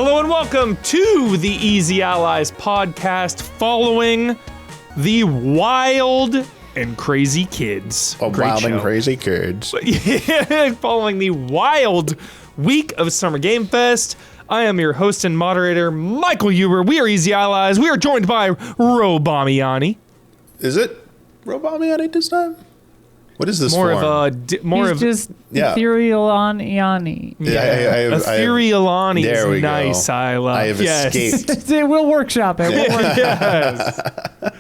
Hello and welcome to the Easy Allies podcast following the Wild and Crazy Kids. Wild and Crazy Kids. Yeah, following the wild week of Summer Game Fest. I am your host and moderator, Michael Huber. We are Easy Allies. We are joined by Damiani. Is it Damiani this time? What is this more form? He's just Ethereal-Iani. Ethereal-Ani is nice. Go. I have escaped. We'll workshop it. Yes.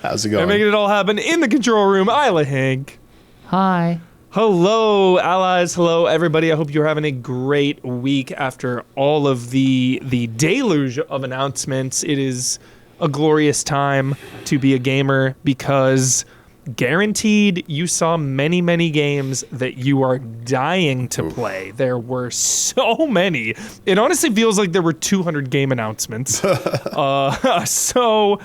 How's it going? I'm making it all happen in the control room. Isla Hank. Hi. Hello, allies. Hello, everybody. I hope you're having a great week after all of the deluge of announcements. It is a glorious time to be a gamer because guaranteed you saw many, many games that you are dying to play. There were so many. It honestly feels like there were 200 game announcements. So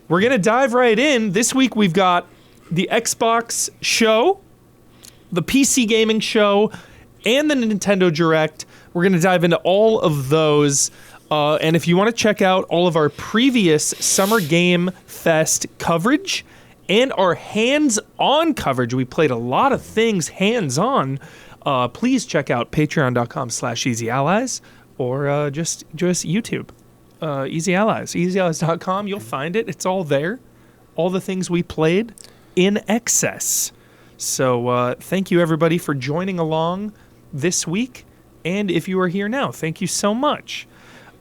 we're going to dive right in. This week we've got the Xbox show, the PC gaming show, and the Nintendo Direct. We're going to dive into all of those. And if you want to check out all of our previous Summer Game Fest coverage and our hands-on coverage, we played a lot of things hands-on, please check out patreon.com/easyallies or just YouTube. Easy Allies, easyallies.com. You'll find it. It's all there. All the things we played in excess. So thank you, everybody, for joining along this week. And if you are here now, thank you so much.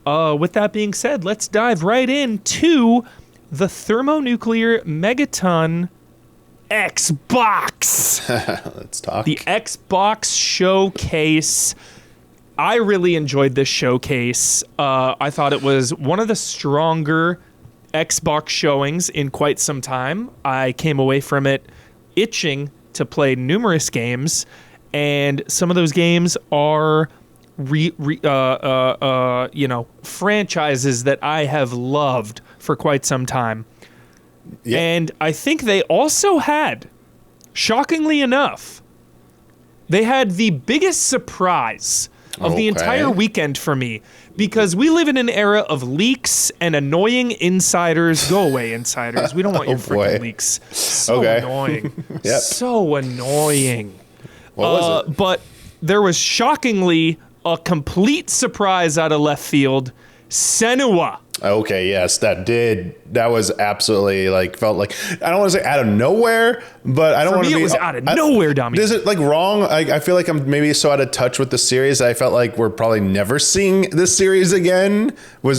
With that being said, let's dive right into the Thermonuclear Megaton Xbox. Let's talk. The Xbox Showcase. I really enjoyed this showcase. I thought it was one of the stronger Xbox showings in quite some time. I came away from it itching to play numerous games, and some of those games are franchises that I have loved for quite some time. Yep. And I think they also had, shockingly enough, they had the biggest surprise of the entire weekend for me, because we live in an era of leaks and annoying insiders. Go away, insiders. We don't want your freaking leaks. So annoying. Yep. So annoying. What was it? But there was shockingly a complete surprise out of left field. Senua. Okay, yes, that was absolutely felt like, I don't want to say out of nowhere, but I don't want to be. It was out of nowhere, Dami. Is it wrong? I feel like I'm maybe so out of touch with the series. I felt like we're probably never seeing this series again. Wow.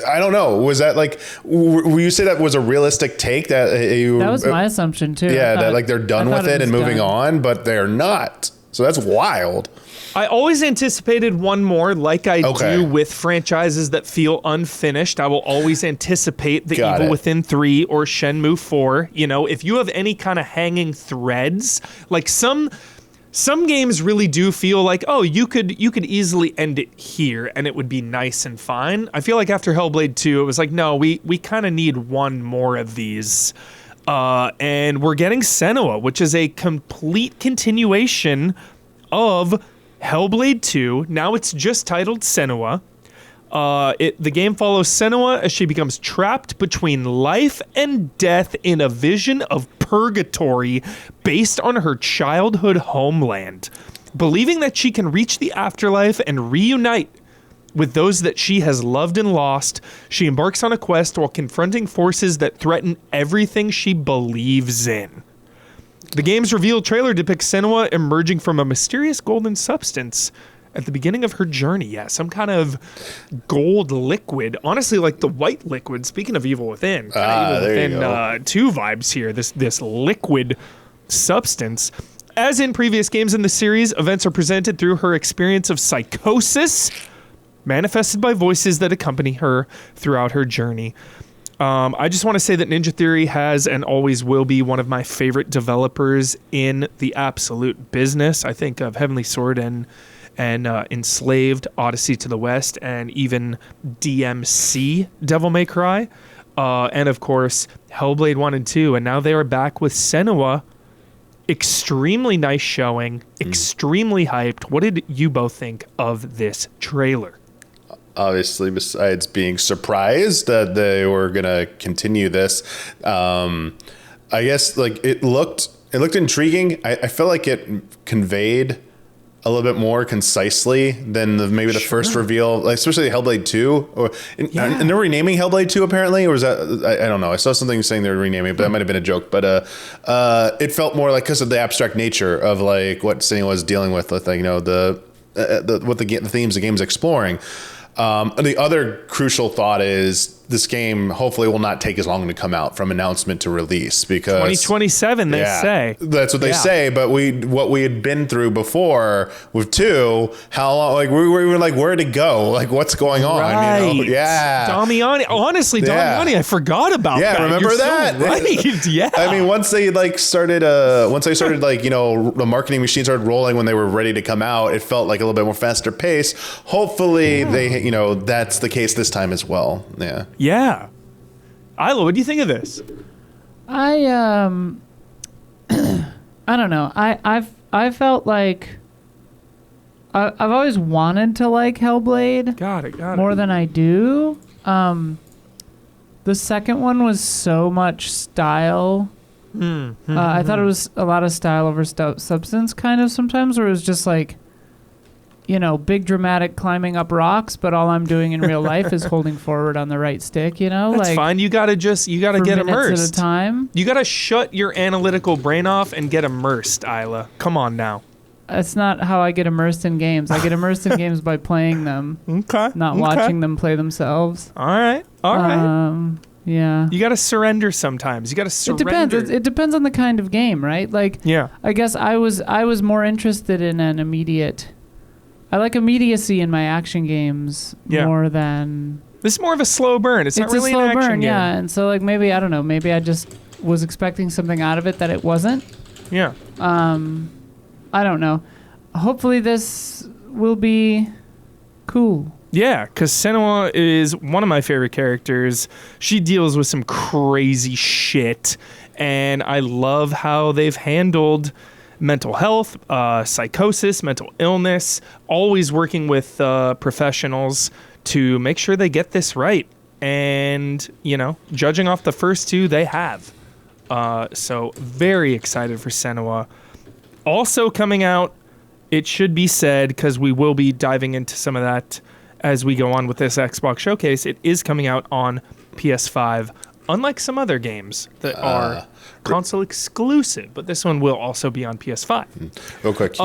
I don't know. Was that will you say that was a realistic take that that was my assumption too. Yeah, that they're done with it and moving on, but they're not. So that's wild. I always anticipated one more, like I do with franchises that feel unfinished. I will always anticipate the Evil Within 3 or Shenmue 4. You know, if you have any kind of hanging threads, like some games really do feel like, oh, you could easily end it here and it would be nice and fine. I feel like after Hellblade 2, it was like, no, we kind of need one more of these. And we're getting Senua, which is a complete continuation of Hellblade 2. Now it's just titled Senua. The game follows Senua as she becomes trapped between life and death in a vision of purgatory based on her childhood homeland. Believing that she can reach the afterlife and reunite with those that she has loved and lost, she embarks on a quest while confronting forces that threaten everything she believes in. The game's reveal trailer depicts Senua emerging from a mysterious golden substance at the beginning of her journey. Yeah, some kind of gold liquid. Honestly, like the white liquid. Speaking of Evil Within. Evil Within 2 vibes here. This liquid substance. As in previous games in the series, events are presented through her experience of psychosis, manifested by voices that accompany her throughout her journey. I just want to say that Ninja Theory has and always will be one of my favorite developers in the absolute business. I think of Heavenly Sword and Enslaved, Odyssey to the West, and even DMC, Devil May Cry, and of course Hellblade 1 and 2. And now they are back with Senua. Extremely nice showing, extremely hyped. What did you both think of this trailer? obviously, besides being surprised that they were going to continue this. I guess like it looked intriguing. I felt like it conveyed a little bit more concisely than maybe the first reveal, like especially Hellblade 2. And they're renaming Hellblade 2 apparently, or was that, I don't know. I saw something saying they were renaming it, but that might have been a joke. But it felt more like because of the abstract nature of like what Senua was dealing with like, you know, what the themes the game's exploring. The other crucial thought is this game hopefully will not take as long to come out from announcement to release, because 2027 they say. That's what they say, but what we had been through before with 2, how long, like we were like, where to go, like what's going on, right. You know? Damiani, honestly, Damiani, I forgot about that. Remember You're that? So right. Yeah. I mean, once they started like, you know, the marketing machine started rolling when they were ready to come out, it felt like a little bit more faster pace. Hopefully they, you know, that's the case this time as well. Yeah. Isla, what do you think of this? I don't know. I felt like I've always wanted to like Hellblade. Got it. More than I do. The second one was so much style. I thought it was a lot of style over substance kind of sometimes, where it was just like, you know, big dramatic climbing up rocks, but all I'm doing in real life is holding forward on the right stick, you know? That's like, fine. You gotta get immersed. At a time. You gotta shut your analytical brain off and get immersed, Isla. Come on now. That's not how I get immersed in games. I get immersed in games by playing them. Not watching them play themselves. All right. Yeah. You gotta surrender sometimes. You gotta surrender. It depends on the kind of game, right? Like, I guess I was more interested in an immediate... I like immediacy in my action games more than... This is more of a slow burn. It's not really an action game. Yeah. And so, like, maybe, I don't know, maybe I just was expecting something out of it that it wasn't. Yeah. I don't know. Hopefully this will be cool. Yeah, because Senua is one of my favorite characters. She deals with some crazy shit, and I love how they've handled mental health, psychosis, mental illness, always working with professionals to make sure they get this right. And, you know, judging off the first 2, they have. So very excited for Senua. Also coming out, it should be said, because we will be diving into some of that as we go on with this Xbox showcase, it is coming out on PS5, unlike some other games that are console exclusive, but this one will also be on PS5. Real quick,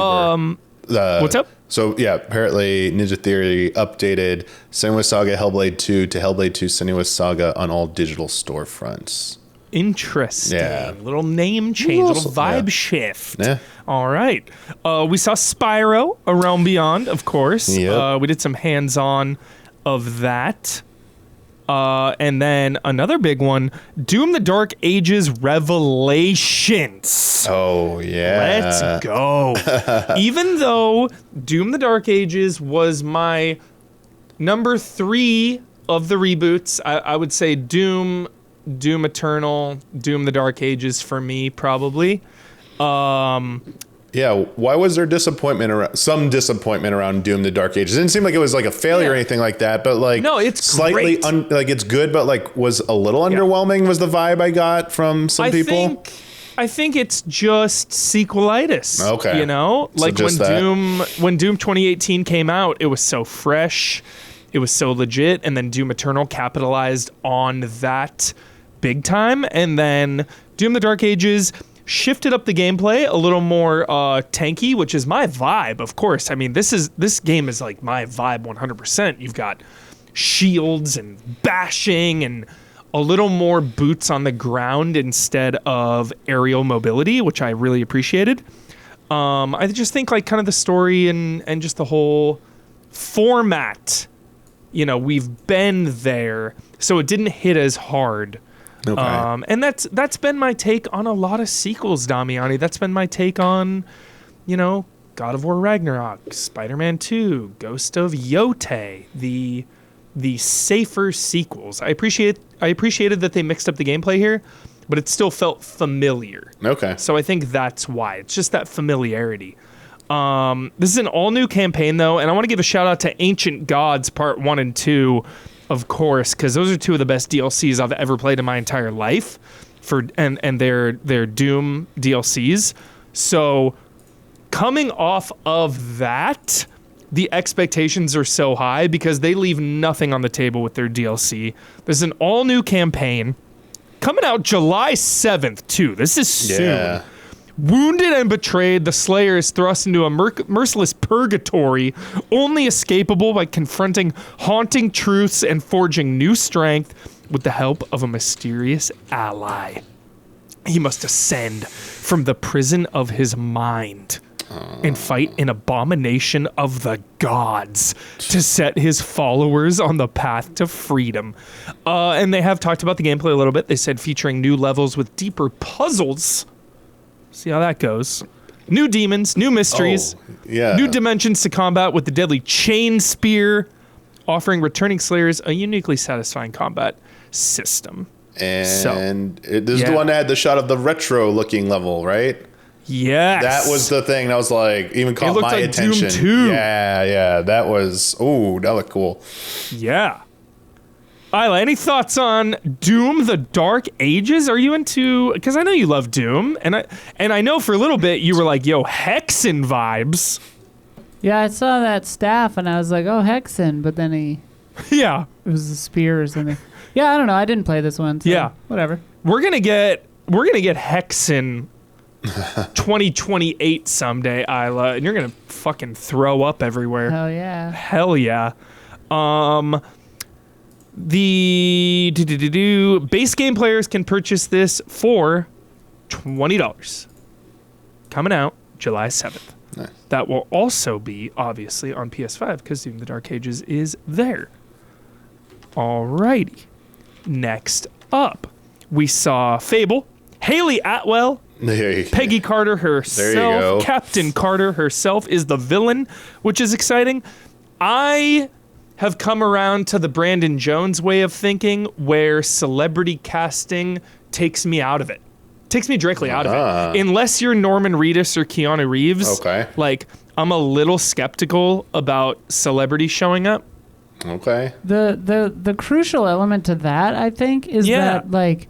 what's up? So yeah, apparently Ninja Theory updated Senua Saga Hellblade 2 to Hellblade 2 Senua Saga on all digital storefronts. Interesting. Yeah. Little name change, little vibe shift. Yeah. All right. We saw Spyro, A Realm Beyond, of course. Yep. We did some hands-on of that. And then another big one, Doom the Dark Ages Revelations. Oh, yeah. Let's go. Even though Doom the Dark Ages was my number 3 of the reboots, I would say Doom Eternal, Doom the Dark Ages for me, probably. Yeah, why was there some disappointment around Doom the Dark Ages? It didn't seem like it was like a failure or anything like that, but like no, it's slightly like it's good, but like was a little underwhelming was the vibe I got from some people. I think it's just sequelitis. Okay. You know? Like so when Doom 2018 came out, it was so fresh, it was so legit, and then Doom Eternal capitalized on that big time, and then Doom the Dark Ages shifted up the gameplay a little more tanky, which is my vibe, of course. I mean, this game is like my vibe 100%. You've got shields and bashing and a little more boots on the ground instead of aerial mobility, which I really appreciated. I just think like kind of the story and just the whole format, you know, we've been there, so it didn't hit as hard. Okay. And that's been my take on a lot of sequels, Damiani. That's been my take on, you know, God of War Ragnarok, Spider-Man 2, Ghost of Yotei, the safer sequels. I appreciated that they mixed up the gameplay here, but it still felt familiar. Okay. So I think that's why. It's just that familiarity. This is an all-new campaign, though, and I want to give a shout-out to Ancient Gods Part 1 and 2, of course, because those are two of the best DLCs I've ever played in my entire life, and they're Doom DLCs. So coming off of that, the expectations are so high because they leave nothing on the table with their DLC. There's an all-new campaign coming out July 7th, too. This is soon. Yeah. Wounded and betrayed, the Slayer is thrust into a merciless purgatory, only escapable by confronting haunting truths and forging new strength with the help of a mysterious ally. He must ascend from the prison of his mind and fight an abomination of the gods to set his followers on the path to freedom. And they have talked about the gameplay a little bit. They said featuring new levels with deeper puzzles. See how that goes. New demons, new mysteries, new dimensions to combat with the deadly chain spear, offering returning slayers a uniquely satisfying combat system. And this is the one that had the shot of the retro-looking level, right? Yes. That was the thing that was like, even caught my attention. Doom 2. Yeah. That was, that looked cool. Yeah. Isla, any thoughts on Doom: The Dark Ages? Are you into? Because I know you love Doom, and I know for a little bit you were like, "Yo, Hexen vibes." Yeah, I saw that staff and I was like, "Oh, Hexen," but then it was a spear or something. Yeah, I don't know. I didn't play this one. So whatever. We're gonna get Hexen 2028 someday, Isla, and you're gonna fucking throw up everywhere. Hell yeah. The base game players can purchase this for $20. Coming out July 7th. Nice. That will also be, obviously, on PS5 because Doom: The Dark Ages is there. Alrighty. Next up, we saw Fable, Haley Atwell, Peggy Carter herself, Captain Carter herself is the villain, which is exciting. I have come around to the Brandon Jones way of thinking where celebrity casting takes me out of it. Takes me directly out of it. Unless you're Norman Reedus or Keanu Reeves. Okay. Like, I'm a little skeptical about celebrity showing up. Okay. The crucial element to that, I think, is that like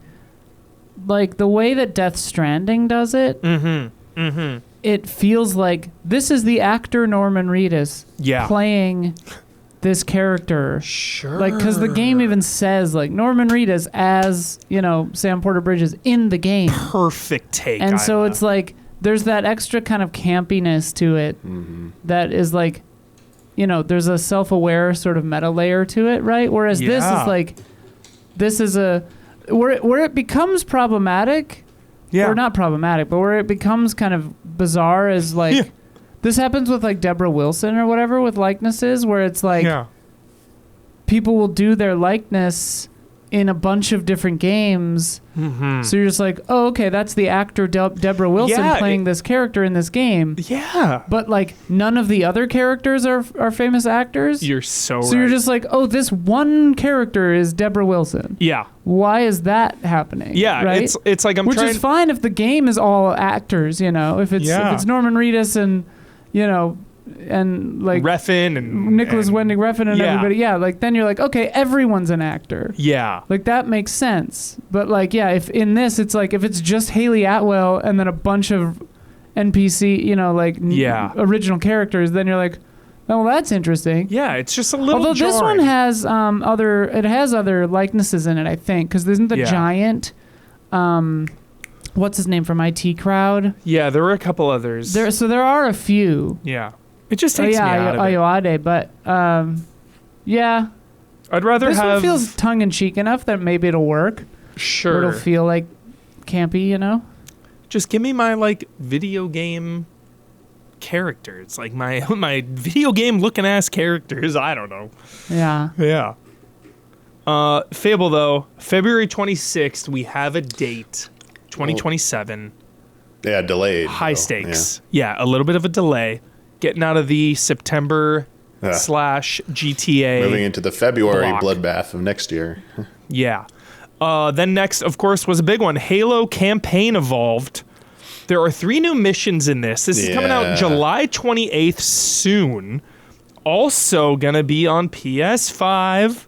the way that Death Stranding does it, it feels like this is the actor Norman Reedus playing this character. Sure. Like, because the game even says, like, Norman Reedus as, Sam Porter Bridges in the game. Perfect take. And so it's like, there's that extra kind of campiness to it that is like, there's a self-aware sort of meta layer to it, right? Whereas this is like, where it becomes problematic, or not problematic, but where it becomes kind of bizarre is like, this happens with like Deborah Wilson or whatever with likenesses where it's like people will do their likeness in a bunch of different games. So you're just like, oh, okay, that's the actor Deborah Wilson playing this character in this game. Yeah. But like none of the other characters are famous actors. You're so right. So you're just like, oh, this one character is Deborah Wilson. Yeah. Why is that happening? Yeah, right? It's like Which is fine if the game is all actors, if it's Norman Reedus and and like Refn and Nicholas Winding Refn and everybody, like then you're like, okay, everyone's an actor. Yeah. Like that makes sense. But like, if in this it's like if it's just Haley Atwell and then a bunch of NPC, original characters, then you're like, oh, well, that's interesting. Yeah, it's just a little Although jarring. This one has other likenesses in it, I think, because isn't the giant what's his name from IT Crowd? Yeah, there were a couple others. There are a few. Yeah. It just takes me out of it. Ayoade, but I'd rather this one feels tongue-in-cheek enough that maybe it'll work. Sure. Or it'll feel like campy, Just give me my like video game characters, like my video game looking ass characters. I don't know. Yeah. Yeah. Fable though, February 26th, we have a date. 2027. Yeah, delayed. High stakes. Yeah, a little bit of a delay. Getting out of the September / GTA. Moving into the February block. bloodbath of next year. Yeah. Then next, of course, was a big one. Halo Campaign Evolved. There are 3 new missions in this. This is coming out July 28th soon. Also going to be on PS5.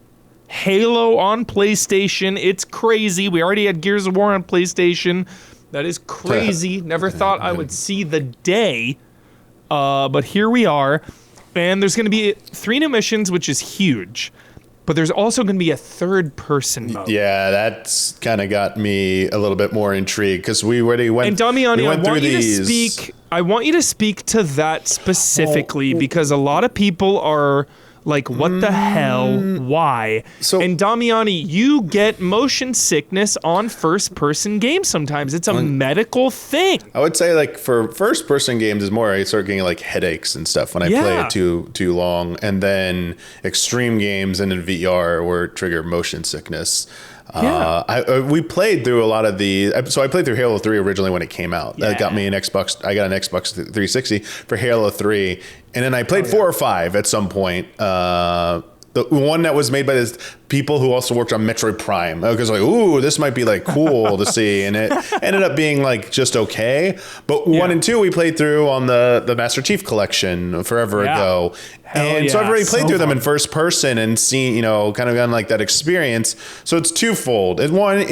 Halo on PlayStation. It's crazy. We already had Gears of War on PlayStation. That is crazy. Never thought I would see the day. But here we are. And there's going to be 3 new missions, which is huge. But there's also going to be a third-person mode. Yeah, that's kind of got me a little bit more intrigued because we already went. And Damiani, I want you to speak to that specifically because a lot of people are like, "What the hell? Why?" And Damiani, you get motion sickness on first-person games sometimes. It's a medical thing. I would say, like, for first-person games is more I start getting like headaches and stuff when I play it too long, and then extreme games and in VR where trigger motion sickness. We played through a lot of so I played through Halo 3 originally when it came out. That got me an Xbox. I got an Xbox 360 for Halo 3, and then I played 4 or 5 at some point. The one that was made by this people who also worked on Metroid Prime. Because like, ooh, this might be like cool to see, and it ended up being like just okay. But 1 and 2 we played through on the Master Chief Collection forever ago. So I've already played through them in first person and seen, kind of gotten like that experience. So it's twofold. And one,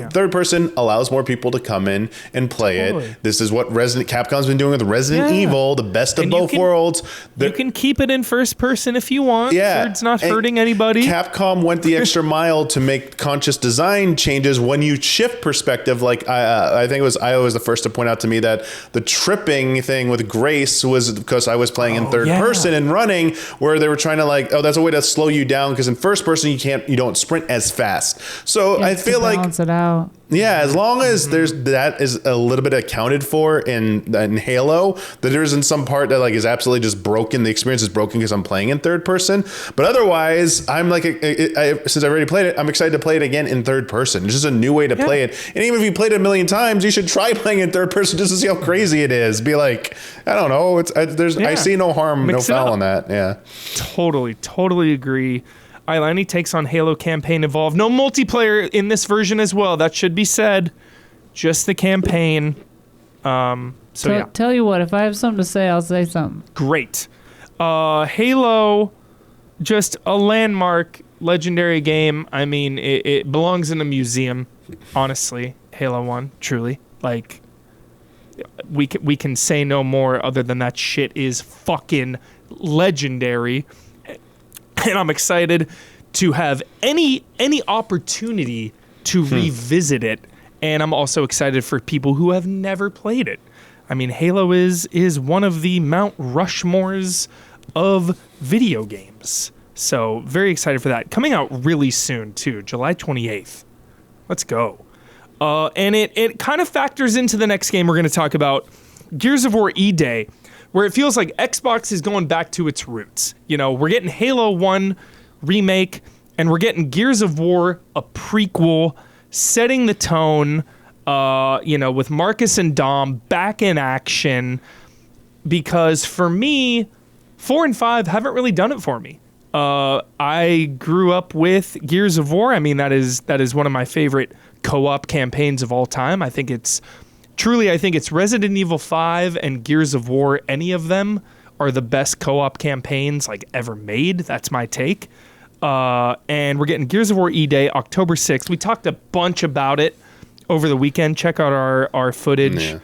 third person allows more people to come in and play it. This is what Capcom's been doing with Resident Evil, the best of both worlds. You can keep it in first person if you want. Yeah. Third's not hurting anybody. Capcom went the extra mile to make conscious design changes when you shift perspective. Like I think it was Io was the first to point out to me that the tripping thing with Grace was because I was playing in third person and running, where they were trying to like, that's a way to slow you down because in first person you don't sprint as fast. So I feel like balance it out. Yeah, as long as that is a little bit accounted for in Halo, that there isn't some part that like is absolutely just broken. The experience is broken because I'm playing in third person. But otherwise, I'm like, since I've already played it, I'm excited to play it again in third person. It's just a new way to play it. And even if you played it a million times, you should try playing in third person just to see how crazy it is. Be like, I don't know. I see no harm, no foul in that. Yeah, totally agree. Ilani takes on Halo campaign evolved. No multiplayer in this version as well. That should be said. Just the campaign. Tell you what, if I have something to say, I'll say something. Great. Halo, just a landmark, legendary game. I mean, it belongs in a museum, honestly. Halo 1, truly. Like, we can say no more other than that shit is fucking legendary. And I'm excited to have any opportunity to revisit it. And I'm also excited for people who have never played it. I mean, Halo is one of the Mount Rushmores of video games. So very excited for that. Coming out really soon, too. July 28th. Let's go. And it kind of factors into the next game we're going to talk about, Gears of War E-Day, where it feels like Xbox is going back to its roots. We're getting Halo 1 Remake, and we're getting Gears of War, a prequel, setting the tone, with Marcus and Dom back in action. Because for me, 4 and 5 haven't really done it for me. I grew up with Gears of War. I mean, that is one of my favorite co-op campaigns of all time. I think it's Resident Evil 5 and Gears of War. Any of them are the best co-op campaigns like ever made. That's my take. And we're getting Gears of War E-Day, October 6th. We talked a bunch about it over the weekend. Check out our footage.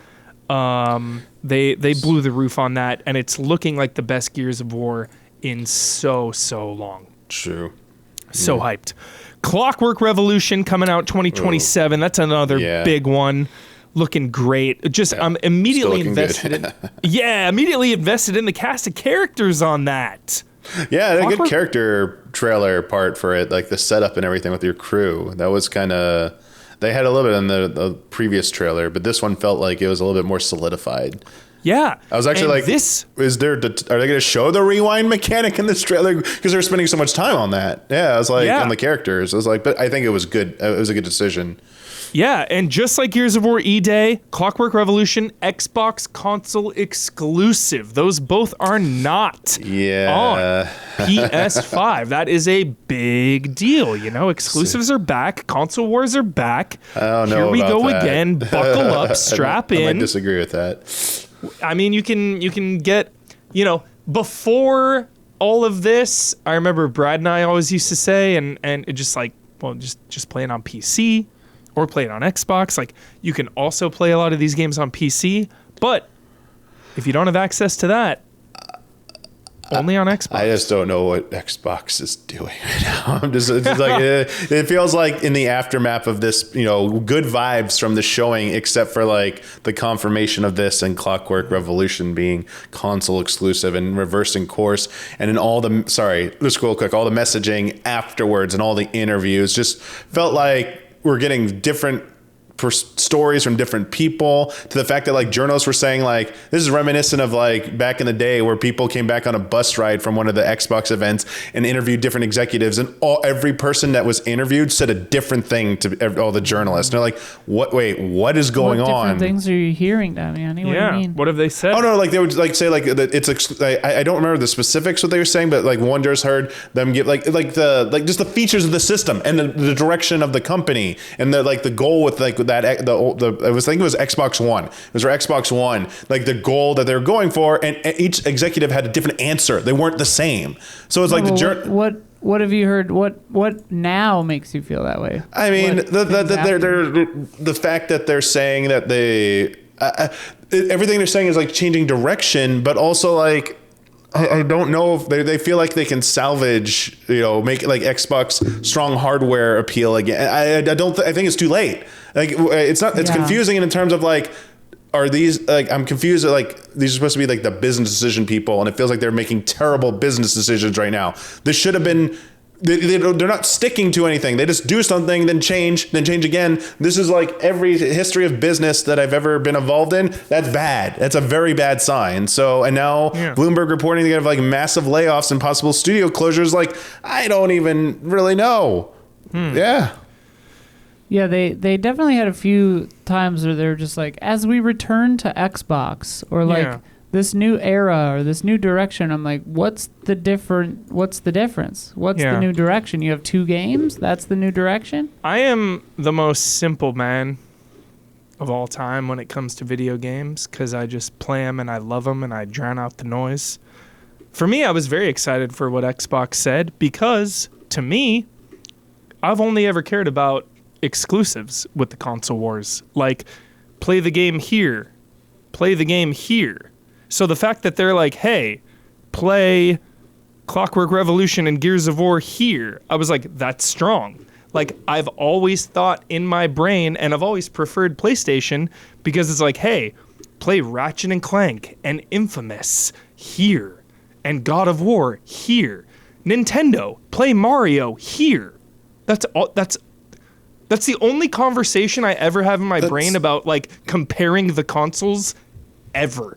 Yeah. They blew the roof on that, and it's looking like the best Gears of War in so long. True. So hyped. Clockwork Revolution coming out 2027. That's another big one. Looking great. I'm immediately invested. Immediately invested in the cast of characters on that. Yeah, a good character trailer part for it, like the setup and everything with your crew. That was kind of. They had a little bit in the previous trailer, but this one felt like it was a little bit more solidified. Yeah, I was actually are they going to show the rewind mechanic in this trailer? Because they're spending so much time on that. Yeah, I was like on the characters. I was like, but I think it was good. It was a good decision. Yeah, and just like Gears of War E-Day, Clockwork Revolution, Xbox console exclusive. Those both are not on PS5. That is a big deal, you know. Exclusives are back. Console wars are back. I don't know. Here we about go that. again. Buckle up, strap in. I might disagree with that. I mean, you can get, you know, before all of this, I remember Brad and I always used to say, and it just like, well, just play it on PC or play it on Xbox. Like, you can also play a lot of these games on PC, but if you don't have access to that, only on Xbox. I just don't know what Xbox is doing right now. I'm just like, it feels like in the aftermath of this, you know, good vibes from the showing, except for like the confirmation of this and Clockwork Revolution being console exclusive and reversing course. And in all the, let's go real quick, all the messaging afterwards and all the interviews just felt like we're getting different stories from different people, to the fact that like journalists were saying like this is reminiscent of like back in the day where people came back on a bus ride from one of the Xbox events and interviewed different executives, and every person that was interviewed said a different thing to all the journalists. And they're like, what is going on? What different things are you hearing, Damiani? What do you mean? What have they said? Oh no, like they would like say like it's I don't remember the specifics what they were saying, but like one just heard them give like just the features of the system and the direction of the company and the goal with like that I was thinking it was Xbox One. It was for Xbox One, like the goal that they're going for, and each executive had a different answer. They weren't the same. So it's like what have you heard? What now makes you feel that way? I mean, the fact that they're saying that everything they're saying is like changing direction, but also like I don't know if they feel like they can salvage, you know, make like Xbox strong hardware appeal again. I think it's too late. Like it's not. It's confusing in terms of like, are these like I'm confused. Like these are supposed to be like the business decision people, and it feels like they're making terrible business decisions right now. This should have been. They're not sticking to anything. They just do something, then change again. This is like every history of business that I've ever been involved in. That's bad. That's a very bad sign. So, and now Bloomberg reporting they have like massive layoffs and possible studio closures. Like, I don't even really know. Yeah. Yeah, they definitely had a few times where they're just like, as we return to Xbox, or like this new era or this new direction. I'm like, what's the difference? What's the new direction? You have 2 games? That's the new direction? I am the most simple man of all time when it comes to video games, because I just play them and I love them and I drown out the noise. For me, I was very excited for what Xbox said, because to me, I've only ever cared about exclusives with the console wars. Like, play the game here, play the game here. So the fact that they're like, hey, play Clockwork Revolution and Gears of War here, I was like, that's strong. Like, I've always thought in my brain, and I've always preferred PlayStation, because it's like, hey, play Ratchet and Clank and Infamous here, and God of War here. Nintendo, play Mario here. That's all. That's the only conversation I ever have in my brain about like comparing the consoles ever.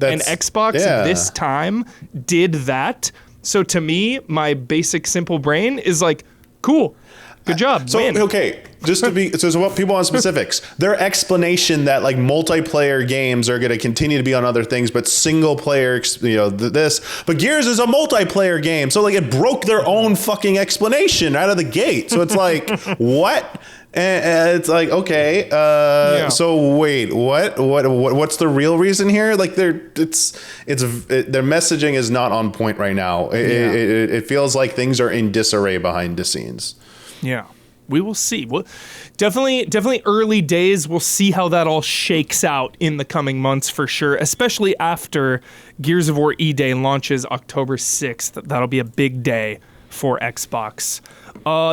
And Xbox this time did that. So to me, my basic simple brain is like, cool, good job. So win. Okay, just to be so what people want specifics. Their explanation that like multiplayer games are going to continue to be on other things, but single player, you know, but Gears is a multiplayer game, so like it broke their own fucking explanation out of the gate. So it's like, what? And it's like, okay, so wait, what's the real reason here? Like their messaging is not on point right now. It feels like things are in disarray behind the scenes. Yeah, we will see. Well, definitely early days. We'll see how that all shakes out in the coming months for sure, especially after Gears of War E-Day launches October 6th. That'll be a big day for Xbox.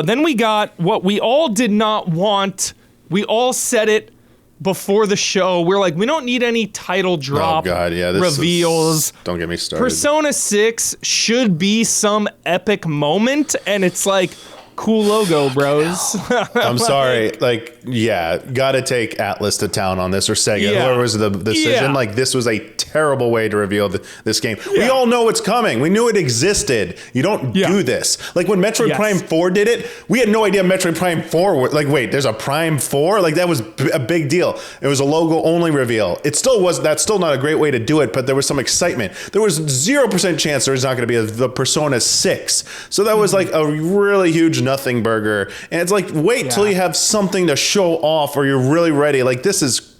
Then we got what we all did not want. We all said it before the show. We're like, we don't need any title drop reveals. Don't get me started. Persona 6 should be some epic moment, and it's like, cool logo, bros. I'm sorry. Gotta take Atlas to town on this, or Sega. Whoever was the decision. Like, this was a terrible way to reveal this game. We all know it's coming. We knew it existed. You don't do this. Like when Metroid Prime 4 did it, we had no idea Metroid Prime 4 like, wait, there's a Prime 4? Like that was a big deal. It was a logo only reveal. That's still not a great way to do it, but there was some excitement. There was 0% chance there was not going to be the Persona 6. So that was like a really huge nothing burger. And it's like, wait till you have something to show off or you're really ready. Like this was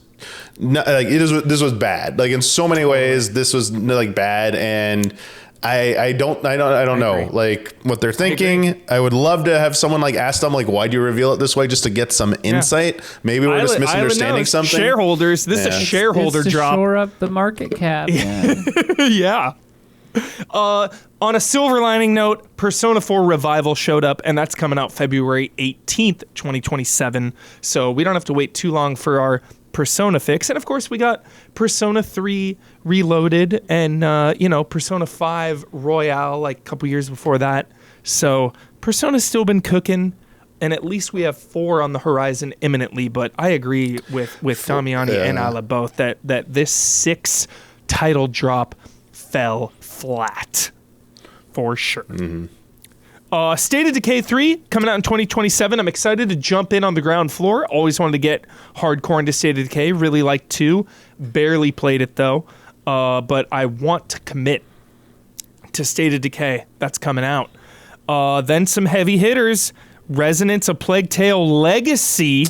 bad. Like in so many ways, this was like bad. And I don't know like what they're thinking. I would love to have someone like ask them like, why do you reveal it this way, just to get some insight. Maybe we're just misunderstanding something. Shareholders, this is a shareholder drop. Shore up the market cap. Yeah. On a silver lining note, Persona 4 Revival showed up, and that's coming out February 18th, 2027. So we don't have to wait too long for our Persona fix. And of course, we got Persona 3 Reloaded and, Persona 5 Royale like a couple years before that. So Persona's still been cooking, and at least we have 4 on the horizon imminently. But I agree with Damiani and Ala both that this 6 title drop fell flat. For sure. State of Decay 3 coming out in 2027. I'm excited to jump in on the ground floor. Always wanted to get hardcore into State of Decay. Really liked 2. Barely played it though. But I want to commit to State of Decay. That's coming out. Then some heavy hitters. Resonance of Plague Tale Legacy.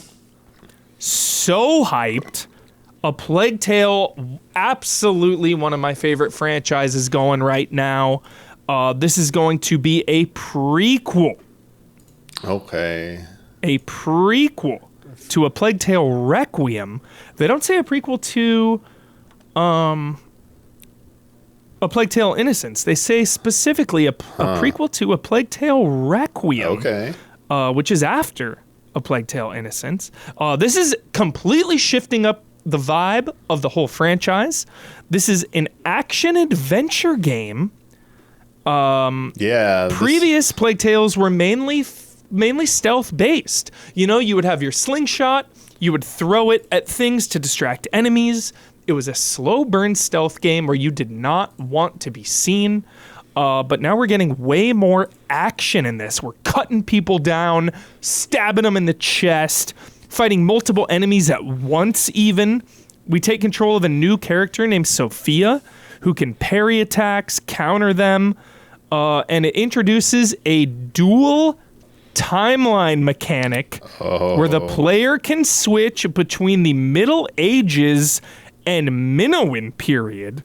So hyped. A Plague Tale, absolutely one of my favorite franchises going right now. This is going to be a prequel. Okay. A prequel to A Plague Tale Requiem. They don't say a prequel to A Plague Tale Innocence. They say specifically a prequel to A Plague Tale Requiem. Okay. Which is after A Plague Tale Innocence. This is completely shifting up the vibe of the whole franchise. This is an action-adventure game. Previous Plague Tales were mainly stealth-based. You would have your slingshot, you would throw it at things to distract enemies. It was a slow-burn stealth game where you did not want to be seen. But now we're getting way more action in this. We're cutting people down, stabbing them in the chest, fighting multiple enemies at once even. We take control of a new character named Sophia, who can parry attacks, counter them, and it introduces a dual timeline mechanic where the player can switch between the Middle Ages and Minoan period.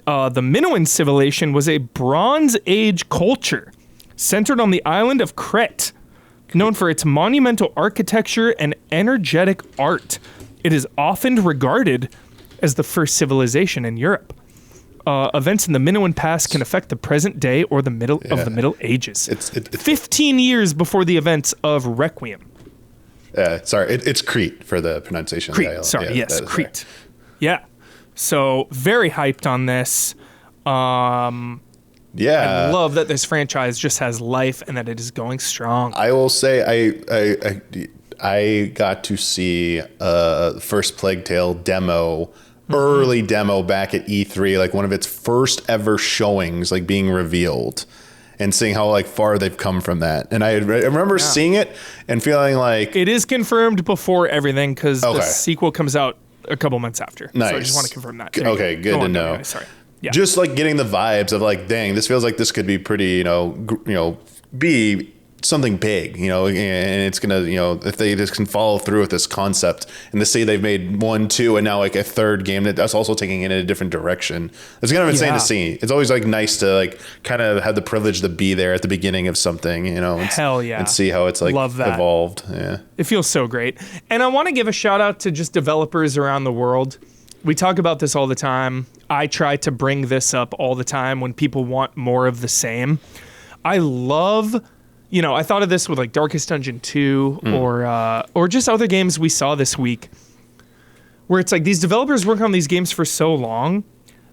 The Minoan civilization was a Bronze Age culture centered on the island of Crete, known for its monumental architecture and energetic art. It is often regarded as the first civilization in Europe. Events in the Minoan past can affect the present day or the Middle Ages. It's 15 years before the events of Requiem. It's Crete for the pronunciation. Crete, yes, Crete. Yeah. So very hyped on this. I love that this franchise just has life and that it is going strong. I will say I got to see first Plague Tale demo, early demo back at E3, like one of its first ever showings, like being revealed, and seeing how like far they've come from that. And I remember seeing it and feeling like it is confirmed before everything because the sequel comes out a couple months after. Nice. So I just want to confirm that. Okay, good to know. Sorry. Yeah. Just like getting the vibes of like, dang, this feels like this could be pretty, be something big, and it's gonna, if they just can follow through with this concept and to say they've made 1, 2, and now like a third game that's also taking it in a different direction. It's kind of insane to see. It's always like nice to like kind of have the privilege to be there at the beginning of something, Hell yeah. And see how it's like evolved. Yeah. It feels so great. And I want to give a shout out to just developers around the world. We talk about this all the time. I try to bring this up all the time when people want more of the same. I love, I thought of this with like Darkest Dungeon 2 or just other games we saw this week where it's like these developers work on these games for so long.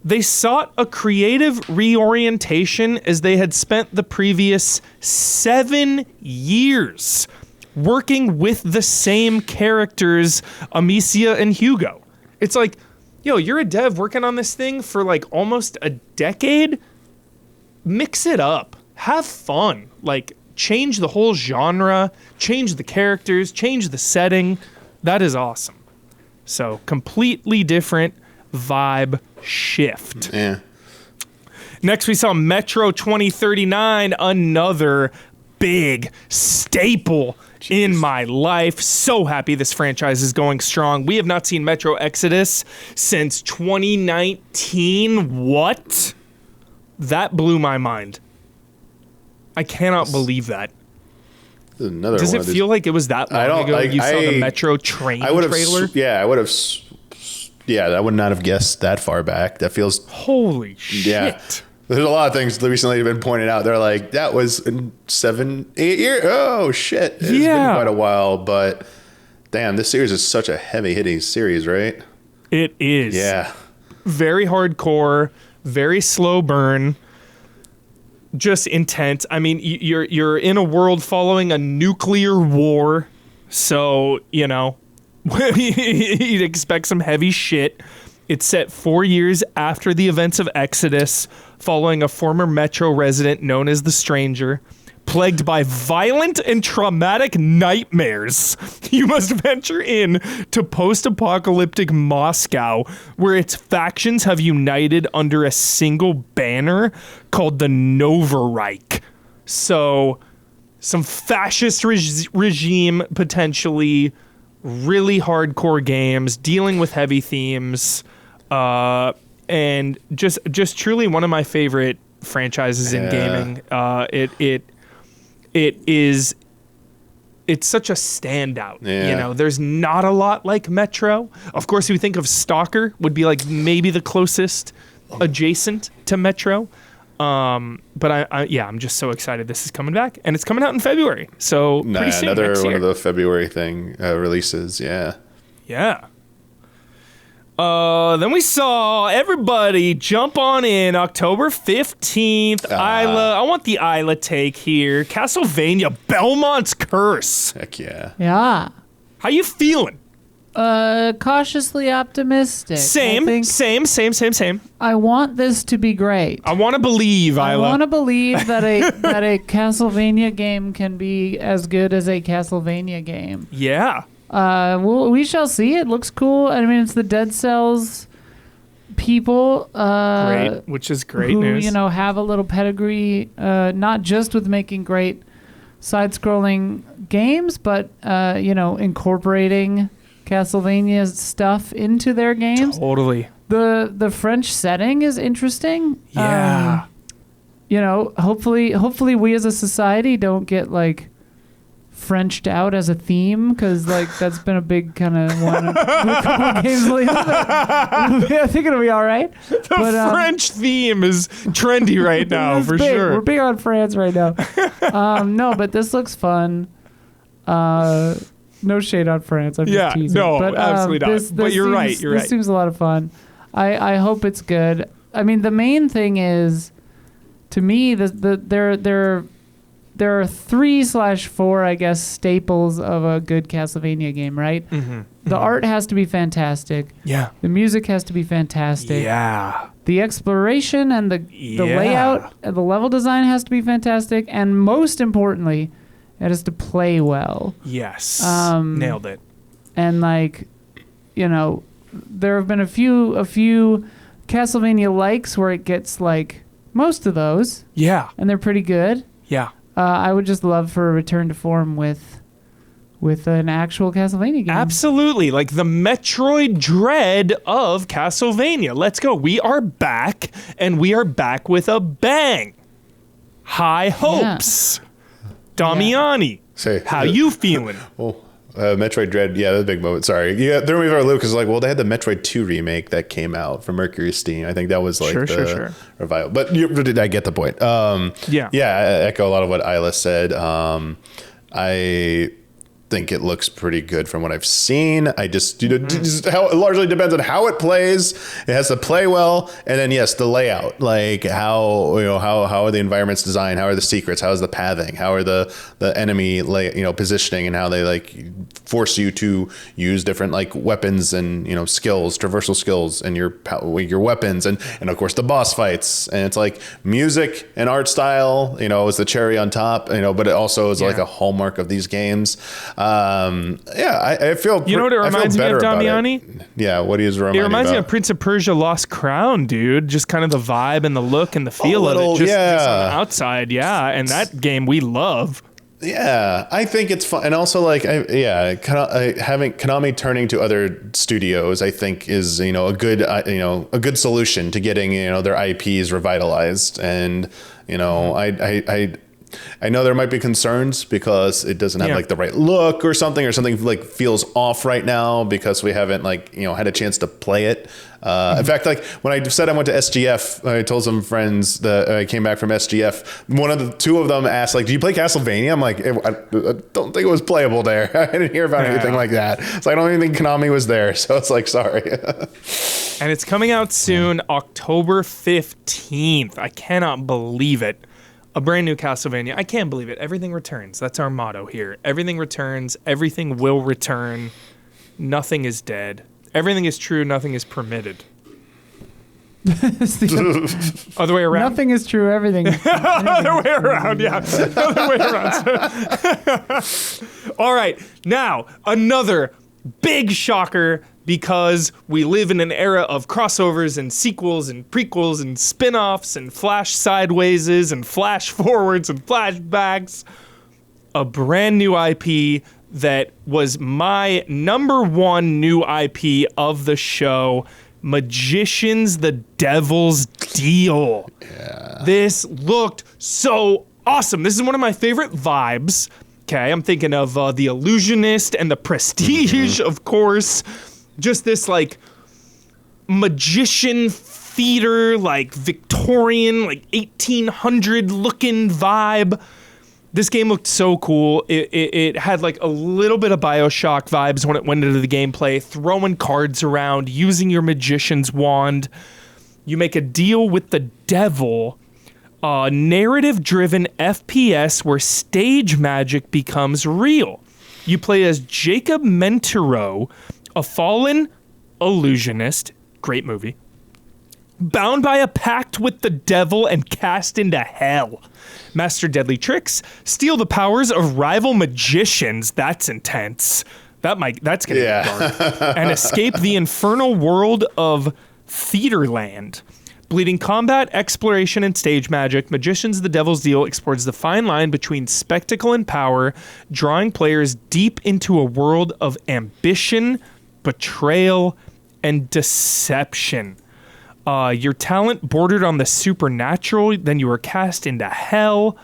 They sought a creative reorientation as they had spent the previous 7 years working with the same characters, Amicia and Hugo. It's like, yo, you're a dev working on this thing for like almost a decade. Mix it up. Have fun. Like, change the whole genre, change the characters, change the setting. That is awesome. So, completely different vibe shift. Yeah. Next, we saw Metro 2039, another big staple in my life. So happy this franchise is going strong. We have not seen Metro Exodus since 2019. What? That blew my mind. I cannot believe that. Another Does one it feel like it was that long ago you saw the Metro train trailer? I would have. Yeah, I would not have guessed that far back. That feels. Holy shit. Yeah. There's a lot of things that recently have been pointed out. They're like, that was in 7, 8 years. Oh, shit. It's been quite a while, but damn, this series is such a heavy-hitting series, right? It is. Yeah. Very hardcore, very slow burn, just intense. I mean, you're in a world following a nuclear war, so, you know, you'd expect some heavy shit. It's set 4 years after the events of Exodus, following a former Metro resident known as the Stranger. Plagued by violent and traumatic nightmares, you must venture in to post-apocalyptic Moscow, where its factions have united under a single banner called the Novareich. So, some fascist regime, potentially, really hardcore games, dealing with heavy themes, and just truly one of my favorite franchises in gaming. It's such a standout. Yeah. You know, there's not a lot like Metro. Of course, we think of Stalker would be like maybe the closest adjacent to Metro. But I'm just so excited this is coming back, and it's coming out in February. So pretty soon, another next one year. of the February releases. Yeah. Yeah. Then we saw everybody jump on in October 15th. Isla, I want the Isla take here. Castlevania Belmont's Curse. Heck yeah. Yeah. How you feeling? Cautiously optimistic. Same. I want this to be great. I want to believe, Isla. I want to believe that a Castlevania game can be as good as a Castlevania game. Yeah. We shall see. It looks cool. I mean, it's the Dead Cells people. Great, which is great who, news. You know, have a little pedigree, not just with making great side-scrolling games, but you know, incorporating Castlevania stuff into their games. Totally. The French setting is interesting. Yeah. You know, hopefully we as a society don't get like Frenched out as a theme, because like that's been a big kind of one with a couple of games lately. I think it'll be all right. The French theme is trendy right now for big. sure. We're big on France right now. No, but this looks fun. No shade on France. I'm just teasing. No, but, absolutely not. But you're right. You're right. This seems a lot of fun. I hope it's good. I mean, the main thing is, to me, there are 3/4, I guess, staples of a good Castlevania game, right? Mm-hmm. The art has to be fantastic. Yeah. The music has to be fantastic. Yeah. The exploration and the layout and the level design has to be fantastic. And most importantly, it has to play well. Yes. Nailed it. And like, you know, there have been a few Castlevania likes where it gets like most of those. Yeah. And they're pretty good. Yeah. I would just love for a return to form with an actual Castlevania game. Absolutely. Like the Metroid Dread of Castlevania. Let's go. We are back, and we are back with a bang. High hopes. Yeah. Damiani. How you feeling? Oh, Metroid Dread. Yeah, that's a big moment. Sorry. Yeah, threw me for a loop because like, well, they had the Metroid 2 remake that came out from Mercury Steam. I think that was like sure. revival. But I get the point. Yeah, I echo a lot of what Isla said. The think it looks pretty good from what I've seen. I just, just how it largely depends on how it plays. It has to play well, and then yes, the layout, like how are the environments designed, how are the secrets, how is the pathing, how are the enemy positioning, and how they like force you to use different like weapons and skills, traversal skills, and your weapons, and of course the boss fights, and it's like music and art style, is the cherry on top, but it also is like a hallmark of these games. I feel what it reminds me of, Damiani? Yeah, what do you remind me? It reminds me of Prince of Persia: Lost Crown, dude. Just kind of the vibe and the look and the feel of it, just on the outside, and that game we love. Yeah, I think it's fun, and also like, having Konami turning to other studios, I think is a good solution to getting their IPs revitalized, and I know there might be concerns because it doesn't have like the right look or something like feels off right now because we haven't had a chance to play it. In fact, like when I said I went to SGF, I told some friends that I came back from SGF. Two of them asked, like, "Do you play Castlevania?" I'm like, I don't think it was playable there. I didn't hear about anything like that. So I don't even think Konami was there. So it's like, sorry. And it's coming out soon, October 15th. I cannot believe it. A brand new Castlevania. I can't believe it. Everything returns. That's our motto here. Everything returns. Everything will return. Nothing is dead. Everything is true. Nothing is permitted. Other way around. Nothing is true. Everything. Other way around. Yeah. Other way around. All right. Now, another big shocker, because we live in an era of crossovers and sequels and prequels and spin-offs and flash sidewayses and flash forwards and flashbacks. A brand new IP that was my number one new IP of the show, Magicians: The Devil's Deal. Yeah. This looked so awesome. This is one of my favorite vibes. Okay, I'm thinking of The Illusionist and The Prestige, of course. Just this like magician theater, like Victorian, like 1800 looking vibe. This game looked so cool. It had like a little bit of BioShock vibes when it went into the gameplay, throwing cards around, using your magician's wand. You make a deal with the devil, a narrative-driven FPS where stage magic becomes real. You play as Jacob Mentero, a fallen illusionist, great movie, bound by a pact with the devil and cast into hell. Master deadly tricks, steal the powers of rival magicians. That's intense. That's gonna be dark. And escape the infernal world of Theaterland. Bleeding combat, exploration, and stage magic, Magicians: The Devil's Deal explores the fine line between spectacle and power, drawing players deep into a world of ambition, betrayal, and deception. Your talent bordered on the supernatural, then you were cast into hell.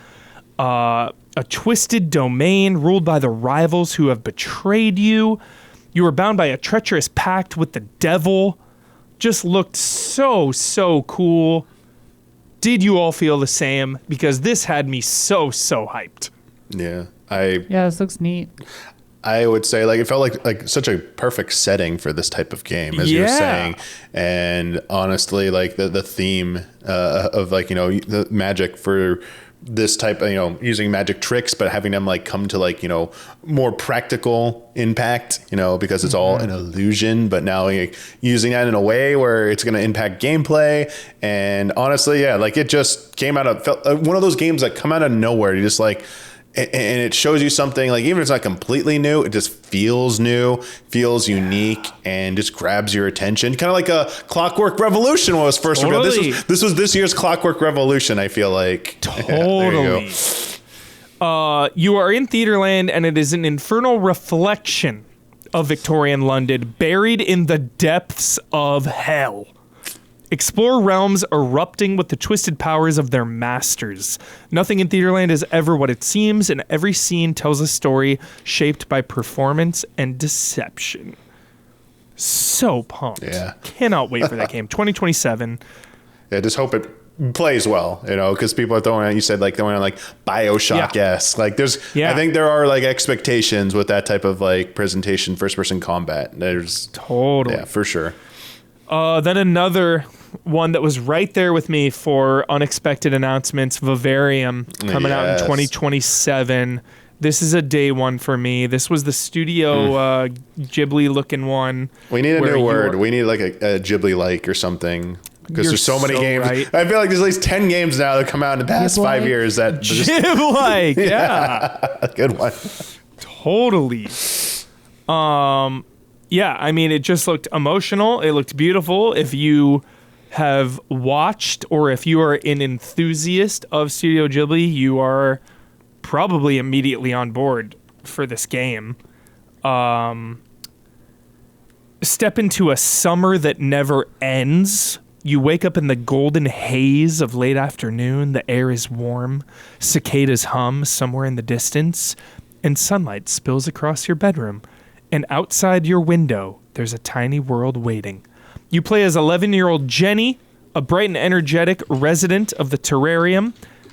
A twisted domain ruled by the rivals who have betrayed you. You were bound by a treacherous pact with the devil. Just looked so cool. Did you all feel the same? Because this had me so hyped. Yeah, this looks neat. I would say like it felt like such a perfect setting for this type of game, as you were saying. And honestly, like the theme of like the magic for this type of using magic tricks, but having them like come to like more practical impact, because it's all an illusion. But now like, using that in a way where it's going to impact gameplay. And honestly, like it just came out of felt one of those games that come out of nowhere. You just like. And it shows you something like, even if it's not completely new, it just feels new, feels unique, and just grabs your attention. Kind of like a Clockwork Revolution was first revealed. This was this year's Clockwork Revolution, I feel like. Totally. You are in Theaterland, and it is an infernal reflection of Victorian London, buried in the depths of hell. Explore realms erupting with the twisted powers of their masters. Nothing in Theaterland is ever what it seems, and every scene tells a story shaped by performance and deception. So pumped. Yeah. Cannot wait for that game. 2027. Yeah, just hope it plays well, because people are throwing on like BioShock-esque. Like I think there are like expectations with that type of like presentation, first person combat. There's totally. Yeah, for sure. Then another one that was right there with me for unexpected announcements, Vivarium, coming out in 2027. This is a day one for me. This was the Studio Ghibli looking one. We need a new word. We need like a Ghibli-like or something. Because there's so many games. Right. I feel like there's at least 10 games now that come out in the past 5 years that Ghibli, yeah. Good one. Totally. Yeah, I mean, it just looked emotional. It looked beautiful. If you have watched or if you are an enthusiast of Studio Ghibli, you are probably immediately on board for this game. Step into a summer that never ends. You wake up in the golden haze of late afternoon. The air is warm. Cicadas hum somewhere in the distance. And sunlight spills across your bedroom. And outside your window, there's a tiny world waiting. You play as 11-year-old Jenny, a bright and energetic resident of the terrarium.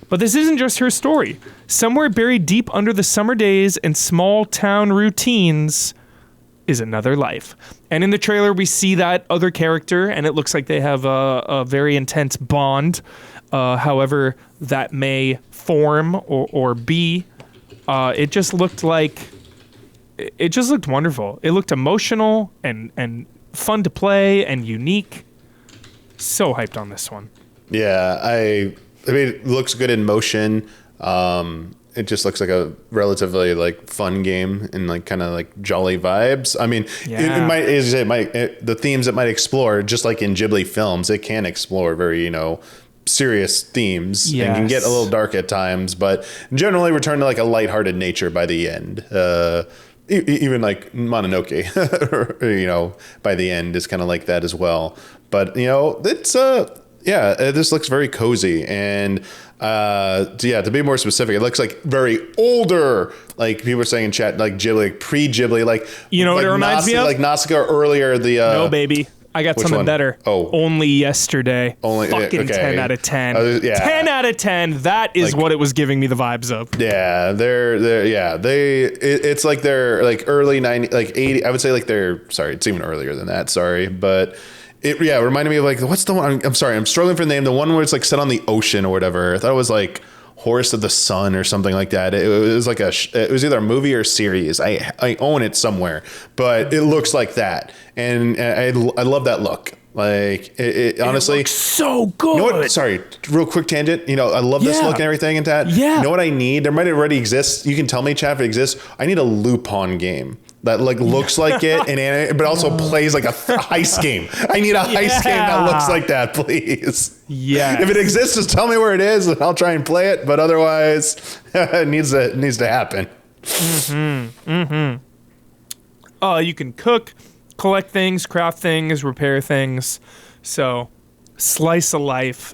But this isn't just her story. Somewhere buried deep under the summer days and small town routines is another life. And in the trailer, we see that other character, and it looks like they have a very intense bond. However that may form or be. It just looked wonderful. It looked emotional and fun to play and unique. So hyped on this one. Yeah, I mean, it looks good in motion. It just looks like a relatively like fun game and like kind of like jolly vibes. I mean, it might, as you say, the themes it might explore, just like in Ghibli films, it can explore very, serious themes and can get a little dark at times, but generally return to like a lighthearted nature by the end. Even like Mononoke, by the end is kind of like that as well. But, it's, this looks very cozy. And to be more specific, it looks like very older, like people were saying in chat, like Ghibli, like pre-Ghibli, like what it reminds me of? Like Nausicaa earlier. No, baby. I got something better. Oh. Only Yesterday. Fucking okay. 10 out of 10. 10 out of 10. That is like, what it was giving me the vibes of. Yeah, it's like they're like early 90s, like 80. I would say like it's even earlier than that. Sorry, but it reminded me of like, what's the one? I'm sorry, I'm struggling for the name. The one where it's like set on the ocean or whatever. I thought it was like Horse of the Sun or something like that. It was like it was either a movie or a series. I own it somewhere, but it looks like that, and I love that look. Like it honestly, looks so good. You know what? Sorry, real quick tangent. I love this look and everything and that. Yeah. You know what I need? There might already exist. You can tell me, chat, if it exists. I need a Lupin game that like looks like it and but also plays like a heist game. I need a heist game that looks like that, please. Yeah. If it exists, just tell me where it is and I'll try and play it. But otherwise, it needs to happen. You can cook, collect things, craft things, repair things. So, slice of life.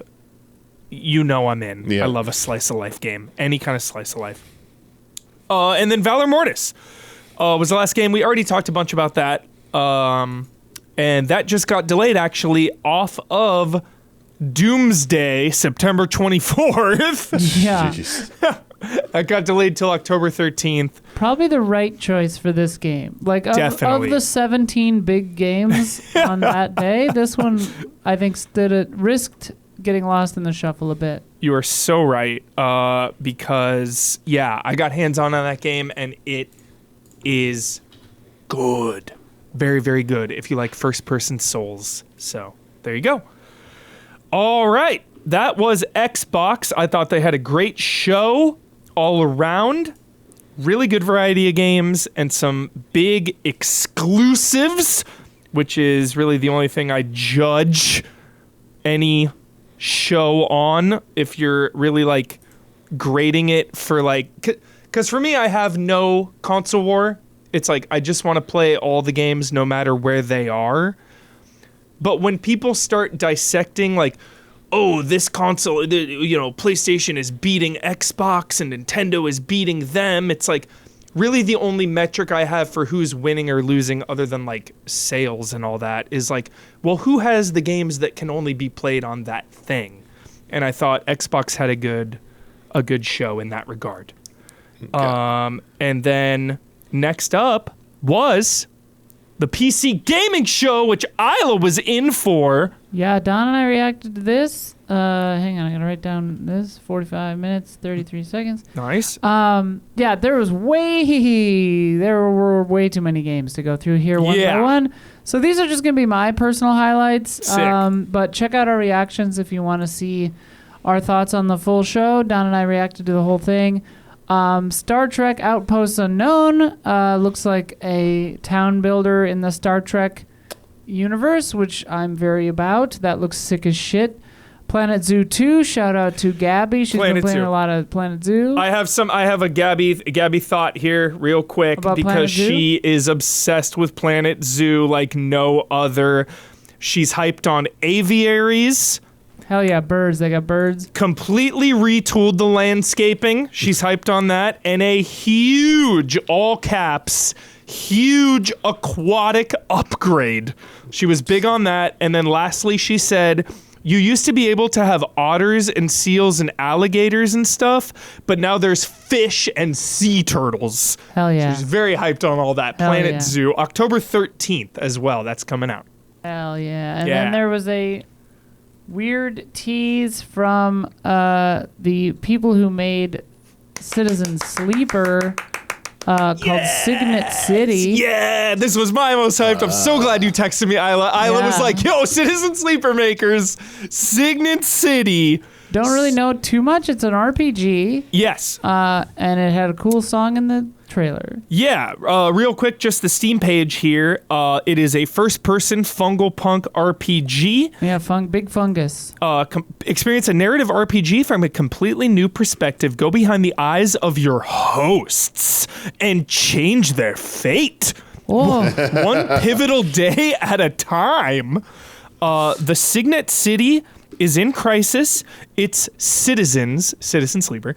I'm in. Yeah. I love a slice of life game. Any kind of slice of life. And then Valor Mortis was the last game. We already talked a bunch about that. And that just got delayed, actually, off of Doomsday, September 24th. Yeah. That got delayed till October 13th. Probably the right choice for this game. Like, of the 17 big games on that day, this one, I think, risked getting lost in the shuffle a bit. You are so right. Because, I got hands-on that game, and it is good. Very, very good if you like first-person Souls. So, there you go. All right. That was Xbox. I thought they had a great show all around. Really good variety of games and some big exclusives, which is really the only thing I judge any show on. If you're really like grading it for like, because for me, I have no console war. It's like I just want to play all the games no matter where they are. But when people start dissecting like, oh, this console, PlayStation is beating Xbox and Nintendo is beating them. It's like really the only metric I have for who's winning or losing other than like sales and all that is like, well, who has the games that can only be played on that thing? and I thought Xbox had a good show in that regard. Okay. And then next up was the PC gaming show, which Isla was in for. Yeah, Don and I reacted to this. Hang on, I gotta write down this. 45 minutes, 33 seconds. Nice. Yeah, there were way too many games to go through here one by one. So these are just gonna be my personal highlights. Sick. But check out our reactions if you want to see our thoughts on the full show. Don and I reacted to the whole thing. Star Trek Outposts Unknown looks like a town builder in the Star Trek universe, which I'm very about. That looks sick as shit. Planet Zoo 2, shout out to Gabby. She's been playing a lot of Planet Zoo. I have a Gabby thought here real quick about because she is obsessed with Planet Zoo like no other. She's hyped on aviaries. Hell yeah, birds. They got birds. Completely retooled the landscaping. She's hyped on that. And a huge, all caps, huge aquatic upgrade. She was big on that. And then lastly, she said, you used to be able to have otters and seals and alligators and stuff, but now there's fish and sea turtles. Hell yeah. She's very hyped on all that. Hell Planet yeah. Zoo, October 13th as well. That's coming out. Hell yeah. And then there was a weird tease from the people who made Citizen Sleeper called Signet City. Yeah, this was my most hyped. I'm so glad you texted me, Isla. Isla was like, yo, Citizen Sleeper makers, Signet City. Don't really know too much. It's an RPG. Yes. And it had a cool song in the trailer. Yeah, real quick, just the Steam page here. It is a first-person fungal punk RPG. Yeah, big fungus. Experience a narrative RPG from a completely new perspective. Go behind the eyes of your hosts and change their fate. Oh. One pivotal day at a time. The Signet City is in crisis. Its Citizen Sleeper,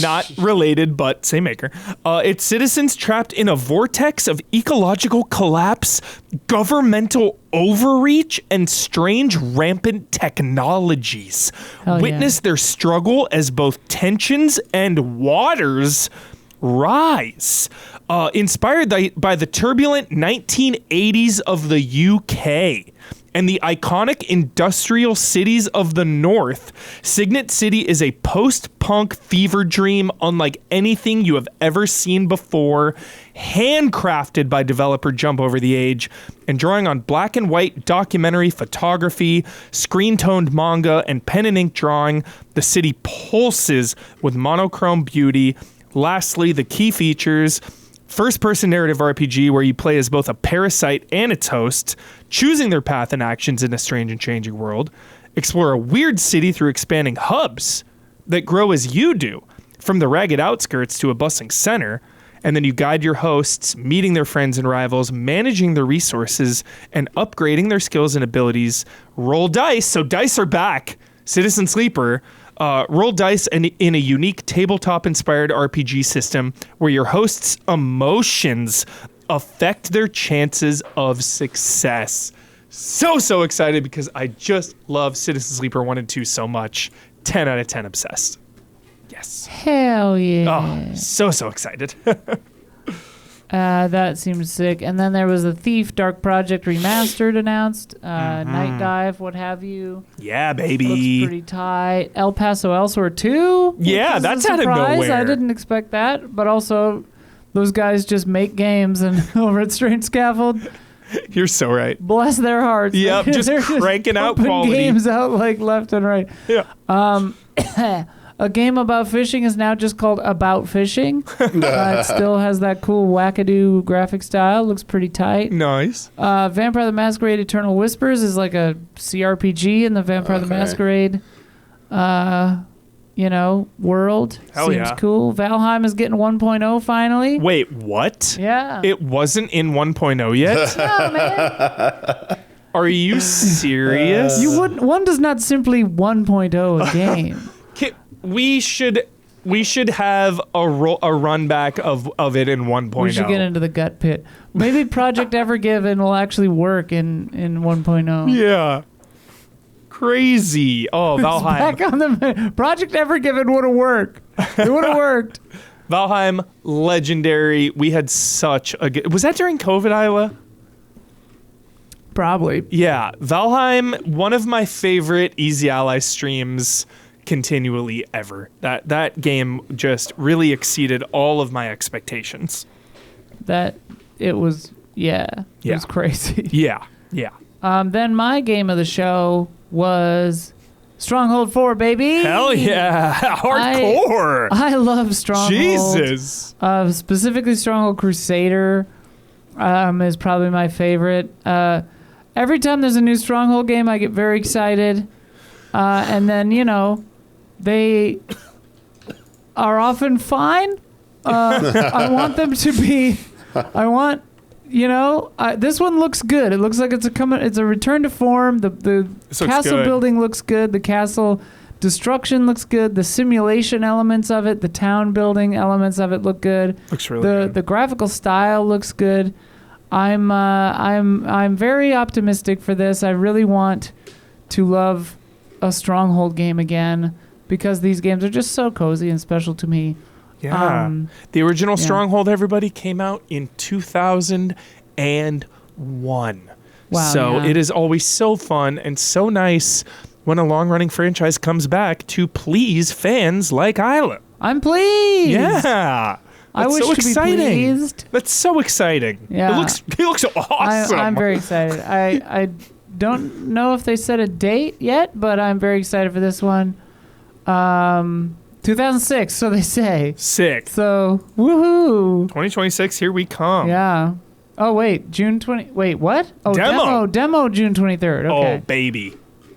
not related, but same maker. Its citizens trapped in a vortex of ecological collapse, governmental overreach, and strange rampant technologies. Witness their struggle as both tensions and waters rise. Inspired by the turbulent 1980s of the UK and the iconic industrial cities of the North, Signet City is a post-punk fever dream unlike anything you have ever seen before, handcrafted by developer Jump Over the Age, and drawing on black and white documentary photography, screen-toned manga, and pen and ink drawing. The city pulses with monochrome beauty. Lastly, the key features: first-person narrative RPG where you play as both a parasite and its host, choosing their path and actions in a strange and changing world. Explore a weird city through expanding hubs that grow as you do, from the ragged outskirts to a bustling center. And then you guide your hosts, meeting their friends and rivals, managing their resources, and upgrading their skills and abilities. Roll dice. So dice are back. Citizen Sleeper. Roll dice in a unique tabletop-inspired RPG system where your hosts' emotions affect their chances of success. So excited because I just love Citizen Sleeper 1 and 2 so much. 10 out of 10 obsessed. Yes. Hell yeah. Oh, so excited. That seems sick. And then there was a Thief Dark Project Remastered announced. Night Dive, what have you. Yeah, baby. Looks pretty tight. El Paso Elsewhere 2. Yeah, that's out of nowhere. I didn't expect that. But also, those guys just make games and over at Strange Scaffold. You're so right. Bless their hearts. Yep, just cranking out quality. Games out like left and right. Yeah. A game about fishing is now just called About Fishing. It still has that cool wackadoo graphic style. Looks pretty tight. Nice. Vampire the Masquerade Eternal Whispers is like a CRPG in the Vampire the Masquerade, world. Hell Seems yeah. cool. Valheim is getting 1.0 finally. Wait, what? Yeah. It wasn't in 1.0 yet? No, man. Are you serious? One does not simply 1.0 a game. We should have a run back of it in 1.0. We should get into the gut pit. Maybe Project Evergiven will actually work in 1.0. Yeah. Crazy. Oh, Valheim. Back on the Project Ever Given would have worked. It would have worked. Valheim, legendary. We had such a good... Was that during COVID, Isla? Probably. Yeah. Valheim, one of my favorite Easy Ally streams continually ever. That game just really exceeded all of my expectations. It was crazy. Yeah. Then my game of the show was Stronghold 4, baby. Hell yeah. Hardcore. I love Stronghold. Jesus. Specifically Stronghold Crusader is probably my favorite. Every time there's a new Stronghold game, I get very excited. And then, they are often fine. I want them to be... this one looks good. It looks like it's a return to form. The castle building looks good. The castle destruction looks good. The simulation elements of it, the town building elements of it look good. Looks really good. The graphical style looks good. I'm very optimistic for this. I really want to love a Stronghold game again because these games are just so cozy and special to me. Yeah. The original Stronghold, everybody, came out in 2001. Wow. So it is always so fun and so nice when a long-running franchise comes back to please fans like Isla. I'm pleased. Yeah. I wish so to exciting. Be pleased. That's so exciting. Yeah. He looks awesome. I'm very excited. I don't know if they set a date yet, but I'm very excited for this one. 2006, so they say. Sick. So, woohoo. 2026, here we come. Yeah. Oh, wait, June 20... Wait, what? Oh, demo June 23rd. Okay. Oh, baby.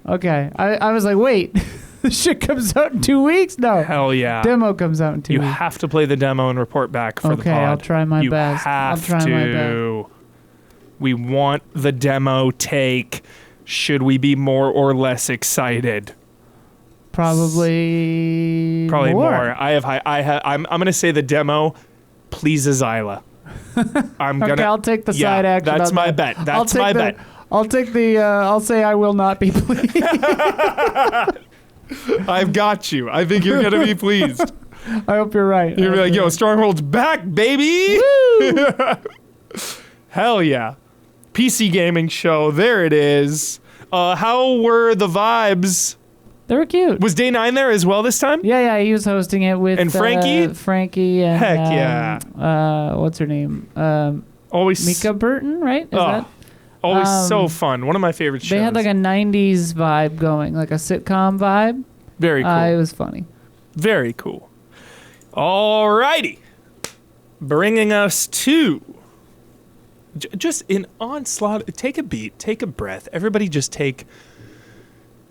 Okay. I was like, wait, this shit comes out in 2 weeks? No. Hell yeah. Demo comes out in 2 weeks. You have to play the demo and report back for the pod. Okay, I'll try my you best. Have I'll try to. my best. We want the demo take. Should we be more or less excited? Probably more. I'm gonna say the demo pleases Isla. Okay, I'll take the side action. That's my bet. That's my bet. I'll take the. I'll say I will not be pleased. I've got you. I think you're gonna be pleased. I hope you're right. You're gonna be like, yo, Stronghold's back, baby! Woo! Hell yeah. PC gaming show. There it is. How were the vibes? They were cute. Was Day 9 there as well this time? Yeah, he was hosting it with and Frankie. Frankie and heck yeah. What's her name? Always Mika Burton, right? Is that? Always so fun. One of my favorite shows. They had like a 90s vibe going, like a sitcom vibe. Very cool. It was funny. Very cool. Alrighty. Bringing us to just an onslaught. Take a beat. Take a breath. Everybody just take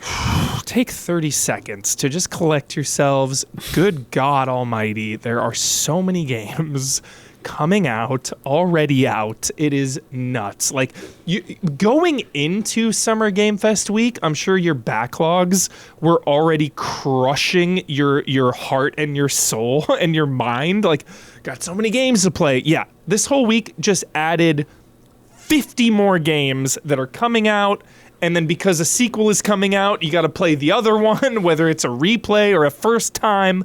30 seconds to just collect yourselves. Good God Almighty. There are so many games coming out, already out. It is nuts. Like, going into Summer Game Fest week, I'm sure your backlogs were already crushing your heart and your soul and your mind. Like, got so many games to play. Yeah, this whole week just added 50 more games that are coming out. And then because a sequel is coming out, you got to play the other one, whether it's a replay or a first time.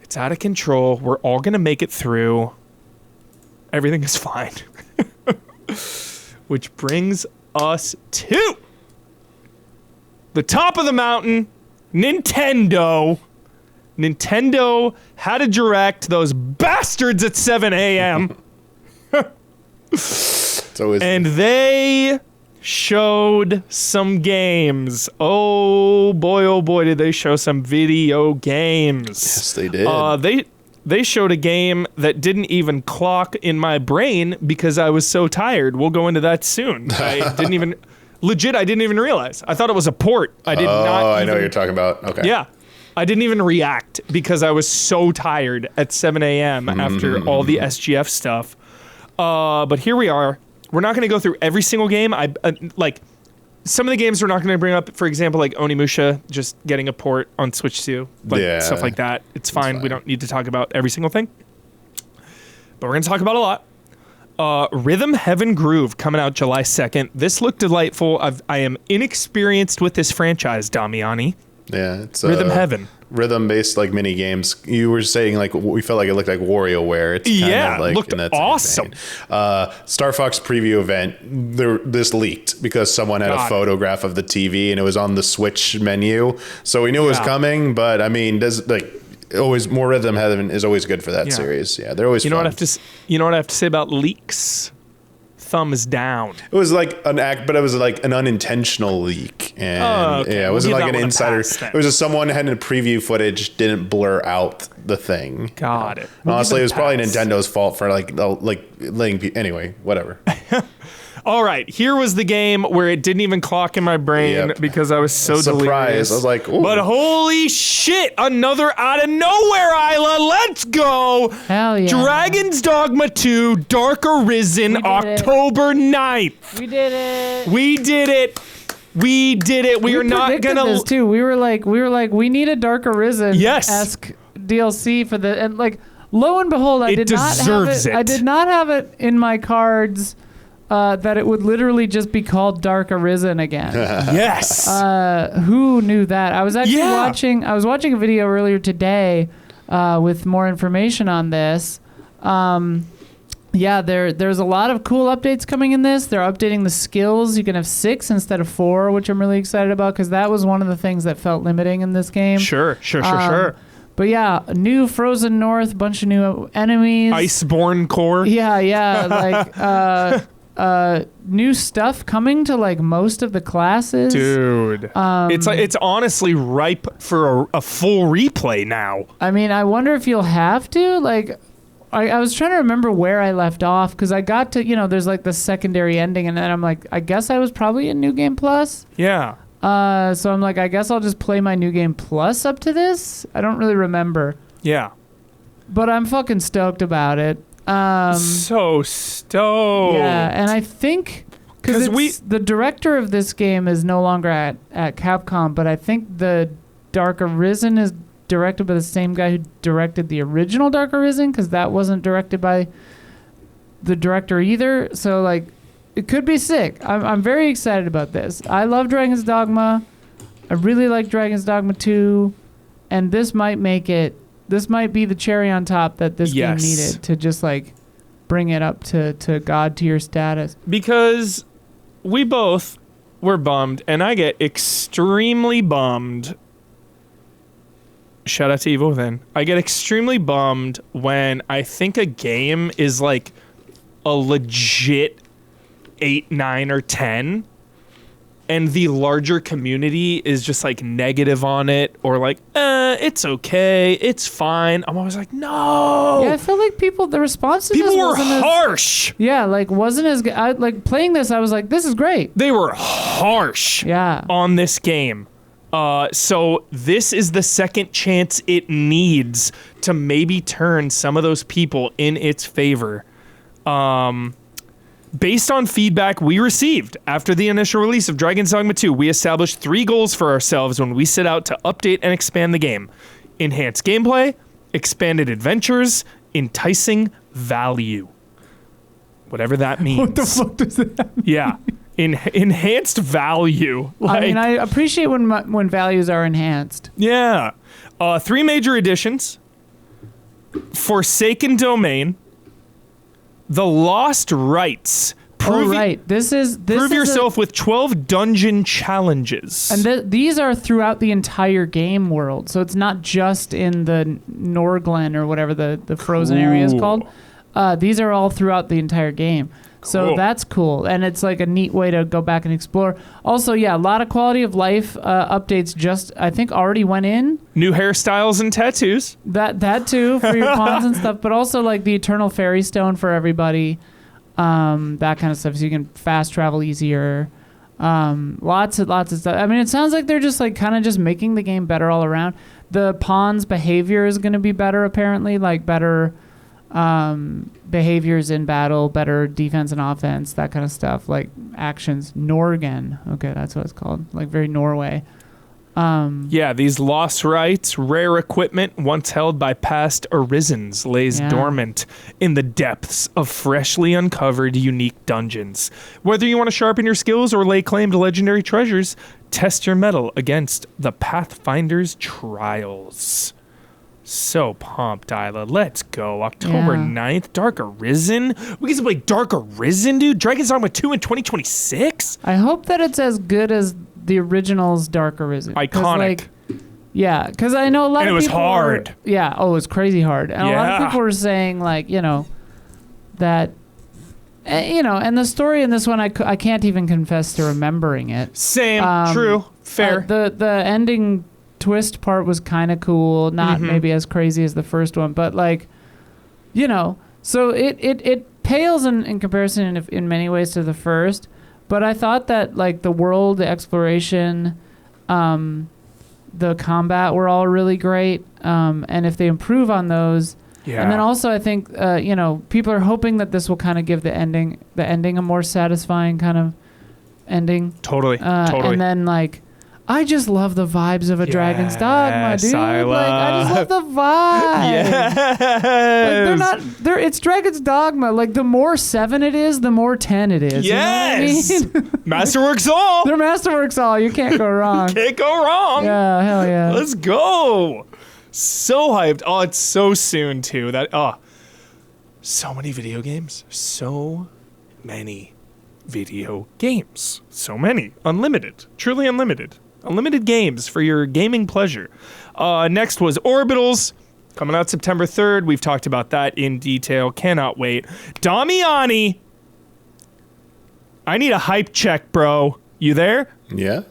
It's out of control. We're all going to make it through. Everything is fine. Which brings us to the top of the mountain, Nintendo. Nintendo had a direct, those bastards at 7 a.m. And they showed some games. Oh boy, did they show some video games. Yes, they did. They showed a game that didn't even clock in my brain because I was so tired. We'll go into that soon. I didn't even realize. I thought it was a port. I did not. Oh, I know what you're talking about. Okay. Yeah. I didn't even react because I was so tired at 7 a.m. after all the SGF stuff. But here we are. We're not going to go through every single game. Some of the games we're not going to bring up, for example, like Onimusha just getting a port on Switch 2, stuff like that. It's fine. We don't need to talk about every single thing. But we're going to talk about a lot. Rhythm Heaven Groove coming out July 2nd. This looked delightful. I am inexperienced with this franchise, Damiani. Yeah, it's Rhythm Heaven. Rhythm-based like mini games. You were saying like we felt like it looked like WarioWare. It's kind of like, looked awesome. Star Fox preview event. This leaked because someone had a photograph of the TV and it was on the Switch menu, so we knew it was coming. But I mean, always more Rhythm Heaven is always good for that series. Yeah, they're always. You know fun. what I have to say about leaks? Thumbs down. It was like an act, but it was like an unintentional leak, and yeah, it wasn't like an insider. It was just someone had a preview footage, didn't blur out the thing. Got it. Honestly, it was probably Nintendo's fault for like letting anyway, whatever. All right, here was the game where it didn't even clock in my brain because I was so surprised. Delirious. I was like, ooh. But holy shit, another out of nowhere island. Let's go. Hell yeah. Dragon's Dogma 2 Dark Arisen, October 9th. We did it. We did it. We did it. We are not gonna this too. We were like, we need a Dark Arisen-esque DLC for the, and like, lo and behold, I did not have it in my cards. That it would literally just be called Dark Arisen again. Yes. Who knew that? I was actually watching a video earlier today with more information on this. There's a lot of cool updates coming in this. They're updating the skills. You can have 6 instead of 4, which I'm really excited about because that was one of the things that felt limiting in this game. Sure. But yeah, new Frozen North, bunch of new enemies. Iceborne Core. Yeah, like new stuff coming to like most of the classes. Dude. It's honestly ripe for a full replay now. I mean, I wonder if you'll have to. Like, I was trying to remember where I left off because I got to, there's like the secondary ending and then I'm like, I guess I was probably in New Game Plus. Yeah. So I'm like, I guess I'll just play my New Game Plus up to this. I don't really remember. Yeah. But I'm fucking stoked about it. So stoked. Yeah, and I think because the director of this game is no longer at Capcom, but I think the Dark Arisen is directed by the same guy who directed the original Dark Arisen, because that wasn't directed by the director either. So like, it could be sick. I'm very excited about this. I love Dragon's Dogma. I really like Dragon's Dogma 2, and this might make it. This might be the cherry on top that this game needed to just like bring it up to God tier status. Because we both were bummed, and I get extremely bummed. Shout out to Evil Within. I get extremely bummed when I think a game is like a legit 8, 9, or 10. And the larger community is just like negative on it or like, it's okay, it's fine. I'm always like, no. Yeah, I feel like the response to people this were harsh. Wasn't as good. Like playing this, I was like, this is great. They were harsh on this game. So this is the second chance it needs to maybe turn some of those people in its favor. Based on feedback we received after the initial release of Dragon's Dogma 2, we established 3 goals for ourselves when we set out to update and expand the game. Enhanced gameplay, expanded adventures, enticing value. Whatever that means. What the fuck does that mean? Yeah. Enhanced value. I mean, I appreciate when values are enhanced. Yeah. 3 major additions. Forsaken Domain. The Lost Rites. Prove yourself with 12 dungeon challenges. And these are throughout the entire game world. So it's not just in the Norglen or whatever the frozen area is called. These are all throughout the entire game. So that's cool. And it's like a neat way to go back and explore. Also, a lot of quality of life updates just, I think, already went in. New hairstyles and tattoos. That too, for your pawns and stuff. But also like the Eternal Fairy Stone for everybody. That kind of stuff. So you can fast travel easier. Lots of stuff. I mean, it sounds like they're just like kind of just making the game better all around. The pawn's behavior is going to be better, apparently. Like better behaviors in battle, better defense and offense, that kind of stuff, like actions. Norgen, okay, that's what it's called, like very Norway. Yeah, these lost rights, rare equipment once held by past Arisens lays dormant in the depths of freshly uncovered unique dungeons. Whether you want to sharpen your skills or lay claim to legendary treasures, test your mettle against the Pathfinder's trials. So pumped, Isla. Let's go. October 9th, Dark Arisen. We get to play Dark Arisen, dude. Dragon's Dogma 2 in 2026? I hope that it's as good as the original's Dark Arisen. Iconic. Because I know a lot of people... And it was hard. it was crazy hard. And a lot of people were saying, like, that... and the story in this one, I can't even confess to remembering it. Same. True. Fair. The ending twist part was kind of cool. Not maybe as crazy as the first one, but, like, so it pales in comparison in many ways to the first. But I thought that, like, the world, the exploration, the combat were all really great. And if they improve on those... Yeah. And then also I think, people are hoping that this will kind of give the ending a more satisfying kind of ending. Totally. And then, like, I just love the vibes of a Dragon's Dogma, dude. Isla. Like, I just love the vibe. Yes. Like, it's Dragon's Dogma. Like, the more 7 it is, the more 10 it is. Yes. You know what I mean? Masterworks all. They're Masterworks all. You can't go wrong. Can't go wrong. Yeah, hell yeah. Let's go. So hyped. Oh, it's so soon, too. So many video games. So many video games. So many. Unlimited. Truly unlimited. Unlimited games for your gaming pleasure. Next was Orbitals. Coming out September 3rd. We've talked about that in detail. Cannot wait. Damiani. I need a hype check, bro. You there? Yeah.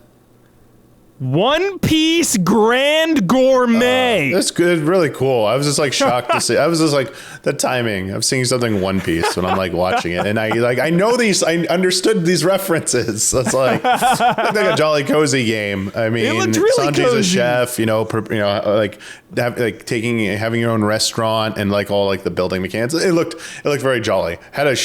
One Piece Grand Gourmet. That's good. Really cool. I was just like shocked to see. I was just like the timing of seeing something One Piece when I'm like watching it, and I know these. I understood these references. That's like a jolly cozy game. I mean, it looked really Sanji's cozy. a chef. Having your own restaurant and like all like the building mechanics. It looked very jolly. Had a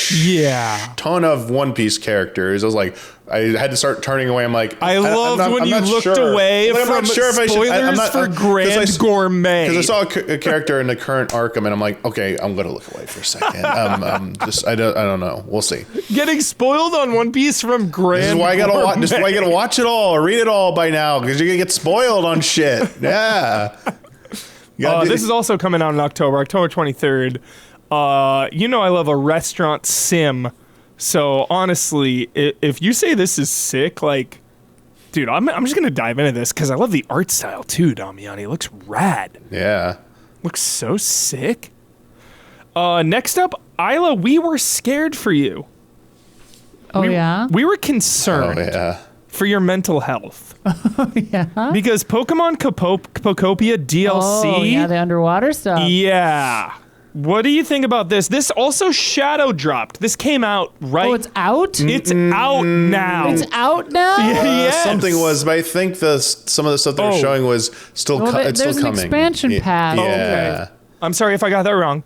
ton of One Piece characters. I was like, I had to start turning away. I'm like, I loved when you looked away from spoilers for Grand Gourmet. Because I saw a character in the current Arkham, and I'm like, okay, I'm gonna look away for a second. I don't know. We'll see. Getting spoiled on One Piece from Grand. This is why I gotta watch. This is why you gotta watch it all or read it all by now, because you're gonna get spoiled on shit. Yeah. This is also coming out in October 23rd. I love a restaurant sim. So honestly, if you say this is sick, like, dude, I'm just gonna dive into this because I love the art style too. Damiani, it looks rad. Yeah, looks so sick. Next up, Isla, we were scared for you. We were concerned for your mental health. Because Pokemon Popocopia DLC. Oh yeah, the underwater stuff. Yeah. What do you think about this? This also shadow dropped. This came out, right? Oh, it's out? It's out now. It's out now? Yes. Something was, but I think some of the stuff they were showing was still it's still coming. There's an expansion pass. Yeah. Okay. I'm sorry if I got that wrong.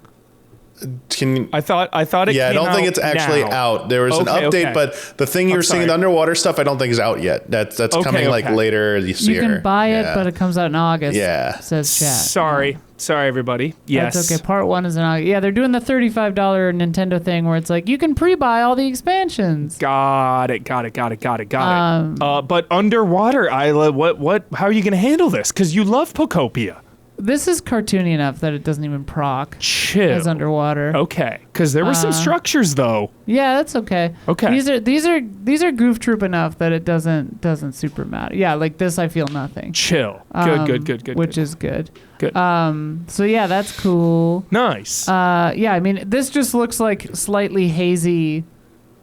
I thought it came out. I don't think it's actually out. There was an update, but the thing you're seeing, the underwater stuff, I don't think is out yet. That's coming like later this year. You can buy it, but it comes out in August. Yeah. Says chat. Sorry, everybody. Yes. That's okay. Part 1 is in August. Yeah, they're doing the $35 Nintendo thing where it's like, you can pre-buy all the expansions. Got it. But underwater, Isla, how are you going to handle this? Because you love Pokopia. This is cartoony enough that it doesn't even proc. Chill. As underwater. Okay, because there were some structures though. Yeah, that's okay. Okay. These are goof troop enough that it doesn't super matter. Yeah, like this, I feel nothing. Chill. Good. Which is good. Good. So yeah, that's cool. Nice. Yeah, I mean, this just looks like slightly hazy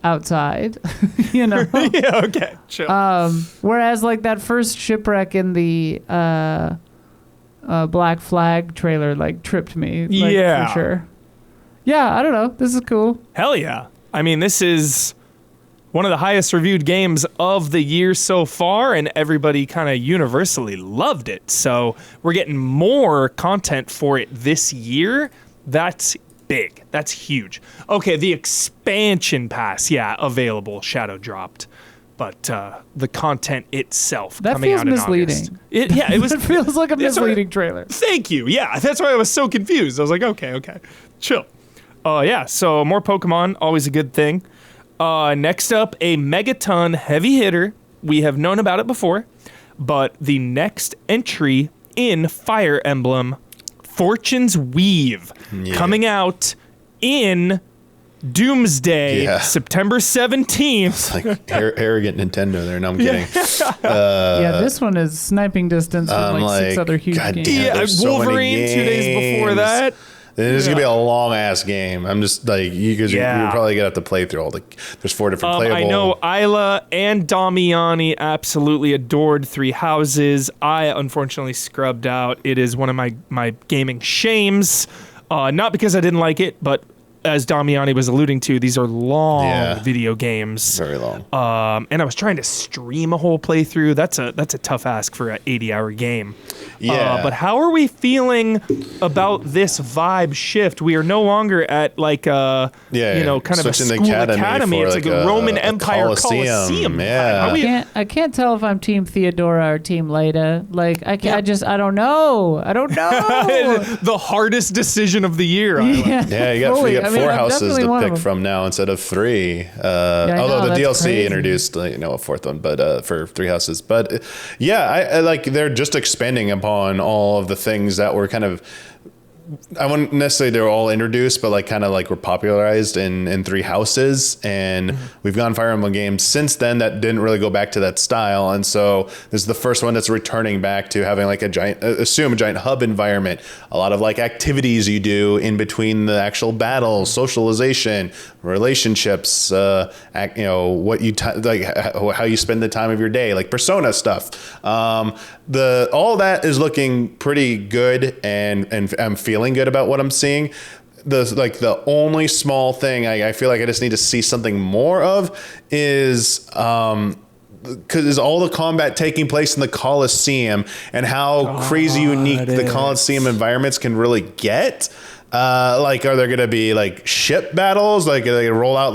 outside, Yeah. Okay. Chill. Whereas like that first shipwreck in the Black Flag trailer like tripped me. For sure. Yeah, I don't know. This is cool. Hell yeah. I mean, this is one of the highest reviewed games of the year so far, and everybody kind of universally loved it. So we're getting more content for it this year. That's big. That's huge. Okay, the expansion pass, available. Shadow dropped. but the content itself that coming feels out in misleading. August. It was. It feels like a misleading trailer. Thank you. Yeah, that's why I was so confused. I was like, okay, chill. Yeah. So more Pokemon, always a good thing. Next up, a Megaton heavy hitter. We have known about it before, but the next entry in Fire Emblem, Fortune's Weave, coming out in Doomsday, September 17th. It's like arrogant Nintendo there. No, I'm kidding. Yeah, this one is sniping distance from like 6 other huge games. Yeah, so Wolverine 2 days before that. This is gonna be a long ass game. I'm just like you're probably gonna have to play through all the. There's 4 different playable. I know Isla and Damiani absolutely adored Three Houses. I unfortunately scrubbed out. It is one of my gaming shames. Not because I didn't like it, but as Damiani was alluding to, these are long video games. Very long. And I was trying to stream a whole playthrough. That's a tough ask for an 80-hour game. Yeah. But how are we feeling about this vibe shift? We are no longer at like kind of a school academy. It's like a Roman Empire Coliseum. Yeah. I can't tell if I'm Team Theodora or Team Leda. Like I don't know. The hardest decision of the year. Yeah, you got 4 houses to pick from now instead of 3. Although the DLC crazy. introduced a 4th one, but for 3 houses. But I like they're just expanding upon all of the things that were kind of. I wouldn't necessarily they're all introduced, but like kind of like were popularized in 3 houses, and we've gone Fire Emblem games since then that didn't really go back to that style, and so this is the first one that's returning back to having like a giant hub environment, a lot of like activities you do in between the actual battles, socialization, relationships, what you how you spend the time of your day, like Persona stuff. All that is looking pretty good, and I'm feeling good about what I'm seeing. The only small thing I feel like I just need to see something more of is because all the combat taking place in the Coliseum and how crazy unique the Coliseum environments can really get. Are there going to be like ship battles? Like they roll out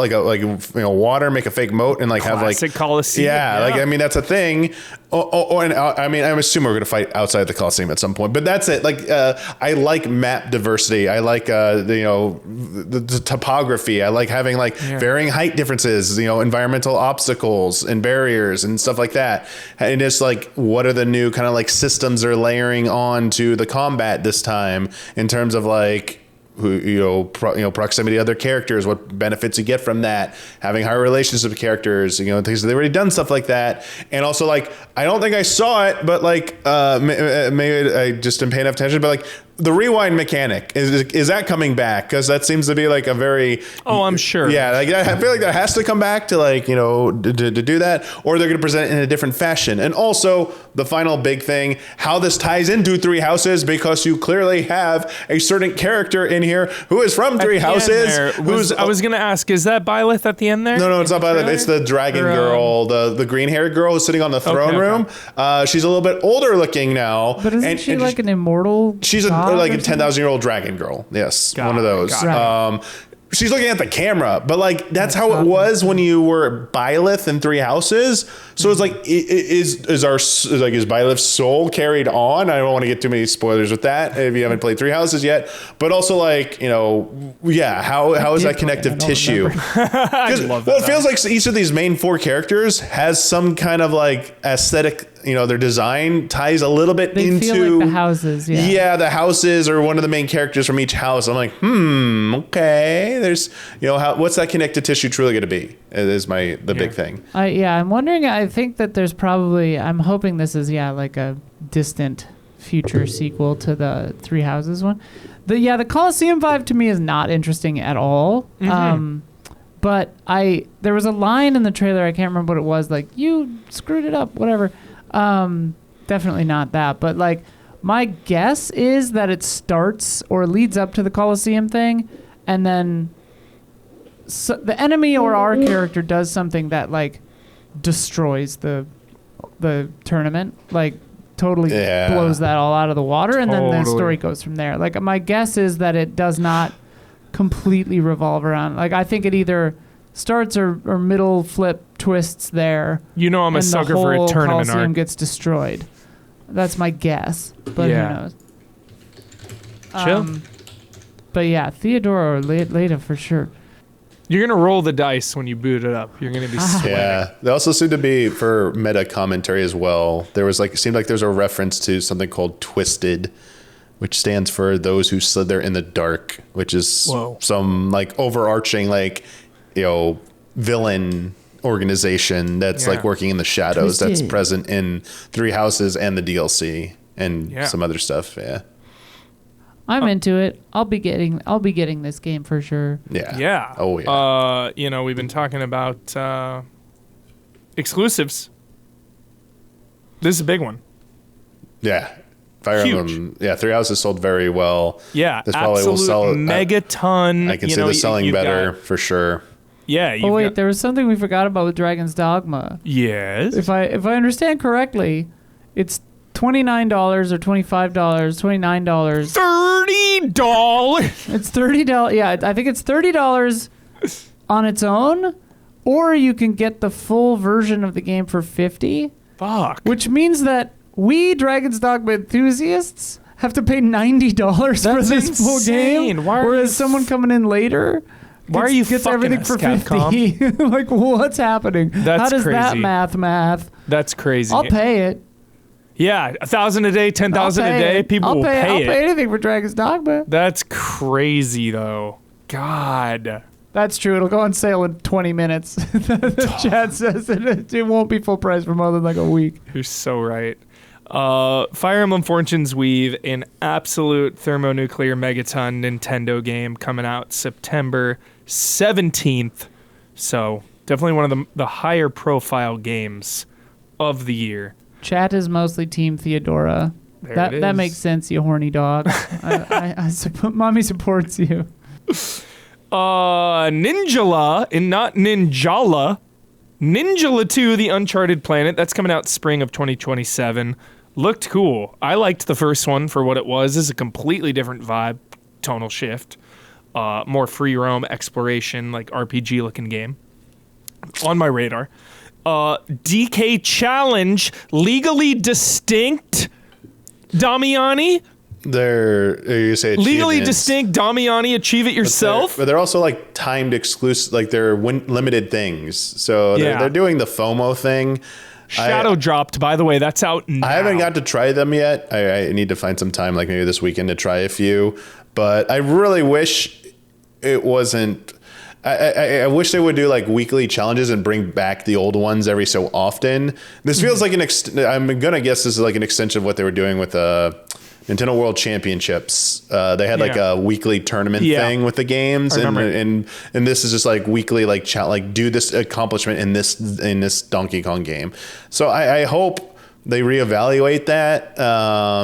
water, make a fake moat, and like Classic have like Coliseum. Yeah, that's a thing. I'm assuming we're going to fight outside the Coliseum at some point, but that's it. Like I like map diversity. I like the topography. I like having varying height differences. Environmental obstacles and barriers and stuff like that. And it's like, what are the new kind of like systems they're layering on to the combat this time in terms of like. Proximity to other characters, what benefits you get from that, having higher relationships with characters, things they've already done stuff like that. And also like, I don't think I saw it, but like, maybe I just didn't pay enough attention, but like the rewind mechanic is that coming back? Cause that seems to be like a very, I'm sure. Yeah. Like I feel like that has to come back to like, to do that, or they're going to present it in a different fashion. And also the final big thing, how this ties into 3 houses, because you clearly have a certain character in here who is from 3 houses. I was going to ask, is that Byleth at the end there? No, it's not Byleth. It's the dragon girl, the green haired girl who's sitting on the throne room. She's a little bit older looking now. But isn't she like an immortal? She's a 10,000-year-old dragon girl. Yes, one of those. She's looking at the camera, but like that's how it was when you were Byleth in 3 houses. So it's like, is Byleth's soul carried on? I don't want to get too many spoilers with that if you haven't played 3 houses yet. But also like, how is that connective tissue? It feels like each of these main 4 characters has some kind of like aesthetic. Their design ties a little bit into feel like the houses. Yeah, the houses or one of the main characters from each house. I'm like, okay. There's, what's that connective tissue truly going to be? Is the big thing. I'm wondering. I think that there's probably. I'm hoping this is like a distant future sequel to the 3 houses one. The Coliseum vibe to me is not interesting at all. Mm-hmm. But there was a line in the trailer. I can't remember what it was. Like, you screwed it up. Whatever. Definitely not that. But like, my guess is that it starts or leads up to the Coliseum thing, and then the enemy or our character does something that like destroys the tournament, like totally blows that all out of the water, and then the story goes from there. Like, my guess is that it does not completely revolve around. Like, I think it either starts or middle flip twists there. You know I'm a sucker for a tournament Coliseum arc. gets destroyed. That's my guess, but who knows? Chill. But yeah, Theodora or Leda for sure. You're going to roll the dice when you boot it up. You're going to be sweating. Yeah. They also seem to be, for meta commentary as well, there was like, it seemed like there's a reference to something called Twisted, which stands for those who slither in the dark, which is some like overarching, like, you know, villain organization that's like working in the shadows. Twisted. That's present in Three Houses and the DLC and some other stuff. Yeah. I'm into it. I'll be getting this game for sure. Yeah. Yeah. Oh yeah. You know, we've been talking about exclusives. This is a big one. Yeah. Fire Emblem. Yeah, Three Houses sold very well. Yeah. This probably will sell megaton. I can see this selling better for sure. Yeah. Oh wait, there was something we forgot about with Dragon's Dogma. Yes. If I understand correctly, it's $29 or $25, $29. $30. It's $30. Yeah, I think it's $30 on its own, or you can get the full version of the game for $50. Fuck. Which means that we Dragon's Dogma enthusiasts have to pay $90 for this full game, whereas someone coming in later gets everything for $50. Like, what's happening? How does that math? That's crazy. I'll pay it. Yeah, 1,000 a day, 10,000 a day. People will pay it. I'll pay anything for Dragon's Dogma. That's crazy, though. God. That's true. It'll go on sale in 20 minutes. The chat says it won't be full price for more than like a week. You're so right. Fire Emblem Fortune's Weave, an absolute thermonuclear megaton Nintendo game coming out September 17th. So definitely one of the higher profile games of the year. Chat is mostly Team Theodora. That makes sense, you horny dog. Mommy supports you. Ninjala, and not Ninjala. Ninjala 2, The Uncharted Planet. That's coming out spring of 2027. Looked cool. I liked the first one for what it was. It's a completely different vibe, tonal shift. More free roam exploration, like RPG looking game. On my radar. DK Challenge, Legally Distinct, Damiani. You say Legally Distinct, Damiani, achieve it yourself. But they're also like timed exclusive, like they're limited things. So they're doing the FOMO thing. Shadow dropped, by the way. That's out now. I haven't got to try them yet. I need to find some time, like maybe this weekend, to try a few. But I really wish it wasn't. I wish they would do like weekly challenges and bring back the old ones every so often. This feels like I'm gonna guess this is like an extension of what they were doing with Nintendo World Championships. They had like a weekly tournament thing with the games, and this is just like weekly like do this accomplishment in this Donkey Kong game. So I hope they reevaluate that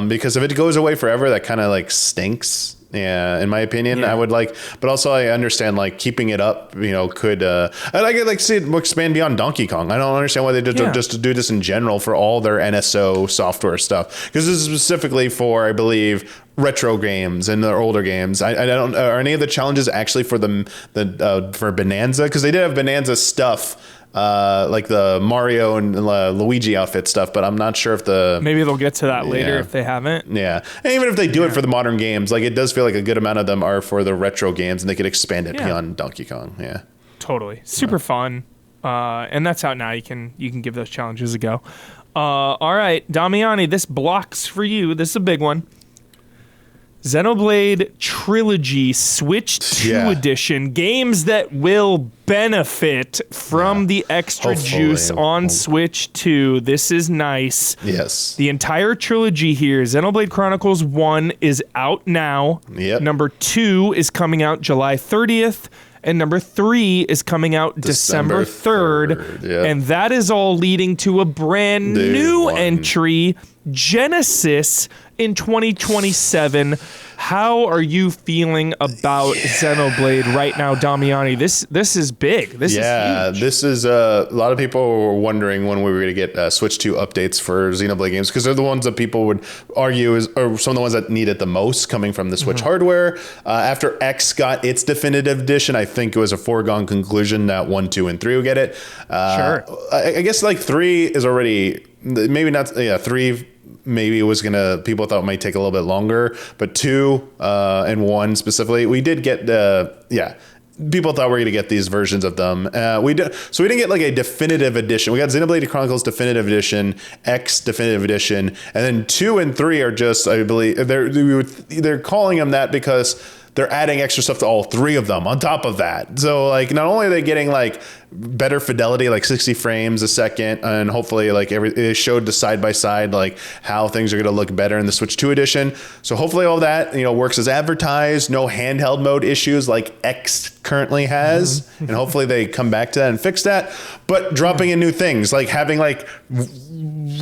because if it goes away forever, that kind of like stinks. Yeah, in my opinion, I would like, but also I understand like keeping it up, could I like see it expand beyond Donkey Kong. I don't understand why they just do this in general for all their NSO software stuff, because this is specifically for, I believe, retro games and their older games. I don't, are any of the challenges actually for for Bonanza? Because they did have Bonanza stuff. Like the Mario and Luigi outfit stuff, but I'm not sure if maybe they'll get to that later if they haven't. Yeah, and even if they do it for the modern games, like it does feel like a good amount of them are for the retro games, and they could expand it beyond Donkey Kong. Yeah, totally, super fun, and that's out now. You can give those challenges a go. All right, Damiani, this blocks for you. This is a big one. Xenoblade Trilogy Switch 2 Edition. Games that will benefit from the extra juice on Switch 2. This is nice. Yes. The entire trilogy here, Xenoblade Chronicles 1 is out now. Yep. Number 2 is coming out July 30th. And number 3 is coming out December 3rd. Yep. And that is all leading to a brand new entry, Genesis, in 2027. How are you feeling about Xenoblade right now, Damiani? This is big. This is huge. This is a lot of people were wondering when we were going to get Switch 2 updates for Xenoblade games, because they're the ones that people would argue are some of the ones that need it the most coming from the Switch hardware. After X got its definitive edition, I think it was a foregone conclusion that 1, 2, and 3 will get it. Sure. I guess like 3 is already maybe not. Yeah, 3. Maybe it was people thought it might take a little bit longer, but 2 and 1 specifically, we did get people thought we were going to get these versions of them. So we didn't get like a definitive edition. We got Xenoblade Chronicles Definitive Edition, X Definitive Edition, and then 2 and 3 are just, I believe, they're calling them that because they're adding extra stuff to all 3 of them on top of that. So like, not only are they getting like better fidelity, like 60 frames a second, and hopefully like it showed the side by side, like how things are going to look better in the Switch 2 edition. So hopefully all that, works as advertised, no handheld mode issues like X currently has. And hopefully they come back to that and fix that, but dropping in new things, like having like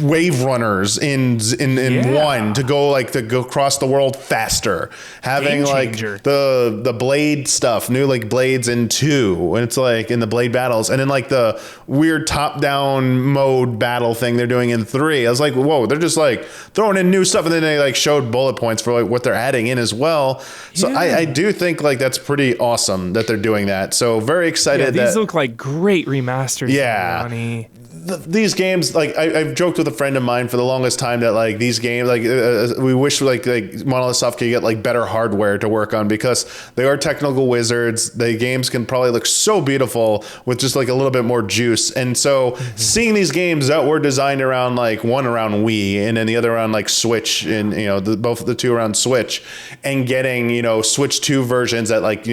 wave runners in 1 to go across the world faster, having like the blade stuff, new like blades in 2, when it's like in the blade battles, and then like the weird top down mode battle thing they're doing in 3. I was like, whoa, they're just like throwing in new stuff, and then they like showed bullet points for like what they're adding in as well. So I do think like that's pretty awesome that they're doing that. So very excited. These look like great remasters. Yeah. These games, like I've joked with a friend of mine for the longest time that like these games, like we wish like Monolith Soft could get like better hardware to work on, because they are technical wizards. The games can probably look so beautiful with just like a little bit more juice. And so seeing these games that were designed around like one around Wii and then the other around like Switch, and both of the 2 around Switch, and getting Switch 2 versions that like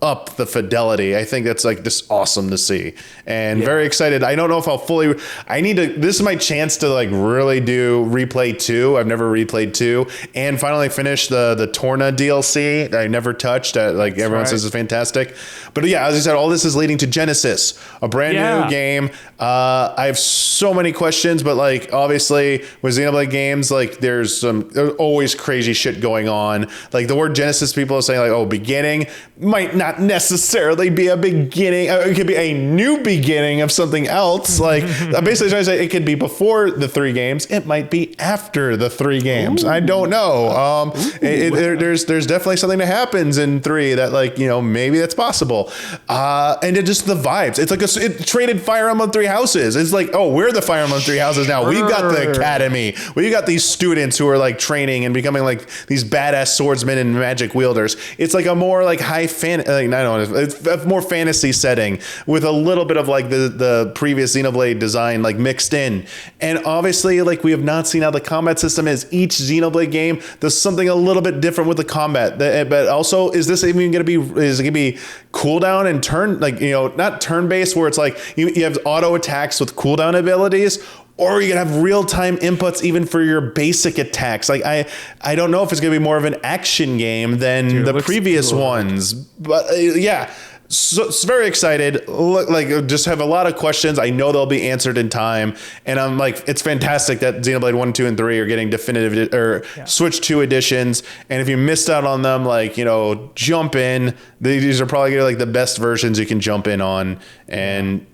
up the fidelity, I think that's like just awesome to see, and very excited. I don't know if I'll fully. This is my chance to like really do replay 2. I've never replayed 2, and finally finish the Torna DLC that I never touched. Like everyone says is fantastic. But yeah, as I said, all this is leading to Genesis, a brand new game. I have so many questions, but like obviously with Xenoblade games, like there's always crazy shit going on. Like the word Genesis, people are saying like, oh, beginning might not necessarily be a beginning. It could be a new beginning of something else. Like I'm basically trying to say it could be before the 3 games. It might be after the 3 games. Ooh. I don't know. There's definitely something that happens in 3 that like, maybe that's possible. And it just the vibes. It's like it traded Fire Emblem 3 houses. It's like, oh, we're the Fire Emblem 3 houses now. We've got the academy. We've got these students who are like training and becoming like these badass swordsmen and magic wielders. It's like a more like it's a more fantasy setting with a little bit of like the previous Xenoblade design like mixed in. And obviously like we have not seen how the combat system is. Each Xenoblade game does something a little bit different with the combat. But also, is this even going to be cooldown and turn, like, not turn based where it's like you have auto attacks with cooldown abilities, or you can have real-time inputs even for your basic attacks. Like I don't know if it's going to be more of an action game than the previous ones, but So it's very excited. Look, like just have a lot of questions. I know they'll be answered in time, and I'm like, it's fantastic that Xenoblade 1, 2, and 3 are getting definitive Switch 2 editions. And if you missed out on them, like jump in. These are probably like the best versions you can jump in on. And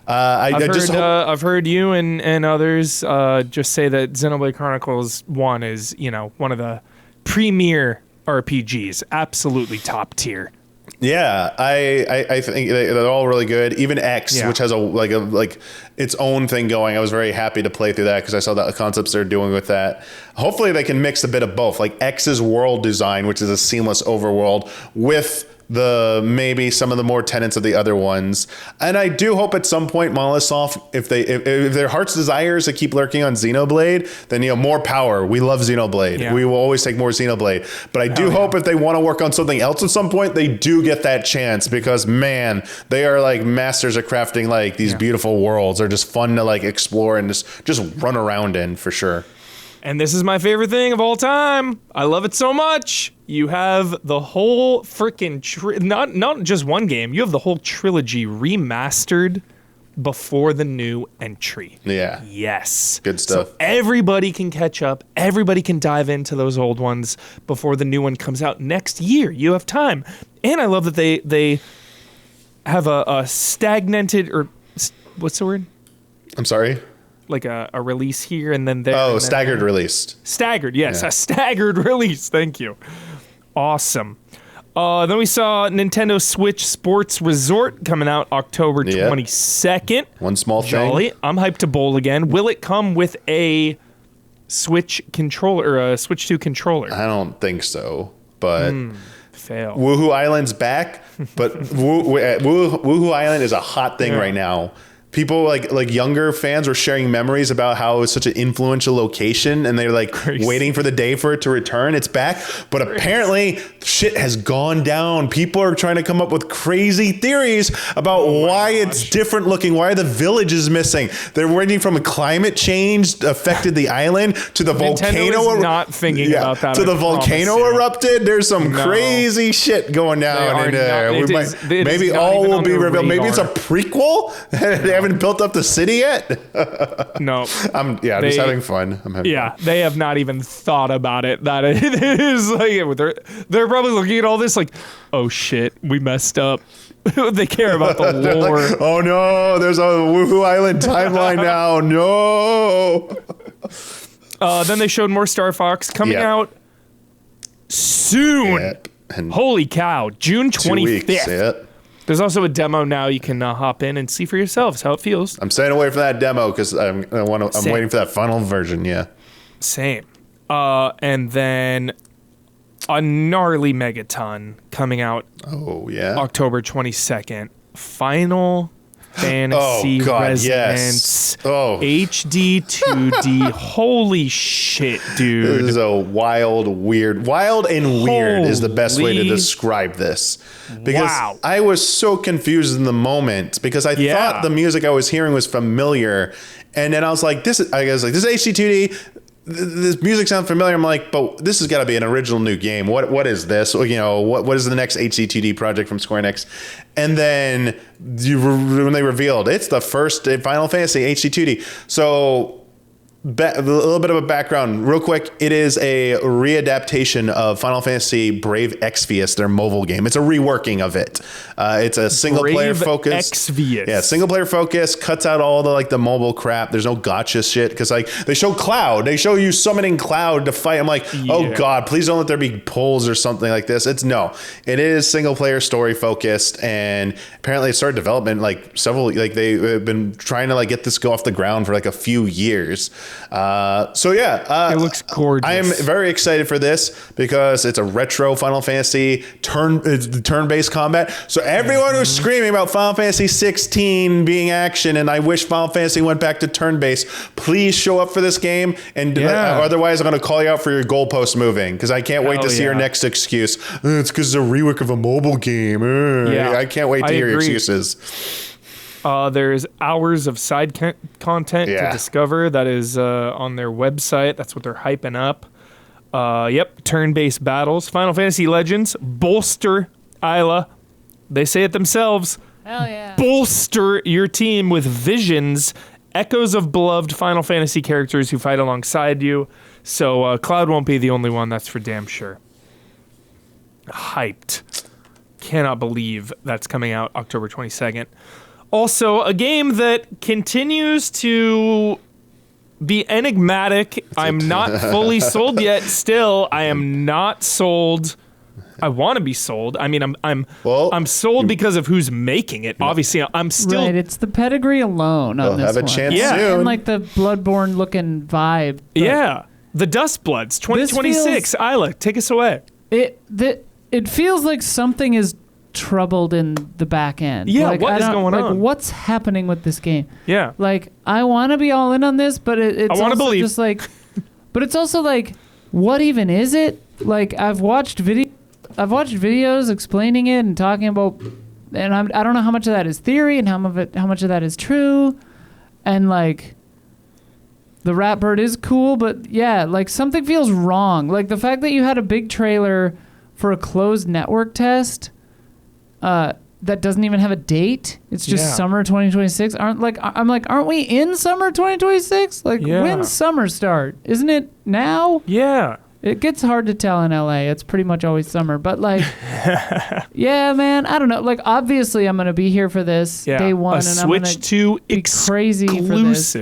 I've heard you and others just say that Xenoblade Chronicles 1 is one of the premier RPGs, absolutely top tier. Yeah, I think they're all really good. Even X, which has a its own thing going. I was very happy to play through that because I saw the concepts they're doing with that. Hopefully they can mix a bit of both, like X's world design, which is a seamless overworld, with maybe some of the more tenets of the other ones. And I do hope at some point Monolith Soft, if their heart's desire is to keep lurking on Xenoblade, then more power. We love Xenoblade. Yeah. We will always take more Xenoblade. But I do hope if they want to work on something else at some point, they do get that chance, because man, they are like masters at crafting like these beautiful worlds. They're just fun to like explore and just run around in for sure. And this is my favorite thing of all time. I love it so much. You have the whole freaking not just one game. You have the whole trilogy remastered before the new entry. Yeah. Yes. Good stuff. So everybody can catch up. Everybody can dive into those old ones before the new one comes out next year. You have time. And I love that they have a stagnated, or what's the word? I'm sorry? Like a release here and then there. Oh, and staggered release. Staggered, yes. Yeah. A staggered release. Thank you. Awesome. Then we saw Nintendo Switch Sports Resort coming out October 22nd. One small Jolly. thing. I'm hyped to bowl again. Will it come with a Switch controller or a Switch 2 controller? I don't think so, but fail. Woohoo Island's back, but Woohoo Island is a hot thing right now. People like younger fans were sharing memories about how it was such an influential location, and they're like waiting for the day for it to return. It's back, but apparently shit has gone down. People are trying to come up with crazy theories about why it's different looking, why the village is missing. They're waiting from a climate change affected the island to the volcano. Is not thinking about that. To the volcano erupted. There's some crazy shit going down in there. Maybe all will be revealed. Maybe it's a prequel. They haven't built up the city yet. No, I'm just having fun. They have not even thought about it. That it is like they're probably looking at all this like, oh shit, we messed up. They care about the lore. Like, oh no, there's a Woohoo Island timeline now. No. Then they showed more Star Fox coming out soon. Yep. And holy cow, June 25th. There's also a demo now you can hop in and see for yourselves how it feels. I'm staying away from that demo because I'm waiting for that final version. Yeah. Same. And then a gnarly Megaton coming out. Oh yeah. October 22nd. Final Fantasy Resonance. Yes. Oh. HD 2D. Holy shit, dude. This is a wild and weird is the best way to describe this. Because I was so confused in the moment because I thought the music I was hearing was familiar. And then I was like, this is HD2D. This music sounds familiar. I'm like, but this has got to be an original new game. What is this? You know, what is the next HD2D project from Square Enix? And then when they revealed it's the first Final Fantasy HD2D. So a little bit of a background real quick. It is a readaptation of Final Fantasy Brave Exvius, their mobile game. It's a reworking of it. It's a single player focus. Exvius. Yeah, single player focus, cuts out all the mobile crap. There's no gotcha shit because they show Cloud. They show you summoning Cloud to fight. I'm like, oh god, please don't let there be pulls or something like this. It is single player story focused, and apparently it started development they've been trying to get this go off the ground for a few years. It looks gorgeous. I am very excited for this because it's a retro Final Fantasy turn-based combat. So everyone who's screaming about Final Fantasy 16 being action, and I wish Final Fantasy went back to turn-based, please show up for this game. And otherwise, I'm going to call you out for your goalpost moving because I can't wait to see your next excuse. It's because it's a rework of a mobile game. I can't wait to hear your excuses. There's hours of side content to discover that is on their website. That's what they're hyping up. Turn-based battles. Final Fantasy Legends. Bolster Isla. They say it themselves. Hell yeah. Bolster your team with visions, echoes of beloved Final Fantasy characters who fight alongside you. So Cloud won't be the only one, that's for damn sure. Hyped. Cannot believe that's coming out October 22nd. Also, a game that continues to be enigmatic. I'm not fully sold yet. Still, I am not sold. I want to be sold. I mean, I'm sold because of who's making it. Obviously, I'm still right. It's the pedigree alone on this one. Have a chance soon. And the Bloodborne looking vibe. Yeah, the Dustbloods 2026. Isla, take us away. It feels like something is troubled in the back end. Yeah, what is going on? What's happening with this game? Yeah. I want to be all in on this, but it's I want to believe. Just but it's also what even is it? I've watched videos explaining it and talking about, and I don't know how much of that is theory and how much of that is true, and the Ratbird is cool, but something feels wrong. The fact that you had a big trailer for a closed network test. that doesn't even have a date. It's just summer 2026. Aren't we in summer 2026? Like, when's summer start? Isn't it now? Yeah. It gets hard to tell in LA. It's pretty much always summer. But, like, yeah, man, I don't know. Like, obviously, I'm going to be here for this day one. And I'm going to be crazy for this.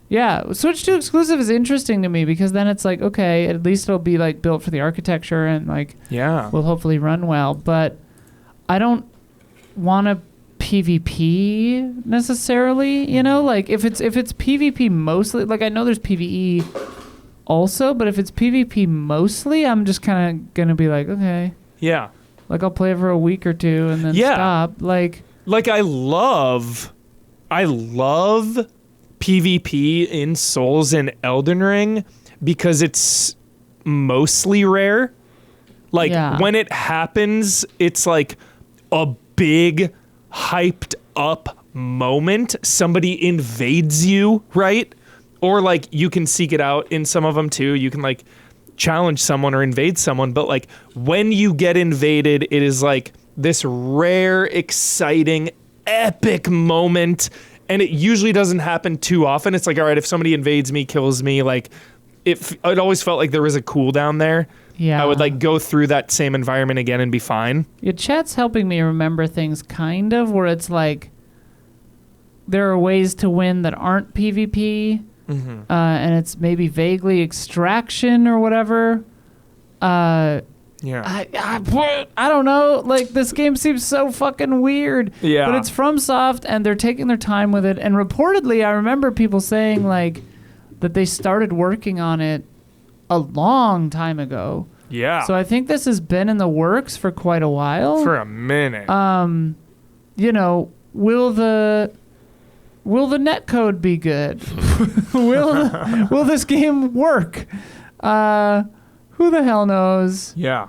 Yeah, Switch 2 exclusive is interesting to me because then it's like, okay, at least it'll be, like, built for the architecture and, like, will hopefully run well. But I don't want to PvP necessarily, you know? Like, if it's PvP mostly, like, I know there's PvE also, but if it's PvP mostly, I'm just kind of going to be like, okay. Yeah. Like, I'll play for a week or two and then stop. Like, I love PvP in Souls and Elden Ring because it's mostly rare. Like, when it happens, it's like a big, hyped up moment. Somebody invades you, right? Or, like, you can seek it out in some of them, too. You can, like, challenge someone or invade someone. But, like, when you get invaded, it is, like, this rare, exciting, epic moment. And it usually doesn't happen too often. It's like, all right, if somebody invades me, kills me, like, it always felt like there was a cooldown there. Yeah. I would, like, go through that same environment again and be fine. Your chat's helping me remember things, kind of, where it's like there are ways to win that aren't PvP. And it's maybe vaguely extraction or whatever. I don't know. Like, this game seems so fucking weird. Yeah. But it's FromSoft, and they're taking their time with it. And reportedly, I remember people saying, like, that they started working on it a long time ago. Yeah. So I think this has been in the works for quite a while. For a minute. You know, will the netcode be good? will this game work? Who the hell knows? Yeah.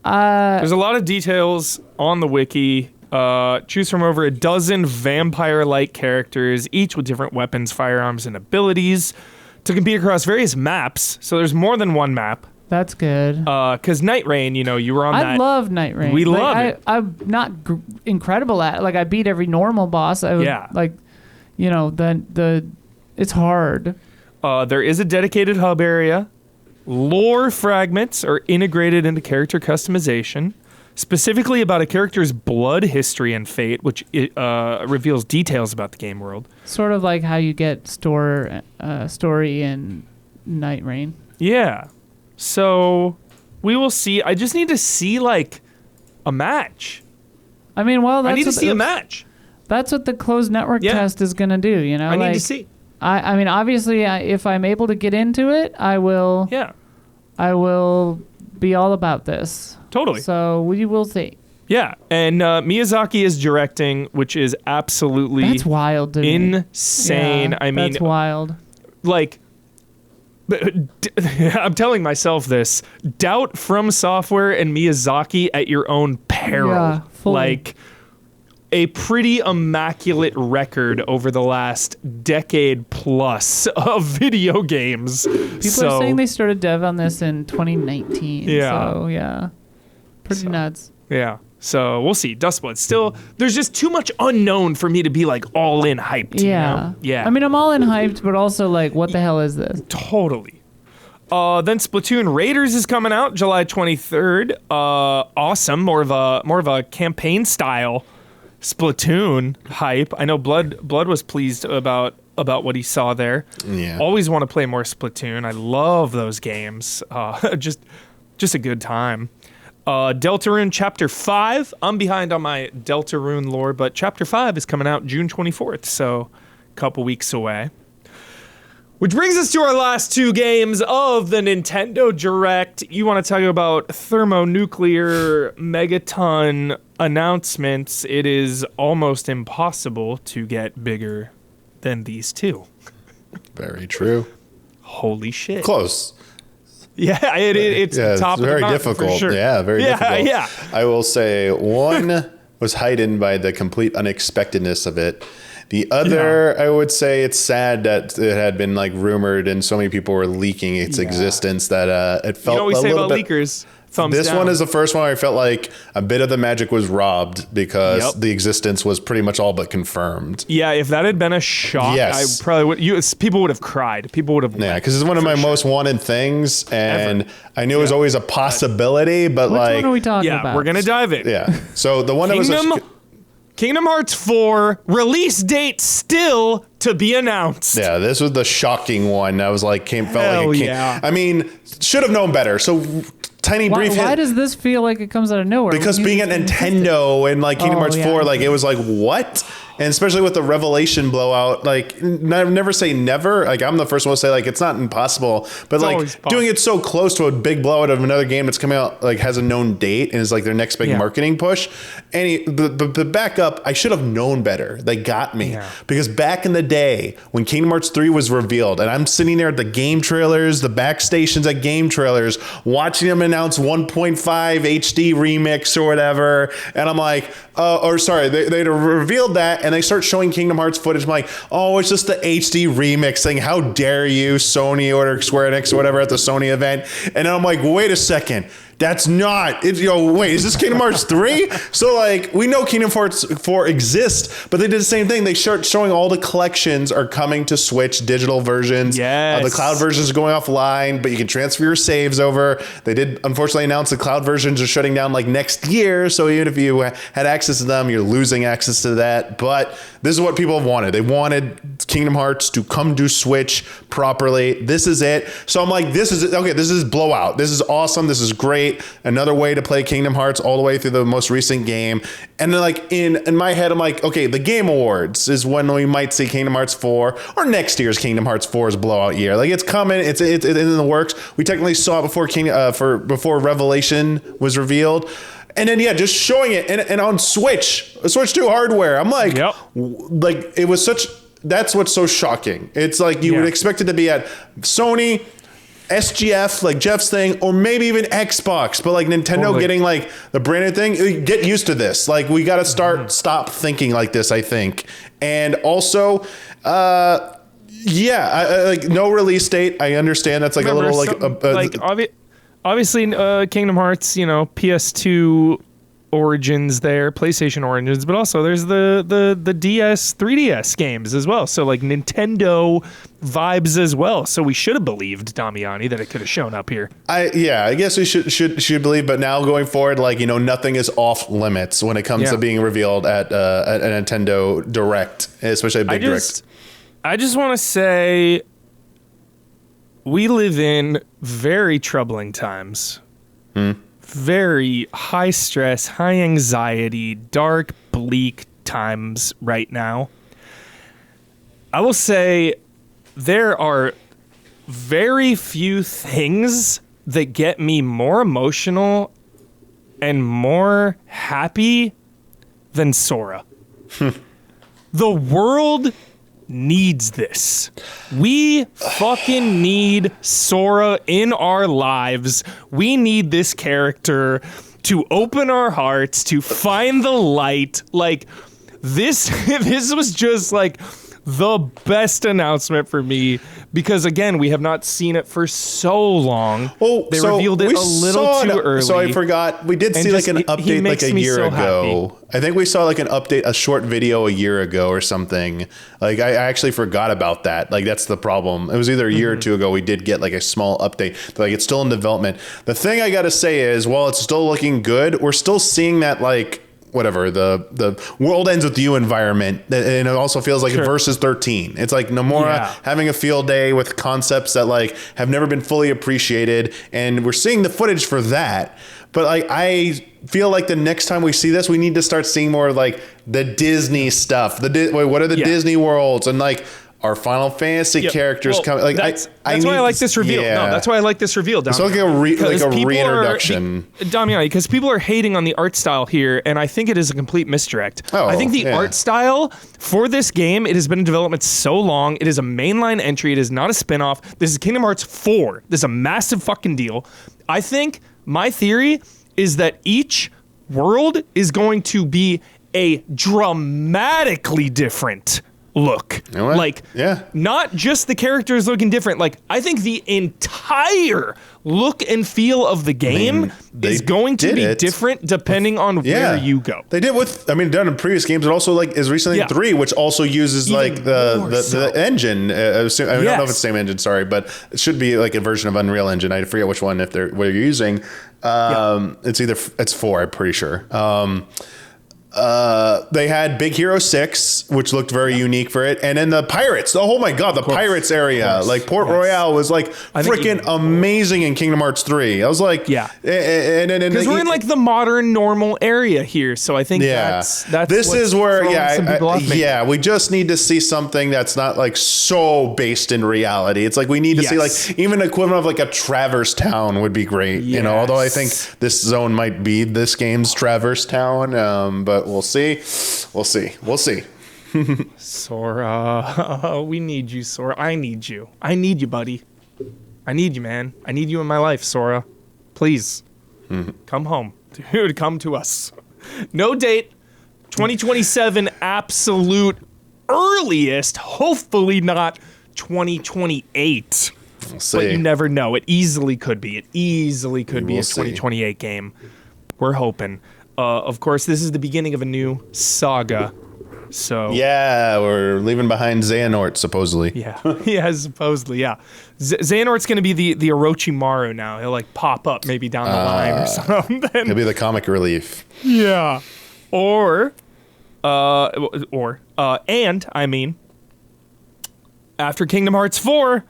There's a lot of details on the wiki. Choose from over a dozen vampire-like characters, each with different weapons, firearms, and abilities to compete across various maps. So there's more than one map. That's good. Because Night Rain, you know, you were on that. I love Night Rain. We love it. I'm not incredible at it. Like, I beat every normal boss. Like, you know, it's hard. There is a dedicated hub area. Lore fragments are integrated into character customization, specifically about a character's blood history and fate, which reveals details about the game world. Sort of like how you get story in Night Rain. Yeah. So we will see. I just need to see, like, a match. I mean, well, I need to see a match. That's what the closed network test is going to do, you know? I need to see. I mean, obviously, if I'm able to get into it, I will. Yeah. I will be all about this. Totally. So we will see. Yeah, and Miyazaki is directing, which is absolutely that's wild to insane. Yeah, I mean, that's wild. Like, I'm telling myself this: doubt From Software and Miyazaki at your own peril. Yeah, fully. Like, a pretty immaculate record over the last decade plus of video games. People are saying they started dev on this in 2019. Yeah. So, yeah. Pretty nuts. Yeah. So, we'll see. Dustblood. Still, there's just too much unknown for me to be, like, all in hyped. Yeah. You know? Yeah. I mean, I'm all in hyped, but also, like, what the hell is this? Totally. Then Splatoon Raiders is coming out July 23rd. Awesome. More of a campaign style Splatoon hype. I know Blood was pleased about what he saw there. Yeah. Always want to play more Splatoon. I love those games. Just a good time. Deltarune Chapter 5. I'm behind on my Deltarune lore, but Chapter 5 is coming out June 24th, so a couple weeks away. Which brings us to our last two games of the Nintendo Direct. You want to talk about thermonuclear megaton announcements. It is almost impossible to get bigger than these two. Very true. Holy shit. Close. Yeah, it's top very of the difficult. For sure. Yeah, very difficult. Yeah. I will say one was heightened by the complete unexpectedness of it. The other, I would say it's sad that it had been, like, rumored and so many people were leaking its existence that it felt you know what we a say little about bit leakers. This one is the first one where I felt like a bit of the magic was robbed because the existence was pretty much all but confirmed. Yeah, if that had been a shock, I probably would. People would have cried. People would have. Yeah, because it's one of my most wanted things, and I knew it was always a possibility. But Which one are we talking about? We're gonna dive in. Yeah. So the one that was Kingdom Hearts 4 release date still to be announced. Yeah, this was the shocking one. I was like, felt like it came. Yeah. I mean, should have known better. So brief hit. Why does this feel like it comes out of nowhere? Because being at Nintendo and like Kingdom Hearts 4, like it was like, what? And especially with the Revelation blowout, like never say never. Like I'm the first one to say like it's not impossible, but like doing it so close to a big blowout of another game that's coming out like has a known date and is like their next big marketing push. And the backup, I should have known better. They got me because back in the day when Kingdom Hearts 3 was revealed, and I'm sitting there at the game trailers, the back stations at game trailers, watching them announce 1.5 HD remix or whatever, and I'm like, they revealed that. And they start showing Kingdom Hearts footage. I'm like, oh, it's just the HD remix thing. How dare you, Sony or Square Enix or whatever at the Sony event. And then I'm like, wait a second. That's not it. Wait, is this Kingdom Hearts 3? So like we know Kingdom Hearts 4 exists, but they did the same thing. They start showing all the collections are coming to Switch, digital versions. Yes. The cloud versions are going offline, but you can transfer your saves over. They did unfortunately announce the cloud versions are shutting down like next year. So even if you had access to them, you're losing access to that. But this is what people have wanted. They wanted Kingdom Hearts to come to Switch properly. This is it. So I'm like, this is it. Okay, this is blowout. This is awesome. This is great. Another way to play Kingdom Hearts all the way through the most recent game. And then like in my head, I'm like, okay, the Game Awards is when we might see Kingdom Hearts 4 or next year's Kingdom Hearts 4's blowout year. Like it's coming. It's in the works. We technically saw it before Revelation was revealed. And then, just showing it and on Switch 2 hardware. I'm like, like it was that's what's so shocking. It's like you would expect it to be at Sony, SGF, like Jeff's thing, or maybe even Xbox, but like Nintendo getting like the branded thing, get used to this. Like we got to stop thinking like this, I think. And also, like no release date. I understand that's like a little obviously Kingdom Hearts, PS2 origins there, PlayStation origins, but also there's the DS, 3DS games as well. So like Nintendo vibes as well. So we should have believed, Damiani, that it could have shown up here. I guess we should believe, but now going forward, like, nothing is off limits when it comes to being revealed at a Nintendo Direct, especially a big Direct. I just want to say we live in very troubling times. Very high stress, high anxiety, dark, bleak times right now. I will say there are very few things that get me more emotional and more happy than Sora. The world needs this. We fucking need Sora in our lives. We need this character to open our hearts, to find the light. Like this was just like the best announcement for me because again, we have not seen it for so long. Oh, they revealed it a little too early. So I forgot. We did see like an update like a year ago. Happy. I think we saw like an update, a short video a year ago or something. Like I actually forgot about that. Like that's the problem. It was either a year or two ago. We did get like a small update. Like it's still in development. The thing I got to say is, while it's still looking good, we're still seeing that like whatever the world ends with you environment, and it also feels like Versus 13. It's like Nomura having a field day with concepts that like have never been fully appreciated, and we're seeing the footage for that. But like I feel like the next time we see this, we need to start seeing more like the Disney stuff. What are the Disney worlds, and like our Final Fantasy characters coming. Like that's why I like this reveal. Yeah. No, that's why I like this reveal. Damiani. It's like a reintroduction. Damiani, because people are hating on the art style here, and I think it is a complete misdirect. I think the art style for this game, it has been in development so long. It is a mainline entry. It is not a spinoff. This is Kingdom Hearts 4. This is a massive fucking deal. I think my theory is that each world is going to be a dramatically different look. You know what? Like, not just the characters looking different. Like, I think the entire look and feel of the game is going to be different depending on where you go. They did done in previous games, but also like as recently in 3, which also uses even like the engine. I don't know if it's the same engine, sorry, but it should be like a version of Unreal Engine. I forget which one what you're using. It's 4, I'm pretty sure. They had Big Hero 6, which looked very unique for it. And then the Pirates. Oh my God, the Pirates area. Like Port Royale was like freaking amazing in Kingdom Hearts 3. I was like, because we're in like the modern normal area here. So I think that's this is where, we just need to see something that's not like so based in reality. It's like we need to see like even equivalent of like a Traverse Town would be great. You know, although I think this zone might be this game's Traverse Town. But we'll see. Sora, we need you, Sora. I need you, buddy. I need you, man. I need you in my life, Sora. Please, come home. Dude, come to us. No date, 2027 absolute earliest, hopefully not 2028. We'll see. But you never know. It easily could be. It easily could be a 2028 game. We're hoping. Of course, this is the beginning of a new saga. So we're leaving behind Xehanort, supposedly. Supposedly. Xehanort's going to be the Orochimaru now. He'll like pop up maybe down the line or something. He'll be the comic relief. Yeah. Or after Kingdom Hearts 4,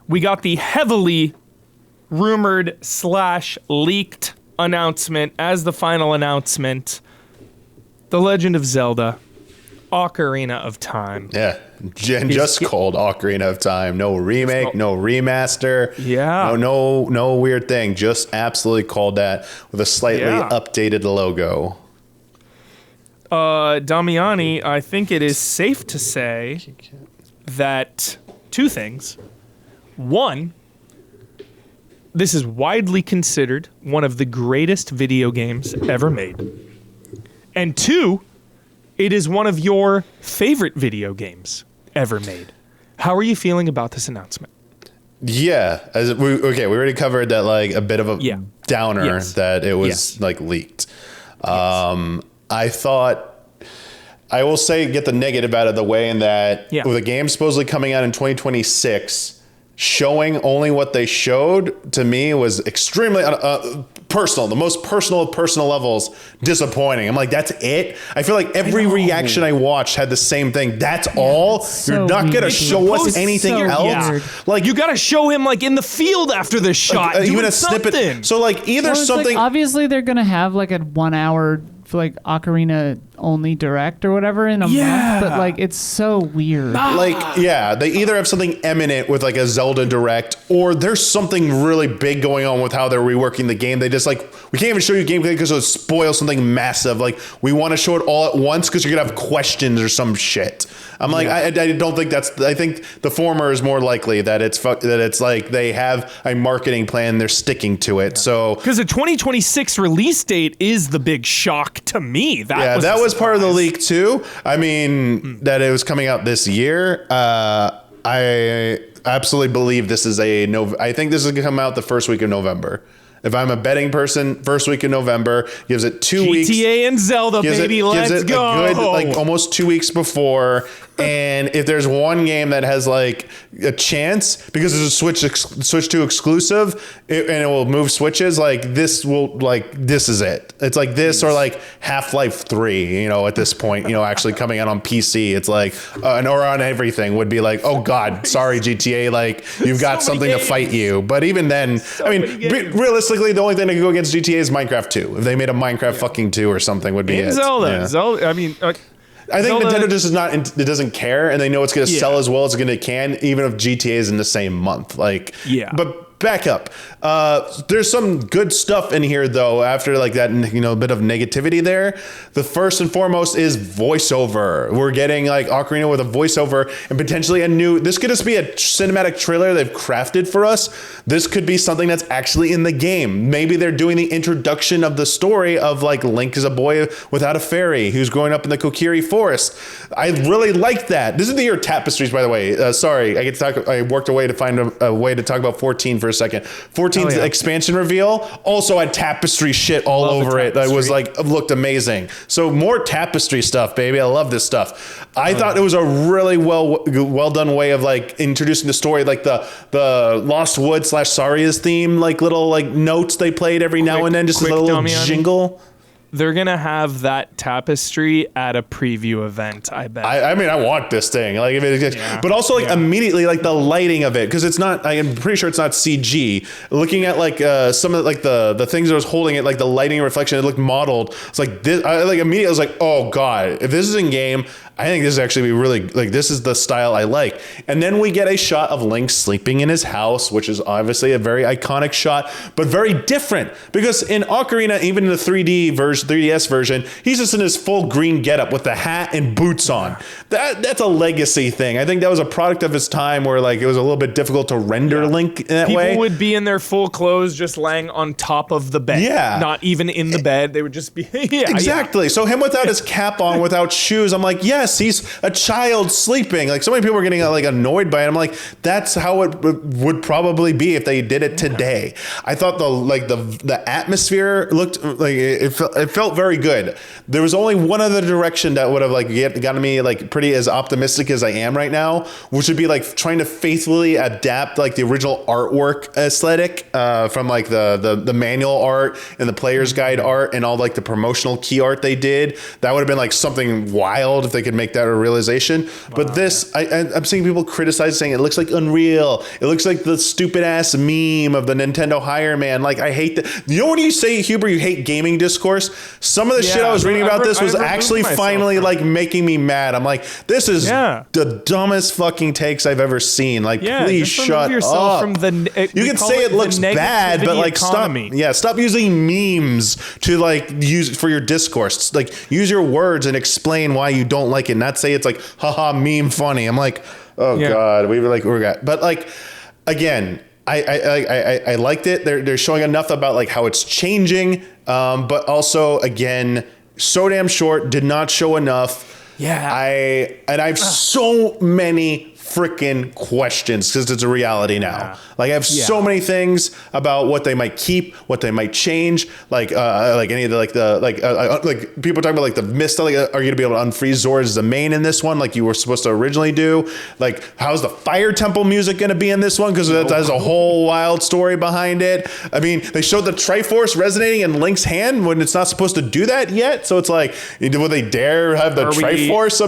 we got the heavily rumored / leaked announcement as the final announcement. The Legend of Zelda Ocarina of Time. Yeah, just called Ocarina of Time. No remake, no remaster. Yeah. No weird thing. Just absolutely called that with a slightly updated logo. Damiani, I think it is safe to say that 2 things. 1, this is widely considered one of the greatest video games ever made. And 2, it is one of your favorite video games ever made. How are you feeling about this announcement? Yeah, we already covered that, like a bit of a downer that it was like leaked. I thought, I will say, get the negative out of the way in that with a game supposedly coming out in 2026, showing only what they showed to me was extremely personal, the most personal of personal levels, disappointing. I'm like, that's it? I feel like every reaction I watched had the same thing. That's all? So you're not going to show us anything else? Weird. Like, you got to show him like in the field after the shot. Like, even a snippet. So like either something. Like, obviously they're going to have like a 1 hour like Ocarina only direct or whatever in a month, but like it's so weird. Like, they either have something eminent with like a Zelda direct, or there's something really big going on with how they're reworking the game. They just like, we can't even show you gameplay because it'll spoil something massive. Like, we want to show it all at once because you're gonna have questions or some shit. I'm like, I don't think that's. I think the former is more likely that it's like they have a marketing plan, they're sticking to it. So because the 2026 release date is the big shock to me. That was part of the leak too. I mean, that it was coming out this year. I absolutely believe this is I think this is gonna come out the first week of November. If I'm a betting person, first week of November, gives it 2 weeks. GTA and Zelda, baby, let's go. A good, like almost 2 weeks before. And if there's one game that has like a chance, because it's a Switch 2 exclusive, and it will move switches, like this is it. It's like this or like Half-Life 3, at this point, actually coming out on PC. It's like, or on everything would be like, oh God, sorry GTA, like you've got something to fight you. But even then, realistically, the only thing that could go against GTA is Minecraft 2. If they made a Minecraft fucking 2 or something would be it. Zelda, I mean... I think Nintendo just it doesn't care, and they know it's going to sell as well as it's going to can, even if GTA is in the same month. Like, but back up. There's some good stuff in here though. After like that, bit of negativity there. The first and foremost is voiceover. We're getting like Ocarina with a voiceover and potentially this could just be a cinematic trailer they've crafted for us. This could be something that's actually in the game. Maybe they're doing the introduction of the story of like Link is a boy without a fairy who's growing up in the Kokiri forest. I really like that. This is the year of tapestries, by the way. Sorry, I worked away to find a way to talk about 14 for a second. 14's expansion reveal also had tapestry shit all over it. That was like looked amazing. So more tapestry stuff, baby. I love this stuff. I thought it was a really well done way of like introducing the story, like the Lost Wood / Saria's theme, like little like notes they played every now and then, just a little Damiani. jingle. They're going to have that tapestry at a preview event, I bet. I mean, I want this thing. Like, if it, but also like immediately, like the lighting of it, because it's not, I'm pretty sure it's not CG. Looking at like some of like the things that was holding it, like the lighting and reflection, it looked modeled. It's like this, like immediately I was like, oh God, if this is in game, I think this is actually be really, like, this is the style I like. And then we get a shot of Link sleeping in his house, which is obviously a very iconic shot, but very different. Because in Ocarina, even in the 3DS version, he's just in his full green getup with the hat and boots on. That's a legacy thing. I think that was a product of his time where, like, it was a little bit difficult to render Link in that way. People would be in their full clothes just laying on top of the bed. Yeah. Not even in the bed. They would just be, Exactly. So him without his cap on, without shoes, I'm like, yes, he's a child sleeping. Like, so many people are getting like annoyed by it. I'm like, that's how it would probably be if they did it today. I thought the atmosphere looked like it felt very good. There was only one other direction that would have like gotten me like pretty as optimistic as I am right now, which would be like trying to faithfully adapt like the original artwork aesthetic from like the manual art and the player's guide art and all like the promotional key art they did. That would have been like something wild if they could make that a realization. But this, I'm seeing people criticize saying it looks like Unreal. It looks like the stupid ass meme of the Nintendo Hire Man. Like, I hate that. You know when you say, Huber, you hate gaming discourse? Some of the shit I was reading about this was actually finally like making me mad. I'm like, this is the dumbest fucking takes I've ever seen. Like, please shut up. From you can say it looks bad, but like stop using memes to like use for your discourse. Like, use your words and explain why you don't like it, not say it's like haha meme funny. I'm like, oh God, but like, again, I liked it. They're showing enough about like how it's changing, but also again, so damn short, did not show enough. I have so many freaking questions because it's a reality now. Like, I have so many things about what they might keep, what they might change. Like any of the like people talking about like the mist. Like, are you gonna be able to unfreeze Zora as the main in this one, like you were supposed to originally do? Like, how's the Fire Temple music gonna be in this one? Because that has a whole wild story behind it. I mean, they showed the Triforce resonating in Link's hand when it's not supposed to do that yet. So it's like, will they dare have the Triforce?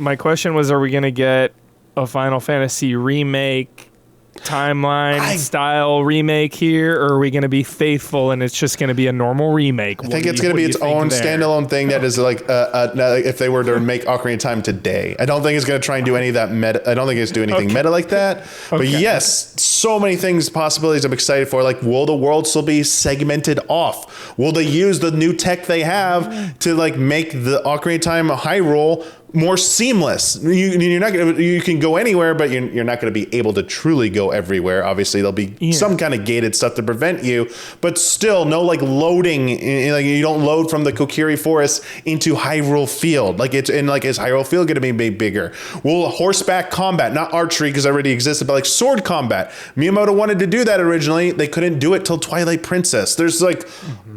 My question was, are we going to get a Final Fantasy remake timeline style remake here, or are we going to be faithful and it's just going to be a normal remake? I think it's going to be its own standalone thing that is like if they were to make Ocarina of Time today. I don't think it's going to try and do any of that meta. I don't think it's doing anything meta like that. But yes, so many things, possibilities I'm excited for. Like, will the world still be segmented off? Will they use the new tech they have to like make the Ocarina of Time Hyrule more seamless? You're not gonna, you can go anywhere, but you're not going to be able to truly go everywhere. Obviously, there'll be some kind of gated stuff to prevent you, but still no like loading. Like, you don't load from the Kokiri Forest into Hyrule Field. Like, it's in like, is Hyrule Field going to be made bigger? Will horseback combat, not archery because it already existed, but like sword combat? Miyamoto wanted to do that originally. They couldn't do it till Twilight Princess. There's like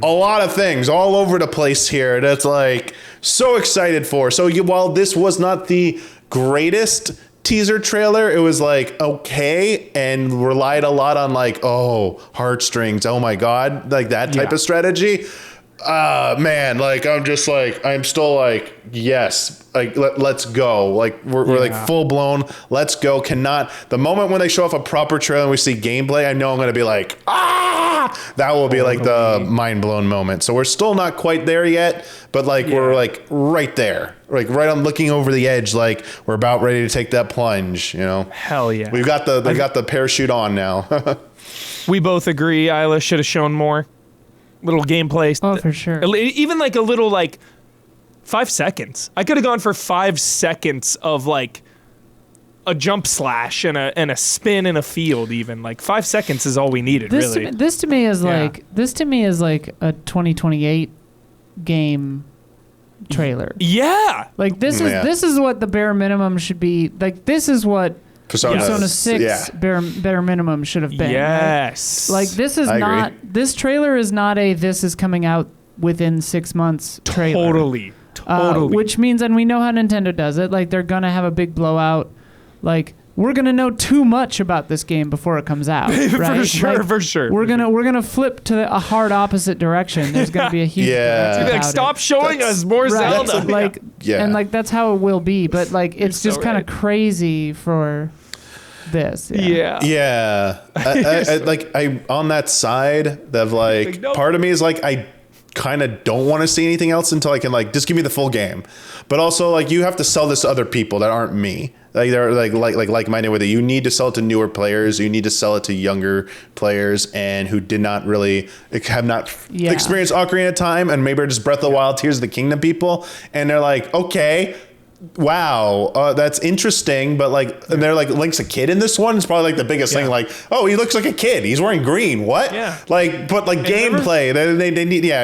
a lot of things all over the place here that's like so excited for. So while this was not the greatest teaser trailer, it was like okay and relied a lot on like, oh, heartstrings, oh my God, like that type of strategy. Man, like, I'm still like, yes, like let's go. Like, we're like full blown, let's go. The moment when they show off a proper trailer and we see gameplay, I know I'm gonna be like, that will be like the mind blown moment. So we're still not quite there yet, but like we're like right there, like right on looking over the edge, like we're about ready to take that plunge. You know, hell yeah. We've got the parachute on now. We both agree. Isla should have shown more. Little gameplay. Oh, for sure. Even like a little 5 seconds. I could have gone for 5 seconds of like a jump slash and a spin in a field. Even like 5 seconds is all we needed. This to me is like a 2028 game trailer. Yeah. Like this is what the bare minimum should be. Like this is what Persona 6 bare minimum should have been. Yes. Right? Like this trailer is not this is coming out within 6 months trailer. Totally. Which means, and we know how Nintendo does it, like they're going to have a big blowout. Like we're going to know too much about this game before it comes out. Right? For sure. We're going to flip to a hard opposite direction. There's going to be a huge stop showing us more Zelda. And like that's how it will be, but like it's just kind of crazy for this. I on that side of like part of me is like I kind of don't want to see anything else until I can like just give me the full game, but also like you have to sell this to other people that aren't me, like they're like-minded with it. You need to sell it to newer players, you need to sell it to younger players and who did not really have not experienced Ocarina of Time and maybe are just Breath of the Wild, Tears of the Kingdom people, and they're like, okay, wow, that's interesting, but like, and they're like, Link's a kid in this one. It's probably like the biggest thing. Like, oh, he looks like a kid. He's wearing green. What? Yeah. Like, but like gameplay, they need. Yeah,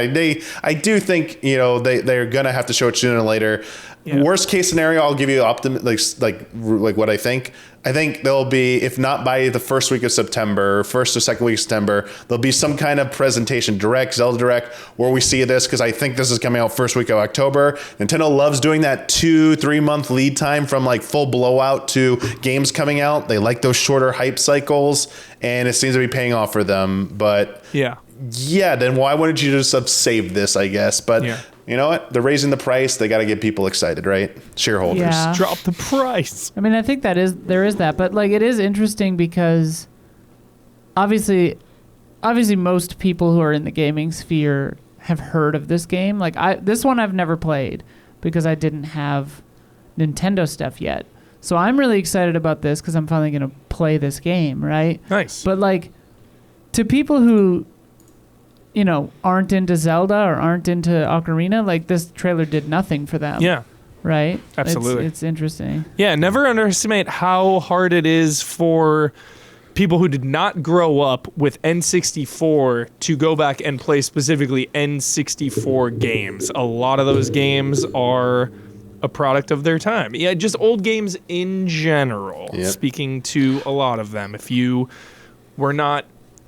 I do think they're gonna have to show it sooner or later. Yeah. Worst case scenario, I'll give you like what I think. I think there'll be, if not by the first week of September, first or second week of September, there'll be some kind of presentation, Zelda Direct, where we see this, because I think this is coming out first week of October. Nintendo loves doing that 2-3 month lead time from like full blowout to games coming out. They like those shorter hype cycles, and it seems to be paying off for them. But then why wouldn't you just have saved this, I guess? But you know what? They're raising the price. They got to get people excied, right? Shareholders. Yeah. Drop the price. I mean, I think there is that, but like it is interesting because obviously most people who are in the gaming sphere have heard of this game. Like this one I've never played because I didn't have Nintendo stuff yet. So I'm really excited about this because I'm finally going to play this game, right? Nice. But like to people who aren't into Zelda or aren't into Ocarina, like this trailer did nothing for them. Yeah. Right? Absolutely. It's interesting. Yeah, never underestimate how hard it is for people who did not grow up with N64 to go back and play specifically N64 games. A lot of those games are a product of their time. Yeah, just old games in general, speaking to a lot of them. If you were not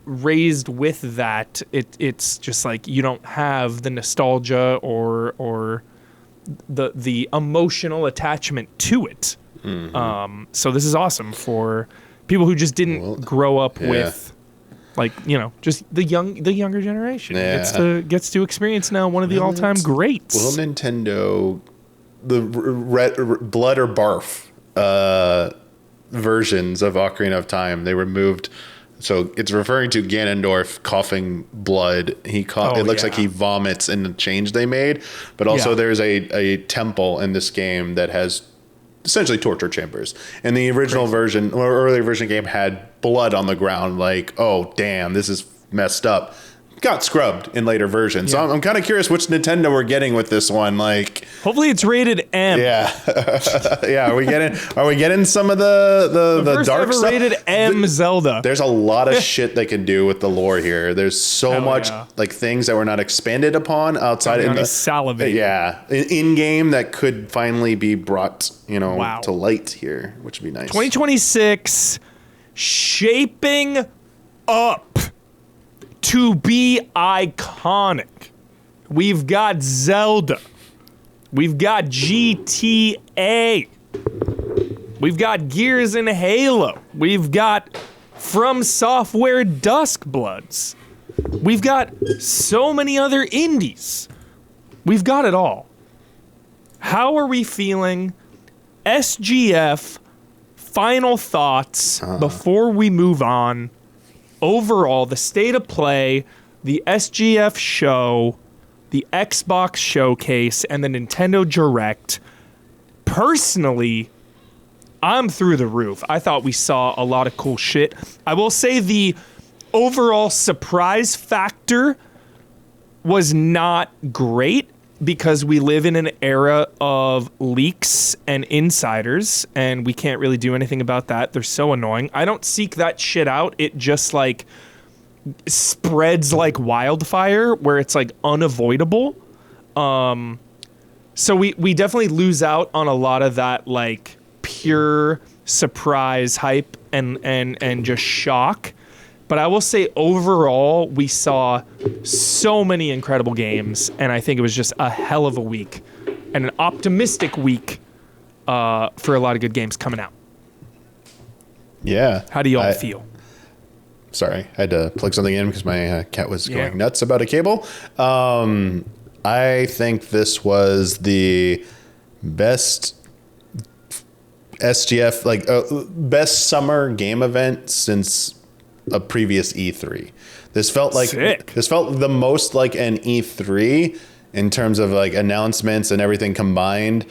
raised with that, it's just like you don't have the nostalgia or the emotional attachment to it. Mm-hmm. So this is awesome for people who just didn't grow up with just the younger generation. Gets to experience now one of the all-time greats. Well, Nintendo, the Blood or Barf versions of Ocarina of Time, they removed. So it's referring to Ganondorf coughing blood. It looks like he vomits in the change they made. But also there's a temple in this game that has essentially torture chambers. And the original version, or earlier version game, had blood on the ground. Like, oh, damn, this is messed up. Got scrubbed in later versions. So I'm kind of curious which Nintendo we're getting with this one. Like, hopefully it's rated M. Yeah. Are we getting some of the first dark ever stuff? Rated M Zelda. There's a lot of shit they can do with the lore here. There's so much like things that were not expanded upon outside in the salivate. In game that could finally be brought, to light here, which would be nice. 2026 shaping up to be iconic. We've got Zelda. We've got GTA. We've got Gears and Halo. We've got From Software Duskbloods. We've got so many other indies. We've got it all. How are we feeling? SGF, final thoughts before we move on. overall, the state of play, the SGF show, the Xbox showcase, and the Nintendo Direct, personally, I'm through the roof. I thought we saw a lot of cool shit. I will say the overall surprise factor was not great because we live in an era of leaks and insiders, and we can't really do anything about that. They're so annoying. I don't seek that shit out. It just like spreads like wildfire where it's like unavoidable. So we definitely lose out on a lot of that like pure surprise hype and just shock. But I will say overall, we saw so many incredible games, and I think it was just a hell of a week and an optimistic week for a lot of good games coming out. Yeah. How do y'all feel? Sorry, I had to plug something in because my cat was going nuts about a cable. I think this was the best SGF, like best summer game event since a previous E3. This felt the most like an E3 in terms of like announcements and everything combined.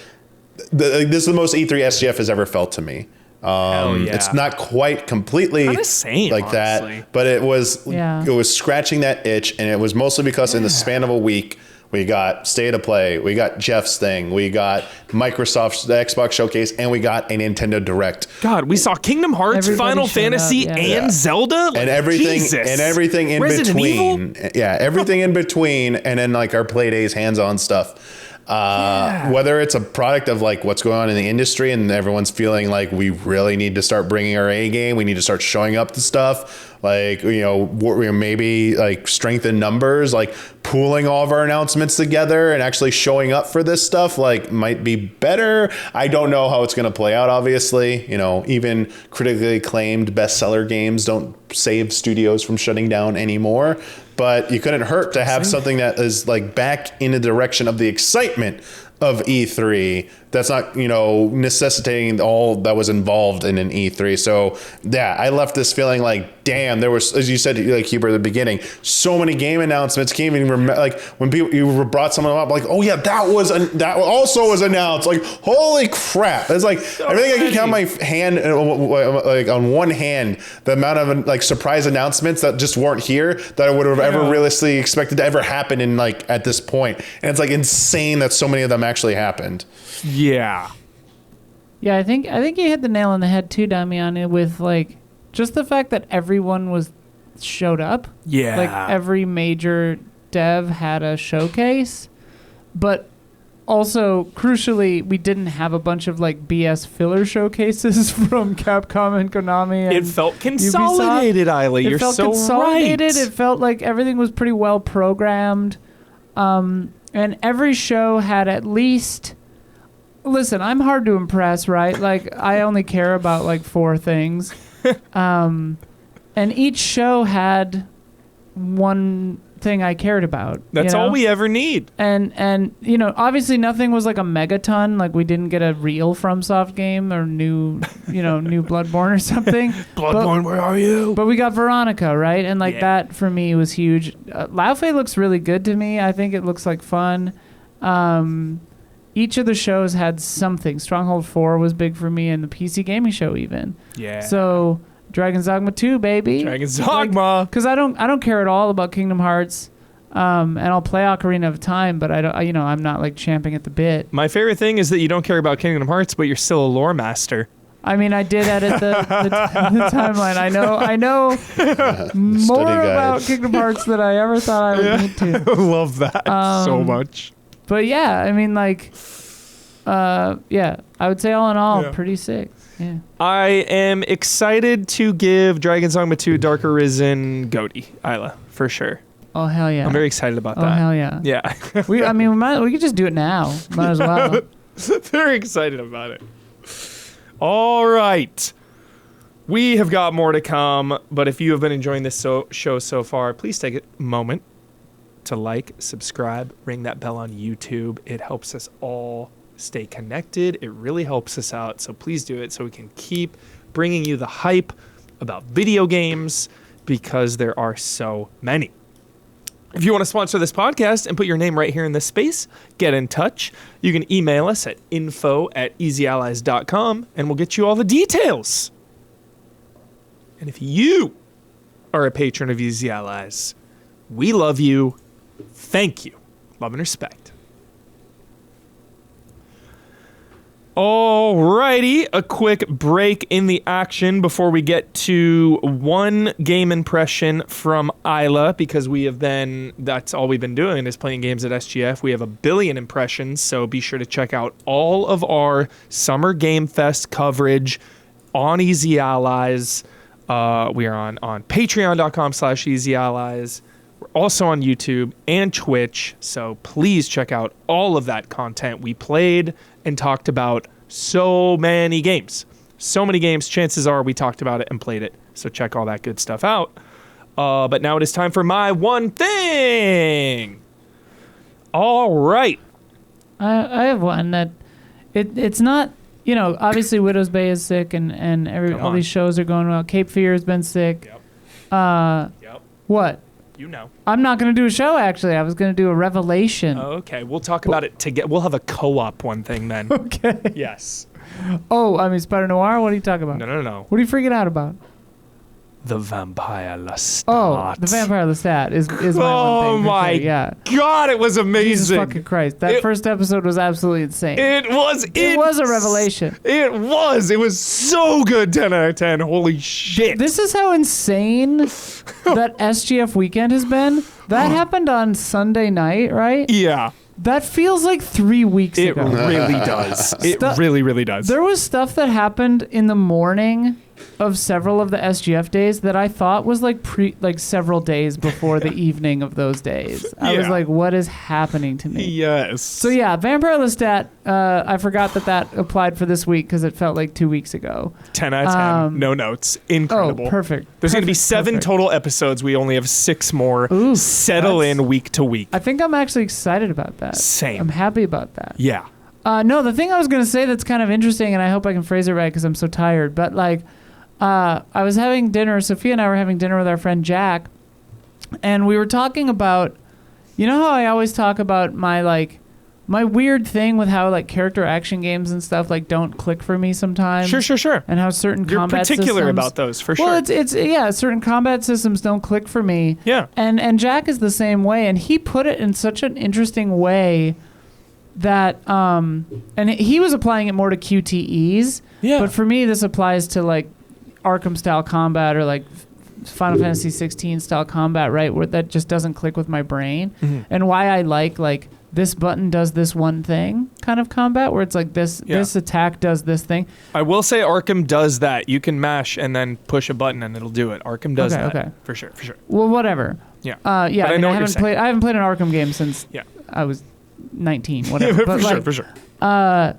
This is the most E3 SGF has ever felt to me. It's not quite completely same, like honestly. that, but it was scratching that itch, and it was mostly because in the span of a week we got State of Play, we got Jeff's thing, we got Microsoft's Xbox Showcase, and we got a Nintendo Direct. God, we saw Kingdom Hearts, Final Fantasy, and Zelda, and everything in Resident between. Evil? Yeah, everything in between, and then like our Play Days hands-on stuff. Whether it's a product of like what's going on in the industry and everyone's feeling like we really need to start bringing our A game, we need to start showing up to stuff, like, maybe like strengthen numbers, like pooling all of our announcements together and actually showing up for this stuff, like might be better. I don't know how it's going to play out. Obviously, even critically acclaimed bestseller games don't save studios from shutting down anymore. But you couldn't hurt to have something that is like back in the direction of the excitement of E3 that's not, necessitating all that was involved in an E3. So yeah, I left this feeling like, damn, there was, as you said, like Huber at the beginning, so many game announcements. Can't even remember, like when you brought someone up, like, oh yeah, that also was announced. Like, holy crap. It's like, I think I can count my hand, like on one hand, the amount of like surprise announcements that just weren't here that I would have ever realistically expected to ever happen in like at this point. And it's like insane that so many of them actually happened. Yeah. Yeah, I think you hit the nail on the head too, Damiani, with like just the fact that everyone showed up. Yeah. Like every major dev had a showcase, but also crucially, we didn't have a bunch of like BS filler showcases from Capcom and Konami. And it felt consolidated, Isla. You're so consolidated. right. It felt like everything was pretty well programmed. And every show had at least... Listen, I'm hard to impress, right? Like, I only care about, like, 4 things. And each show had one thing I cared about. That's all we ever need. And obviously nothing was like a megaton. Like, we didn't get a real FromSoft game or new Bloodborne or something. Bloodborne, where are you? But we got Veronica, right? And, like, that, for me, was huge. Laufey looks really good to me. I think it looks like fun. Each of the shows had something. Stronghold 4 was big for me, and the PC gaming show even. Yeah. So Dragon's Dogma 2, baby. Dragon's Dogma. Because I don't care at all about Kingdom Hearts, and I'll play Ocarina of Time, but I'm not like champing at the bit. My favorite thing is that you don't care about Kingdom Hearts, but you're still a lore master. I mean, I did edit the timeline. I know more about Kingdom Hearts than I ever thought I would need to. I love that so much. But yeah, I mean, like, I would say all in all, pretty sick. Yeah. I am excited to give Dragon's Dogma 2 Dark Arisen GOTY, Isla, for sure. Oh, hell yeah. I'm very excited about that. Oh, hell yeah. Yeah. we could just do it now. Might as well. Very excited about it. All right. We have got more to come, but if you have been enjoying this show so far, please take a moment to like, subscribe, ring that bell on YouTube. It helps us all stay connected. It really helps us out. So please do it so we can keep bringing you the hype about video games, because there are so many. If you want to sponsor this podcast and put your name right here in this space, get in touch. You can email us at info@easyallies.com and we'll get you all the details. And if you are a patron of Easy Allies, we love you. Thank you. Love and respect. Alrighty, a quick break in the action before we get to one game impression from Isla, because that's all we've been doing is playing games at SGF. We have 1 billion impressions, so be sure to check out all of our Summer Game Fest coverage on Easy Allies. We are on patreon.com/Easy Allies. We're also on YouTube and Twitch, so please check out all of that content. We played and talked about so many games. So many games, chances are we talked about it and played it. So check all that good stuff out. But now it is time for my one thing. All right. I have one that it's not, obviously Widow's Bay is sick and all these shows are going well. Cape Fear has been sick. Yep. What? I'm not going to do a show, actually. I was going to do a revelation. Oh, okay. We'll talk about it together. We'll have a co-op one thing then. Okay. Yes. Oh, I mean, Spider Noir? What are you talking about? No. What are you freaking out about? The Vampire Lestat. Oh, the Vampire Lestat is my one thing. Oh my God, it was amazing. Jesus fucking Christ. That first episode was absolutely insane. It was a revelation. It was so good. 10 out of 10. Holy shit. This is how insane that SGF weekend has been. That happened on Sunday night, right? Yeah. That feels like 3 weeks ago. It really does. It really, really does. There was stuff that happened in the morning of several of the SGF days that I thought was like several days before the evening of those days. I was like, what is happening to me? Yes. So yeah, Vampire Lestat, I forgot that applied for this week because it felt like 2 weeks ago. 10 out of 10. No notes. Incredible. Oh, perfect. There's going to be 7 total episodes. We only have 6 more. Ooh, settle in week to week. I think I'm actually excited about that. Same. I'm happy about that. Yeah. No, the thing I was going to say that's kind of interesting, and I hope I can phrase it right because I'm so tired, but like, I was having dinner, Sophia and I were having dinner with our friend Jack, and we were talking about, how I always talk about my weird thing with how like character action games and stuff like don't click for me sometimes. Sure. And how certain combat systems... You're particular about those, for sure. Well, certain combat systems don't click for me. Yeah. And Jack is the same way, and he put it in such an interesting way that, and he was applying it more to QTEs. Yeah. But for me, this applies to like Arkham style combat or like Final Fantasy 16 style combat, right? Where that just doesn't click with my brain. Mm-hmm. And why I like this button does this one thing kind of combat where it's like this attack does this thing. I will say Arkham does that. You can mash and then push a button and it'll do it. Arkham does that. Okay. For sure. Well, whatever. Yeah. I haven't played an Arkham game since I was 19, whatever. But for sure.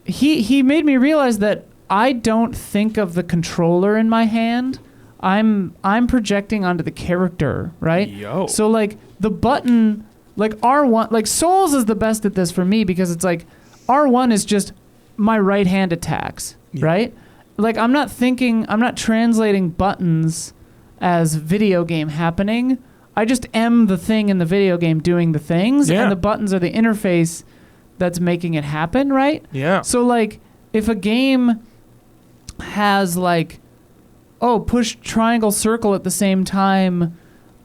He made me realize that I don't think of the controller in my hand. I'm projecting onto the character, right? Yo. So like the button, like R1, like Souls is the best at this for me because it's like R1 is just my right hand attacks, right? Like I'm not translating buttons as video game happening. I just am the thing in the video game doing the things, and the buttons are the interface that's making it happen, right? Yeah. So like if a game has like, push triangle circle at the same time,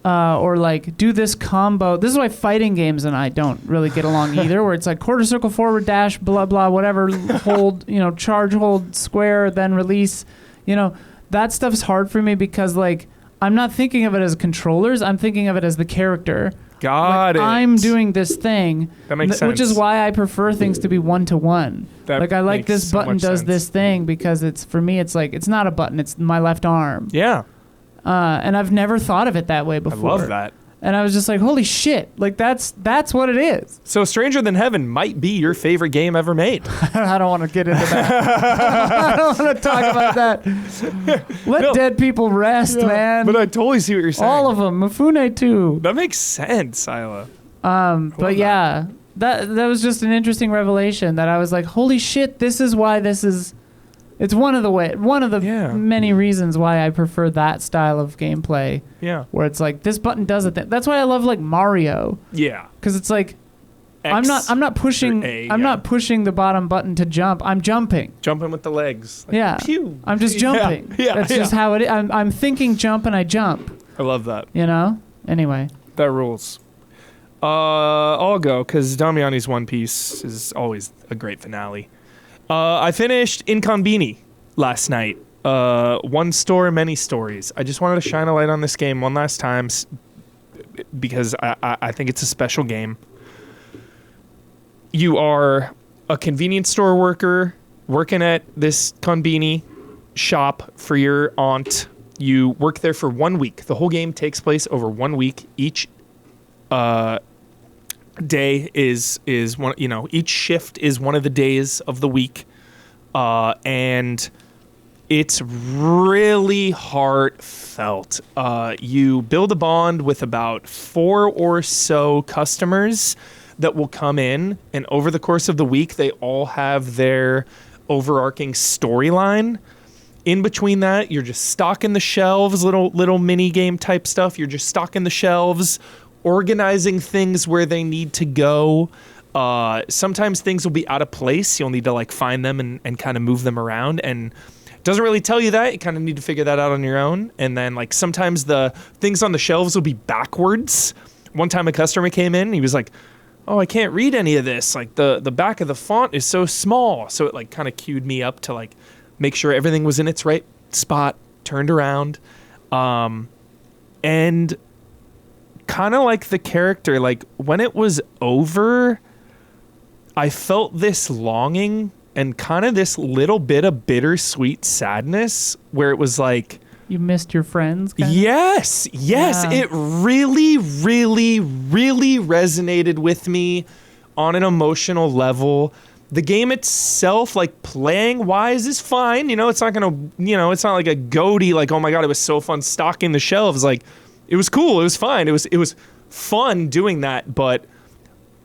or like do this combo. This is why fighting games and I don't really get along either, where it's like quarter circle forward dash, blah, blah, whatever, hold, charge, hold, square, then release. That stuff's hard for me because like, I'm not thinking of it as controllers. I'm thinking of it as the character. Got it. I'm doing this thing. That makes sense. Which is why I prefer things to be one-to-one. I like this button does this thing because it's, for me, it's like, it's not a button. It's my left arm. Yeah. And I've never thought of it that way before. I love that. And I was just like, holy shit. Like, that's what it is. So Stranger Than Heaven might be your favorite game ever made. I don't want to get into that. I don't want to talk about that. Let dead people rest, man. But I totally see what you're saying. All of them. Mifune, too. That makes sense, Isla. But yeah, that was just an interesting revelation that I was like, holy shit, this is why this is It's one of the many reasons why I prefer that style of gameplay. Yeah. Where it's like this button does it. That's why I love like Mario. Yeah. Because it's like X I'm not pushing A, not pushing the bottom button to jump. I'm jumping. Jumping with the legs. Like, yeah. Pew. I'm just jumping. Yeah. That's just how it is. I'm thinking jump and I jump. I love that. You know? Anyway. That rules. I'll go because Damiani's One Piece is always a great finale. I finished Inconbini last night. One store, many stories. I just wanted to shine a light on this game one last time because I think it's a special game. You are a convenience store worker working at this Konbini shop for your aunt. You work there for 1 week. The whole game takes place over 1 week. Each day is one. Each shift is one of the days of the week, and it's really heartfelt. You build a bond with about 4 or so customers that will come in, and over the course of the week, they all have their overarching storyline. In between that, you're just stocking the shelves, little mini game type stuff. You're just stocking the shelves, organizing things where they need to go. Sometimes things will be out of place. You'll need to like find them and kind of move them around. And it doesn't really tell you that. You kind of need to figure that out on your own. And then like sometimes the things on the shelves will be backwards. One time a customer came in and he was like, "Oh, I can't read any of this. Like the back of the font is so small." So it like kind of queued me up to like make sure everything was in its right spot, turned around. And kind of like the character, like when it was over, I felt this longing and kind of this little bit of bittersweet sadness where it was like, you missed your friends? Yes. Yeah. It really, really, really resonated with me on an emotional level. The game itself, like playing wise, is fine. It's not it's not like a goatee, like, oh my God, it was so fun stocking the shelves. Like, it was cool. It was fine. It was fun doing that, but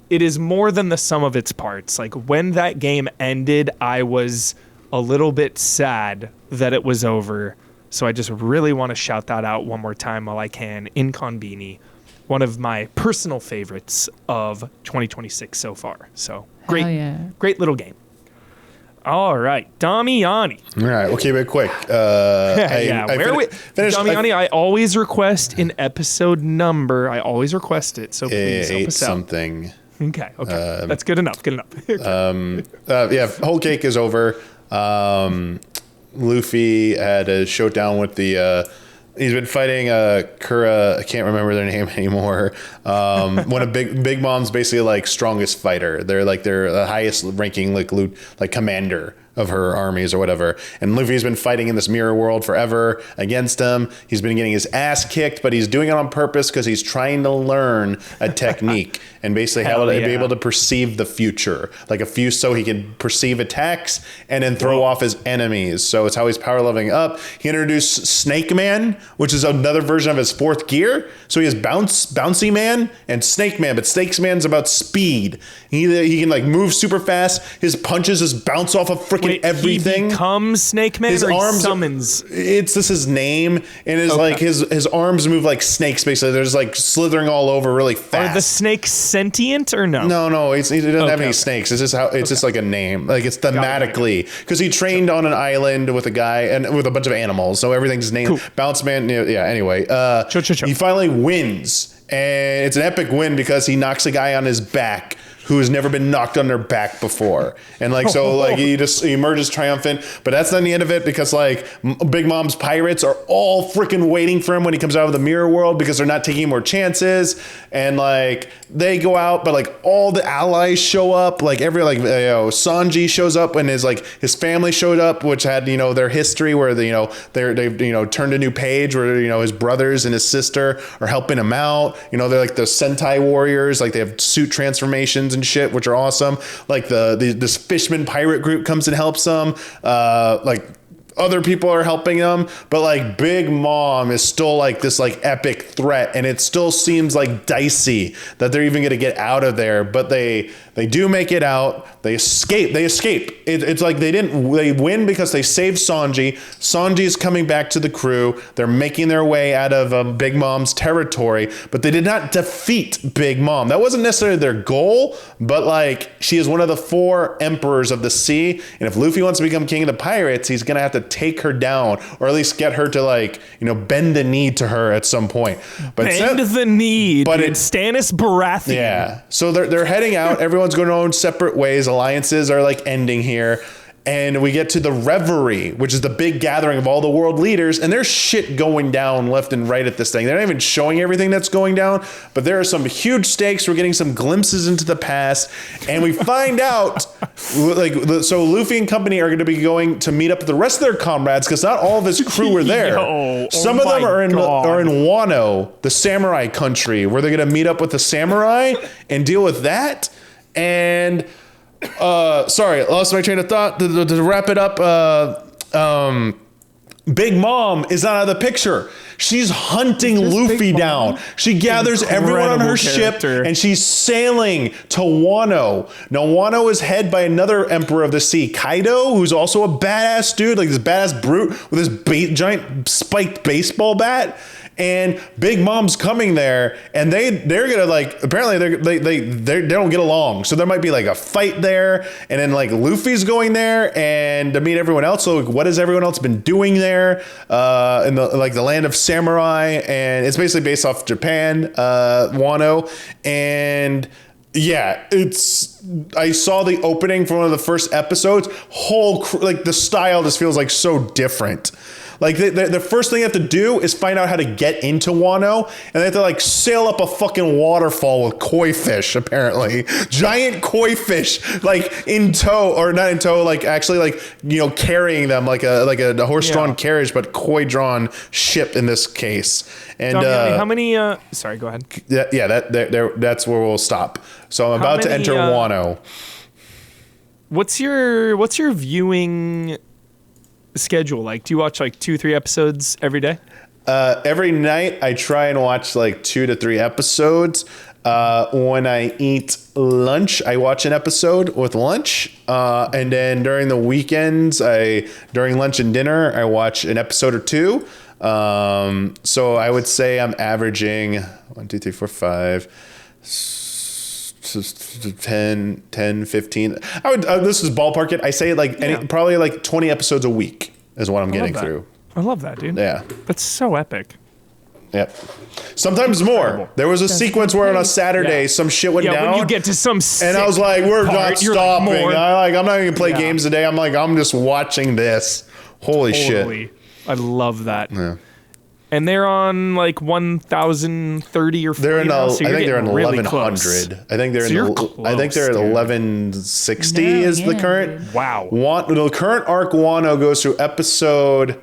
it is more than the sum of its parts. Like, when that game ended, I was a little bit sad that it was over. So I just really want to shout that out one more time while I can. Inconbini, one of my personal favorites of 2026 so far. So great little game. All right, Damiani. All right, we'll keep it quick. Damiani, I always request an episode number. I always request it, so please help us out. Something. Okay, that's good enough. Whole cake is over. Luffy had a showdown with the. He's been fighting Kura. I can't remember their name anymore. One of Big Mom's basically like strongest fighter. They're the highest ranking like commander of her armies or whatever. And Luffy's been fighting in this mirror world forever against him. He's been getting his ass kicked, but he's doing it on purpose because he's trying to learn a technique and basically how to be able to perceive the future. So he can perceive attacks and then throw off his enemies. So it's how he's power leveling up. He introduced Snake Man, which is another version of his fourth gear. So he has Bouncy Man and Snake Man, but Snake Man's about speed. He can like move super fast. His punches just bounce off of freaking everything. He becomes Snake Man, his arms summons. It's just his name, and his arms move like snakes. Basically, they're just like slithering all over really fast. Are the snakes sentient or no? No, he doesn't have any snakes. It's just like a name. Like it's thematically because he trained on an island with a guy and with a bunch of animals, so everything's named. Cool. Bounce Man. Yeah. Anyway, he finally wins, and it's an epic win because he knocks a guy on his back who has never been knocked on their back before. And he emerges triumphant, but that's not the end of it because Big Mom's pirates are all freaking waiting for him when he comes out of the mirror world because they're not taking more chances. And they go out, but all the allies show up, Sanji shows up and his family showed up, which had, their history where they've turned a new page where, his brothers and his sister are helping him out. They're like the Sentai warriors, they have suit transformations and shit, which are awesome. This fishman pirate group comes and helps them. Other people are helping them, but Big Mom is still this epic threat, and it still seems dicey that they're even going to get out of there. But they They do make it out. They escape. It's like they win because they saved Sanji. Sanji is coming back to the crew. They're making their way out of Big Mom's territory, but they did not defeat Big Mom. That wasn't necessarily their goal, but like she is one of the 4 emperors of the sea. And if Luffy wants to become king of the pirates, he's going to have to take her down, or at least get her to like, bend the knee to her at some point. But bend the knee, but it's Stannis Baratheon. Yeah. So they're heading out. Everyone's going their own separate ways. Alliances are like ending here. And we get to the Reverie, which is the big gathering of all the world leaders. And there's shit going down left and right at this thing. They're not even showing everything that's going down, but there are some huge stakes. We're getting some glimpses into the past. And we find out, so Luffy and company are going to be going to meet up with the rest of their comrades, because not all of his crew are there. Some of them are in Wano, the samurai country, where they're going to meet up with the samurai and deal with that. And... sorry, lost my train of thought. To wrap it up, Big Mom is not out of the picture. She's hunting Luffy down. She gathers everyone on her ship and she's sailing to Wano. Now, Wano is headed by another emperor of the sea, Kaido, who's also a badass dude, like this badass brute with this giant spiked baseball bat. And Big Mom's coming there, and they're gonna like, apparently they don't get along, so there might be like a fight there, and then like Luffy's going there and to meet everyone else. So like, what has everyone else been doing there in the land of samurai? And it's basically based off Japan, Wano, and yeah, I saw the opening for one of the first episodes. Like the style just feels like so different. Like the first thing they have to do is find out how to get into Wano, and they have to like sail up a fucking waterfall with koi fish, apparently. Giant koi fish, like in tow, or not in tow, like actually like, carrying them like a horse-drawn carriage, but koi-drawn ship in this case. And how many sorry, go ahead. That's where we'll stop. So I'm about to enter Wano. What's your viewing schedule like? Do you watch like 2-3 episodes every day? Every night I try and watch like 2 to 3 episodes. When I eat lunch, I watch an episode with lunch. And then during the weekends, during lunch and dinner, I watch an episode or 2. So I would say I'm averaging 1, 2, 3, 4, 5, 10, 15. This is ballpark it. I say like probably like 20 episodes a week is what I'm getting through. I love that, dude. Yeah. That's so epic. Yep. Sometimes more. There was a sequence where on a Saturday some shit went down. When you get to some and I was like, we're not stopping. I'm not even playing games today. I'm like, I'm just watching this. Holy shit. I love that. Yeah. And they're on like 1,030 or 40. They're in now, so I think they're in really 1,100. I think they're I think they're at 1,160 is the current. Wow. The current arc Wano goes through episode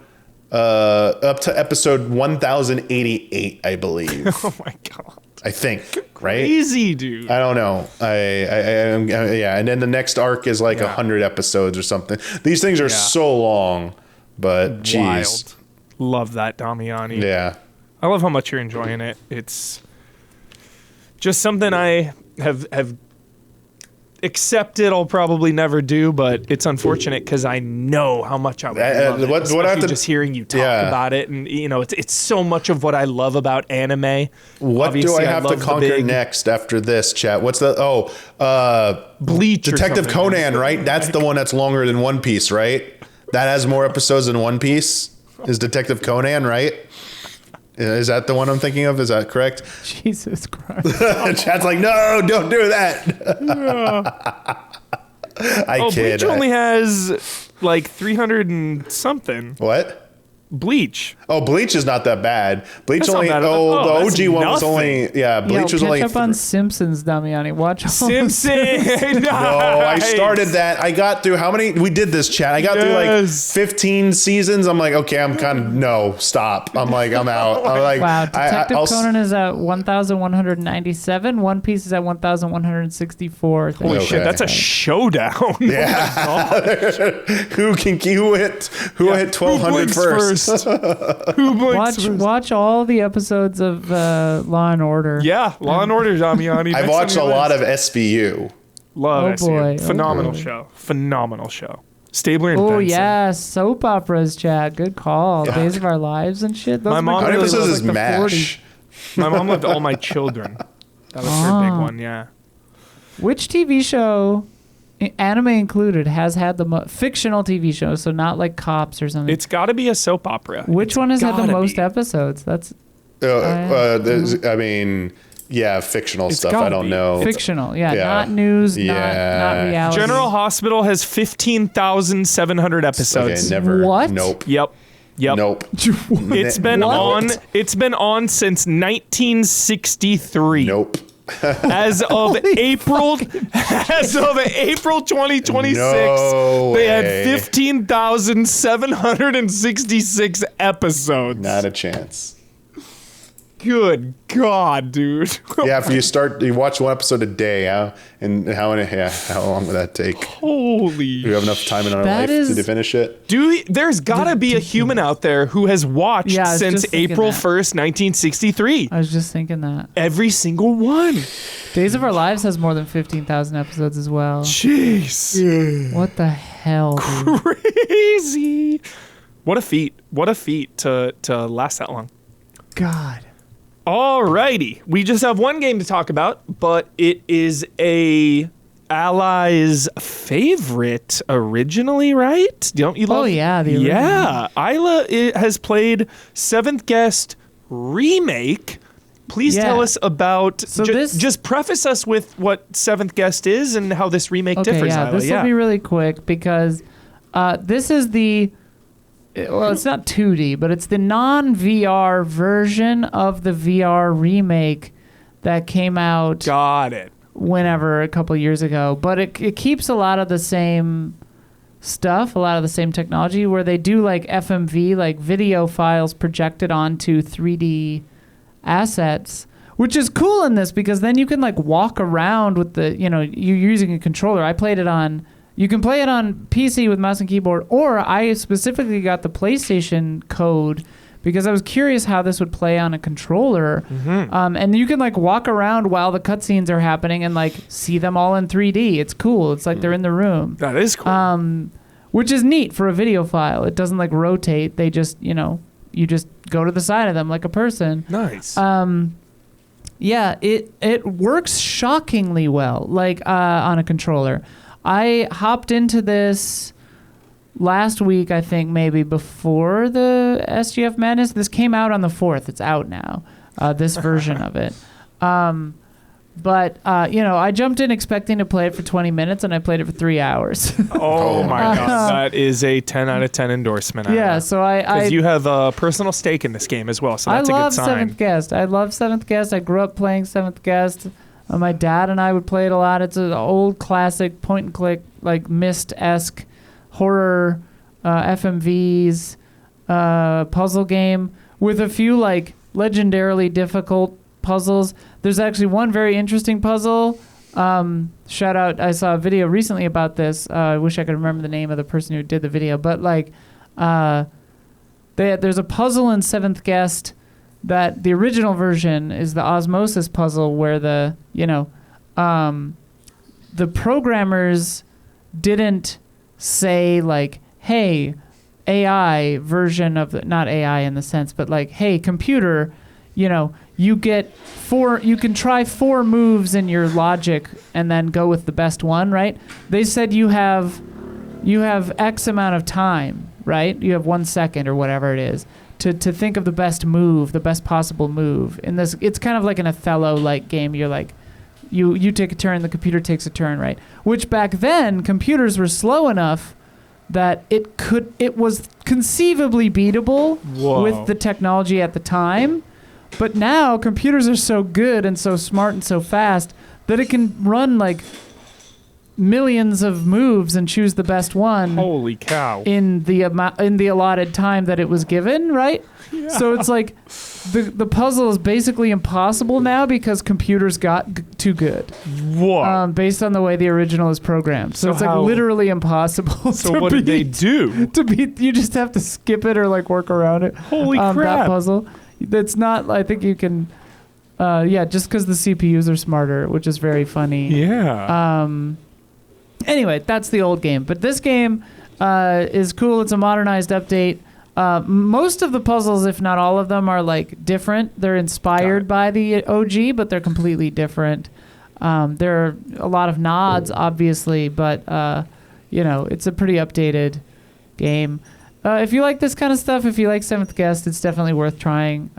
up to episode 1,088, I believe. Oh my god. I think, right? Crazy, dude. I don't know. Yeah, and then the next arc is like 100 episodes or something. These things are so long, but jeez. Love that, Damiani. Yeah. I love how much you're enjoying it. It's just something I have accepted I'll probably never do, but it's unfortunate because I know how much I would love it. What I have to, just hearing you talk about it, and it's so much of what I love about anime. What Obviously, do I have to conquer next after this, chat? What's the Bleach? Detective Conan, right? That's the one that's longer than One Piece, right? That has more episodes than One Piece. Is Detective Conan, right? Is that the one I'm thinking of? Is that correct? Jesus Christ. Chat's like, no, don't do that. I kid. Bleach only has like 300 and something. What? Bleach. Oh, Bleach is not that bad. Bleach that's only. The OG one was only. Yeah, Bleach was only. Catch up on Simpsons, Damiani. Watch all Simpsons. No, I started that. I got through how many? We did this, chat. I got through like 15 seasons. I'm like, okay, I'm kind of no, stop. I'm like, I'm out. I'm like, wow. Detective Conan is at 1,197. One Piece is at 1,164. Holy shit, that's a showdown. Yeah. Who hit 1,200 first? Watch all the episodes of Law and Order. Yeah, Law and Order, Damiani. I've watched a lot of SVU. Love SGF. boy. Phenomenal boy. show. Phenomenal show. Stabler and Oh Benson. yeah, soap operas, Chad. Good call. Yeah. Days of Our Lives and shit. Those My were mom How great. many really episodes loves, is the MASH? 40. My mom loved All My Children. That was her big Ah. one, yeah. Which TV show, anime included, has had the fictional TV show? So not like Cops or something. It's got to be a soap opera. Which It's one has had the gotta most be. episodes? That's I mean, yeah, fictional It's stuff. gotta I don't be. know. fictional. Yeah, Yeah. not news, Yeah. not reality. General Hospital has 15,700 Okay, episodes. never. What? Nope. Yep. Nope. It's been What? on. It's been on since 1963. Nope. As of April 2026, No they had way. 15,766 episodes. Not a chance. Good God, dude. Yeah, if you watch one episode a day, how long would that take? Holy. Do we have enough time in our That life is- to finish it? There's gotta be a human out there who has watched Yeah, I was since just thinking April that. 1st, 1963. I was just thinking that. Every single one. Days of Our Lives has more than 15,000 episodes as well. Jeez. What the hell, dude? Crazy. What a feat. What a feat to last that long. God. Alrighty. We just have one game to talk about, but it is a Ally's favorite originally, right? Don't you love? Oh, yeah, the original. Yeah. Isla has played Seventh Guest Remake. Please Yeah. tell us about. So this- just preface us with what Seventh Guest is and how this remake Okay, differs. yeah, Isla. this will be really quick because this is the. Well, it's not 2D, but it's the non-VR version of the VR remake that came out Got it. whenever, a couple years ago. But it keeps a lot of the same stuff, a lot of the same technology, where they do like FMV, like video files projected onto 3D assets, which is cool in this because then you can like walk around with you're using a controller. I played it on. You can play it on PC with mouse and keyboard, or I specifically got the PlayStation code because I was curious how this would play on a controller. And you can like walk around while the cutscenes are happening and like see them all in 3D. It's cool. It's like they're in the room, That is cool. which is neat for a video file. It doesn't like rotate. They just, you just go to the side of them like a person. Nice. Yeah, it works shockingly well, like on a controller. I hopped into this last week, I think, maybe before the SGF Madness. This came out on the 4th. It's out now, this version of it. But I jumped in expecting to play it for 20 minutes, and I played it for 3 hours. Oh my God, that is a 10 out of 10 endorsement. Yeah, so I because you have a personal stake in this game as well, so that's I a love good sign. Seventh Guest. I love Seventh Guest. I grew up playing Seventh Guest. My dad and I would play it a lot. It's an old classic point and click, like Myst-esque horror FMVs puzzle game with a few like legendarily difficult puzzles. There's actually one very interesting puzzle. Shout out! I saw a video recently about this. I wish I could remember the name of the person who did the video, but like, there's a puzzle in Seventh Guest that the original version is the osmosis puzzle, where the programmers didn't say like, hey, AI version of not AI in the sense, but like, hey, computer, you can try 4 moves in your logic and then go with the best one, right? They said you have X amount of time, right? You have 1 second or whatever it is to think of the best move, the best possible move. In this, it's kind of like an Othello-like game. You're like, you take a turn, the computer takes a turn, right? Which back then, computers were slow enough that it was conceivably beatable with the technology at the time. But now computers are so good and so smart and so fast that it can run like millions of moves and choose the best one. Holy cow! In the allotted time that it was given, right? Yeah. So it's like the puzzle is basically impossible now because computers got too good. Whoa! Based on the way the original is programmed, so it's like literally impossible. So what did they do? To beat, you just have to skip it or like work around it. Holy crap! That puzzle. That's not. I think you can. Just because the CPUs are smarter, which is very funny. Yeah. Anyway, that's the old game. But this game is cool. It's a modernized update. Most of the puzzles, if not all of them, are like different. They're inspired by the OG, but they're completely different. There are a lot of nods, obviously, but it's a pretty updated game. If you like this kind of stuff, if you like Seventh Guest, it's definitely worth trying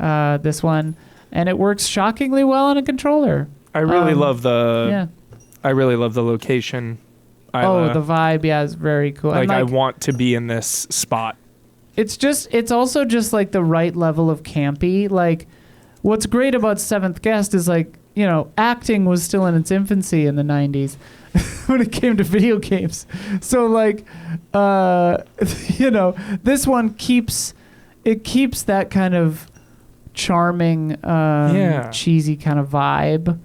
this one, and it works shockingly well on a controller. I really love the location. The vibe, is very cool. Like I want to be in this spot. It's also just like the right level of campy. Like, what's great about Seventh Guest is like, acting was still in its infancy in the 90s when it came to video games. So like, this one keeps that kind of charming, cheesy kind of vibe.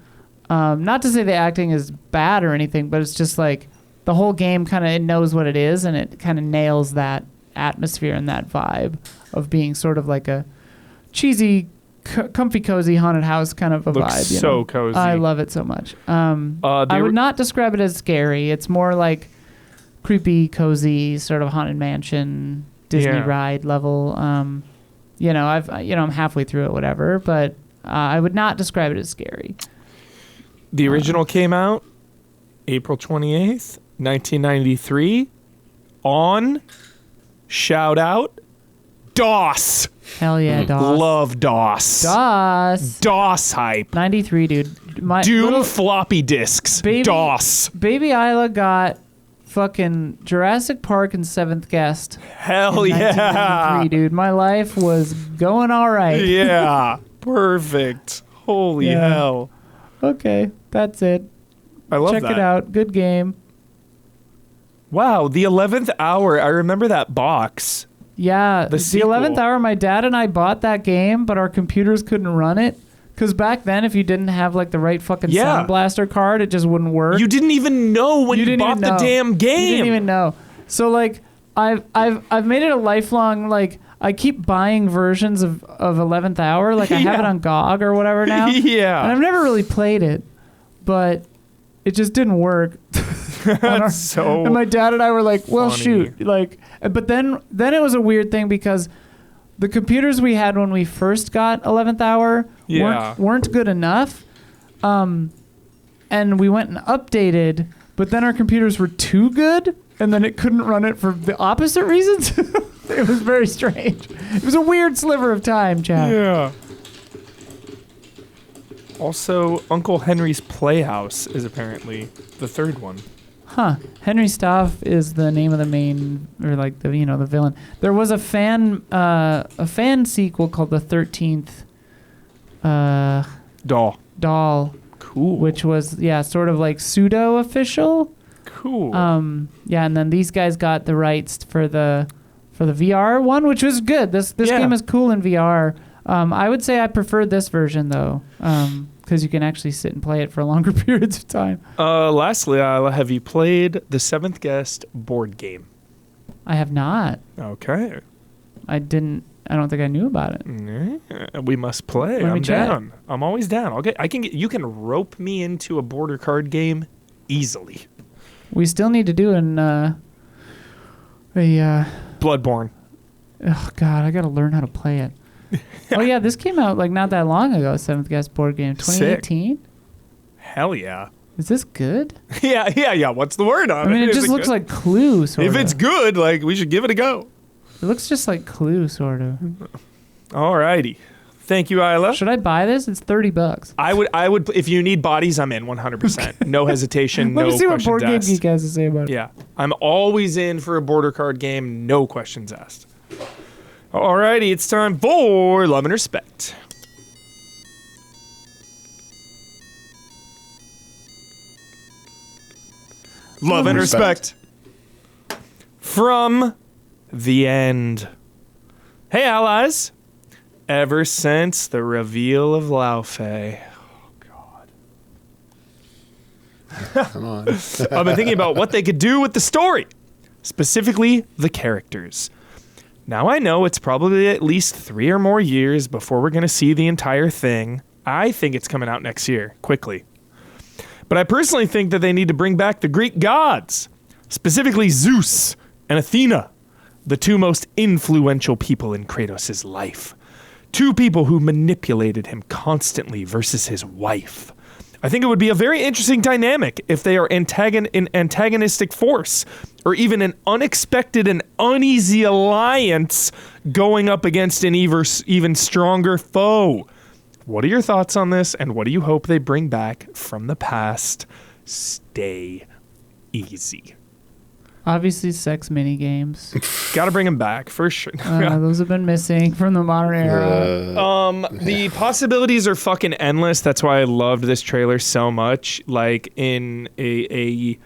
Not to say the acting is bad or anything, but it's just like the whole game kind of knows what it is, and it kind of nails that atmosphere and that vibe of being sort of like a cheesy, comfy, cozy haunted house kind of a vibe. So cozy. I love it so much. I would not describe it as scary. It's more like creepy, cozy, sort of haunted mansion, Disney ride level. I'm halfway through it, whatever, but I would not describe it as scary. The original came out April 28th, 1993 on, shout out, DOS. Hell yeah, DOS. Love DOS. DOS hype. 93, dude. Doom floppy disks. DOS. Baby Isla got fucking Jurassic Park and Seventh Guest. Hell yeah. Dude. My life was going all right. Yeah. Perfect. Holy hell. Okay, that's it. I love that. Check it out. Good game. Wow, the 11th hour. I remember that box. Yeah, the 11th hour, my dad and I bought that game, but our computers couldn't run it. Because back then, if you didn't have like the right fucking Sound Blaster card, it just wouldn't work. You didn't even know when you bought the damn game. You didn't even know. So like, I've made it a lifelong, like, I keep buying versions of 11th hour. Like I have it on GOG or whatever now. Yeah. And I've never really played it, but it just didn't work. And my dad and I were like, well, funny. shoot. Like, but then it was a weird thing because the computers we had when we first got 11th hour weren't good enough. And we went and updated, but then our computers were too good, and then it couldn't run it for the opposite reasons. It was very strange. It was a weird sliver of time, Chad. Yeah. Also, Uncle Henry's Playhouse is apparently the third one. Huh. Henry Staff is the name of the main, or like the the villain. There was a fan sequel called the 13th Doll. Cool. Which was sort of like pseudo official. Cool. And then these guys got the rights for the VR one, which was good. This game is cool in VR. I would say I prefer this version though, because you can actually sit and play it for longer periods of time. Lastly, have you played the Seventh Guest board game? I have not. Okay. I don't think I knew about it. Yeah, we must play. I'm down. I'm always down. You can rope me into a border card game easily. We still need to do a Bloodborne. Oh God, I gotta learn how to play it. Oh yeah, this came out like not that long ago. Seventh Guest board game, 2018. Hell yeah. Is this good? Yeah. What's the word on it? I mean, it just looks like Clue, sort of. If it's good, like we should give it a go. It looks just like Clue, sort of. Alrighty. Thank you, Isla. Should I buy this? It's $30. I would. If you need bodies, I'm in 100%. No hesitation. Let no me see questions what Board Game asked. Geek has to say about it. Yeah, I'm always in for a border card game. No questions asked. Alrighty, it's time for Love and Respect. Love and Respect. From the end. Hey, allies. Ever since the reveal of Lao Fei. Oh, God. Come on. I've been thinking about what they could do with the story. Specifically, the characters. Now I know it's probably at least 3 or more years before we're going to see the entire thing. I think it's coming out next year, quickly. But I personally think that they need to bring back the Greek gods, specifically Zeus and Athena, the two most influential people in Kratos' life. Two people who manipulated him constantly versus his wife. I think it would be a very interesting dynamic if they are an antagonistic force, or even an unexpected and uneasy alliance going up against an even stronger foe. What are your thoughts on this, and what do you hope they bring back from the past? Stay easy. Obviously, sex mini games. Got to bring them back for sure. Those have been missing from the modern era. The possibilities are fucking endless. That's why I loved this trailer so much. Like in the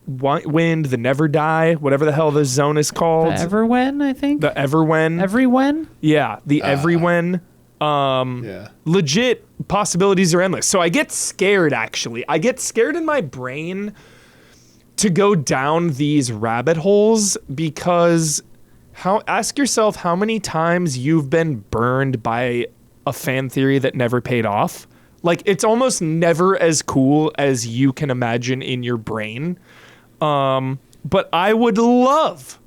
Everwind, the Never Die, whatever the hell this zone is called. The Everwen, I think. The Everwen. Everwen? Yeah, the Everwen. Legit possibilities are endless. So I get scared, actually. I get scared in my brain to go down these rabbit holes because ask yourself how many times you've been burned by a fan theory that never paid off. Like, it's almost never as cool as you can imagine in your brain. But I would love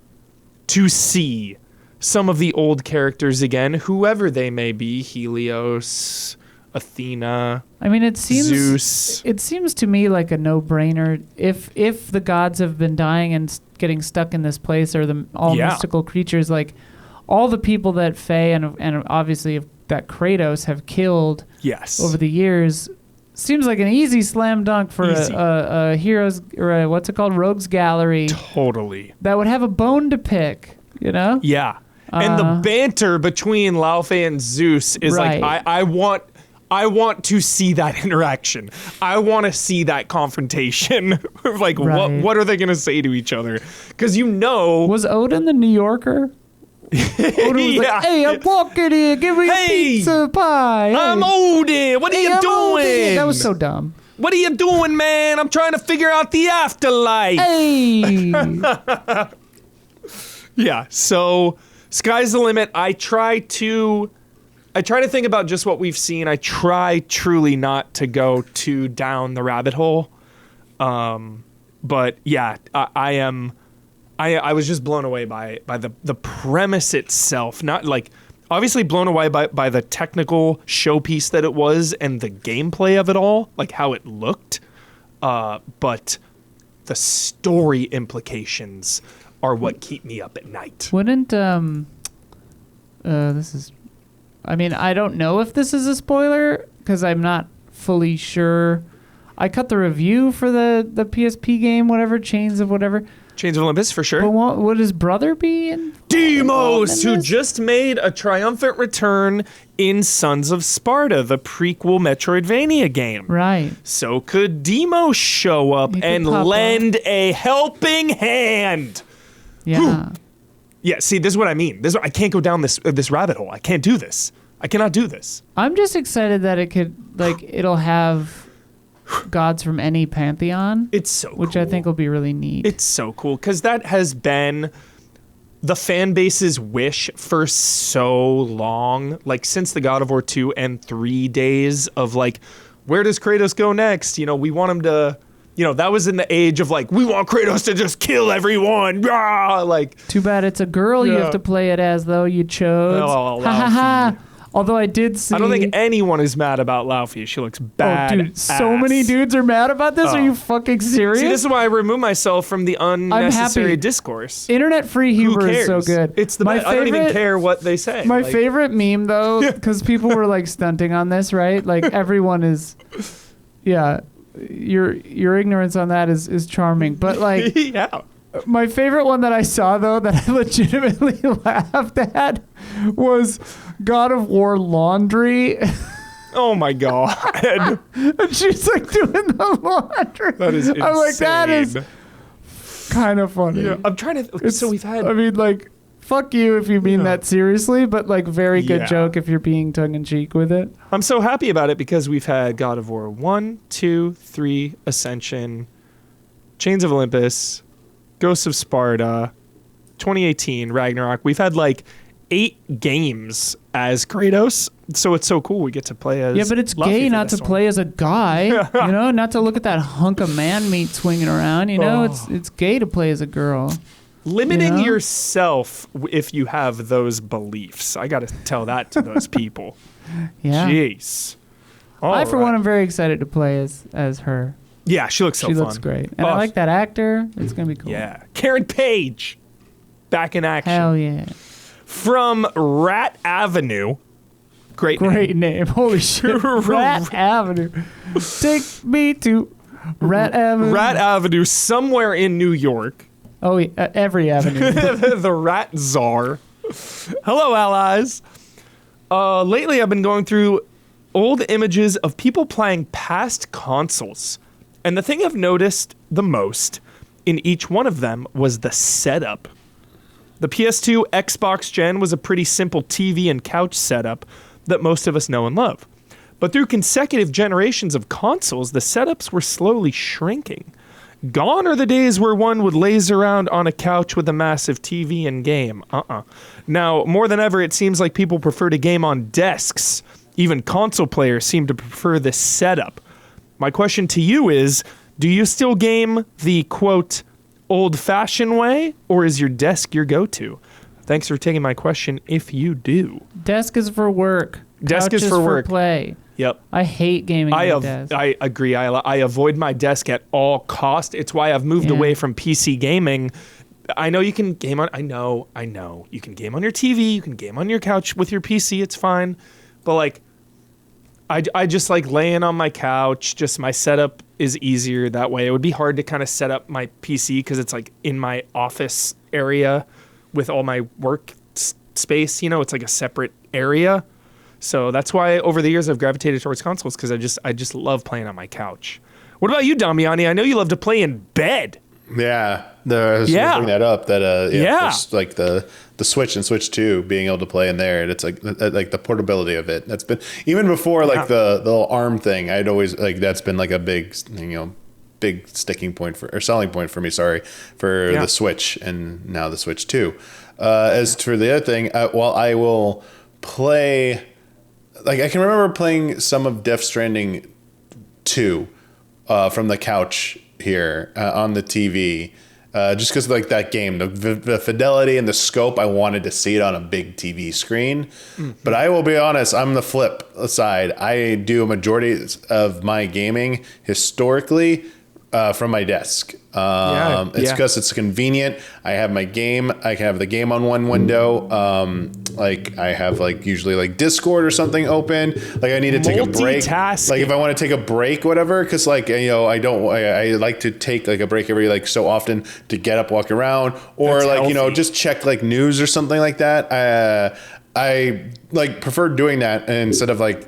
to see some of the old characters again, whoever they may be, Helios, Athena, I mean, it seems Zeus. It seems to me like a no-brainer. If the gods have been dying and getting stuck in this place, or all mystical creatures, like all the people that Faye and obviously that Kratos have killed over the years, seems like an easy slam dunk for a heroes, or what's it called, rogues gallery. Totally. That would have a bone to pick, you know? Yeah. And the banter between Laufey and Zeus is like, I want to see that interaction. I want to see that confrontation. Like, what are they going to say to each other? Because was Odin the New Yorker? Odin was like, hey, I'm walking here. Give me a pizza pie. Hey. I'm Odin. What are you doing? Odin. That was so dumb. What are you doing, man? I'm trying to figure out the afterlife. Hey. Yeah, so sky's the limit. I try to think about just what we've seen. I try truly not to go too down the rabbit hole. But yeah, I was just blown away by the premise itself. Not like, obviously blown away by the technical showpiece that it was and the gameplay of it all, like how it looked. But the story implications are what keep me up at night. Wouldn't this is, I mean, I don't know if this is a spoiler because I'm not fully sure. I cut the review for the PSP game, whatever, Chains of Olympus, for sure. But would his brother be in? Deimos, who just made a triumphant return in Sons of Sparta, the prequel Metroidvania game. Right. So could Deimos show up and lend a helping hand? Yeah. Whew. Yeah, see, this is what I mean. I can't go down this rabbit hole. I can't do this. I cannot do this. I'm just excited that it could, like, it'll have gods from any pantheon. It's so cool. Which I think will be really neat. It's so cool, because that has been the fan base's wish for so long, like since the God of War 2 and 3 days of like, where does Kratos go next? You know, we want him to, you know, that was in the age of like, we want Kratos to just kill everyone. Rah! Like, too bad it's a girl you have to play it as, though. You chose. Oh, ha ha ha. Although I did see... I don't think anyone is mad about Laufey. She looks bad. Oh, dude, so many dudes are mad about this. Are you fucking serious? See, this is why I remove myself from the unnecessary discourse. Internet free humor is so good. It's the best. I don't even care what they say. My favorite meme, though, because people were like stunting on this, right? Like everyone is... Yeah, your ignorance on that is charming. But like... Yeah. My favorite one that I saw, though, that I legitimately laughed at was God of War laundry. Oh, my God. And she's, like, doing the laundry. That is insane. I'm like, that is kind of funny. Yeah, I'm trying to... So we've had... I mean, like, fuck you if you mean that seriously, but, like, very good joke if you're being tongue-in-cheek with it. I'm so happy about it because we've had God of War 1, 2, 3, Ascension, Chains of Olympus... Ghosts of Sparta, 2018, Ragnarok. We've had like 8 games as Kratos. So it's so cool we get to play as. Yeah, but it's Luffy gay for not to this one. play as a guy. You know, not to look at that hunk of man meat swinging around. You know, it's gay to play as a girl. Limiting yourself if you have those beliefs. I got to tell that to those people. Yeah. Jeez. I, for one, am very excited to play as her. Yeah, she looks so fun. She looks great. And I like that actor. It's going to be cool. Yeah. Karen Page. Back in action. Hell yeah. From Rat Avenue. Great name. Holy shit. Rat Avenue. Take me to Rat Avenue. Rat Avenue, somewhere in New York. Oh, yeah, every avenue. The Rat Czar. Hello, allies. Lately, I've been going through old images of people playing past consoles. And the thing I've noticed the most in each one of them was the setup. The PS2 Xbox Gen was a pretty simple TV and couch setup that most of us know and love. But through consecutive generations of consoles, the setups were slowly shrinking. Gone are the days where one would laze around on a couch with a massive TV and game. Now, more than ever, it seems like people prefer to game on desks. Even console players seem to prefer this setup. My question to you is, do you still game the, quote, old-fashioned way, or is your desk your go-to? Thanks for taking my question if you do. Desk is for work. Desk Couch is for work. Play. Yep. I hate gaming on desk. I agree. I avoid my desk at all cost. It's why I've moved away from PC gaming. I know you can game on... I know. You can game on your TV. You can game on your couch with your PC. It's fine. But, like, I just like laying on my couch. Just my setup is easier that way. It would be hard to kind of set up my PC because it's, like, in my office area with all my work space. You know, it's like a separate area. So that's why over the years I've gravitated towards consoles because I just love playing on my couch. What about you, Damiani? I know you love to play in bed. Yeah, I was gonna bring that up. Just like the Switch and Switch 2 being able to play in there, and it's like the portability of it. That's been even before like the little arm thing. I'd always like that's been like a big big sticking point or selling point for me. For the Switch and now the Switch 2. As for the other thing, while I will play. Like, I can remember playing some of Death Stranding 2 from the couch here on the TV. Just because, like, that game, the fidelity and the scope, I wanted to see it on a big TV screen. Mm-hmm. But I will be honest, I'm the flip side. I do a majority of my gaming historically from my desk. It's because it's convenient. I have my game. I can have the game on one window. Like I have like usually like Discord or something open. Like I need to take a break. Like if I want to take a break, whatever. Because like I like to take like a break every like so often to get up, walk around, or that's like healthy. Just check like news or something like that. I like prefer doing that instead of like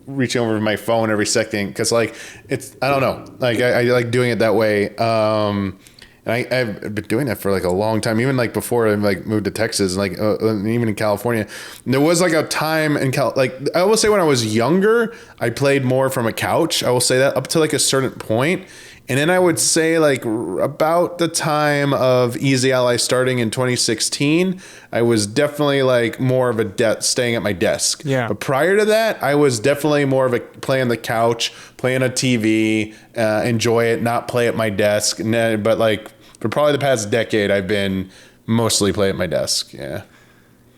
reaching over my phone every second because like it's I don't know like I like doing it that way and I've been doing that for like a long time, even like before I like moved to Texas, like even in California. There was like a time in like I will say when I was younger I played more from a couch. I will say that up to like a certain point. And then I would say like about the time of Easy Ally starting in 2016, I was definitely like more of a staying at my desk. Yeah. But prior to that, I was definitely more of a play on the couch, play on a TV, enjoy it, not play at my desk. But like for probably the past decade, I've been mostly play at my desk. Yeah.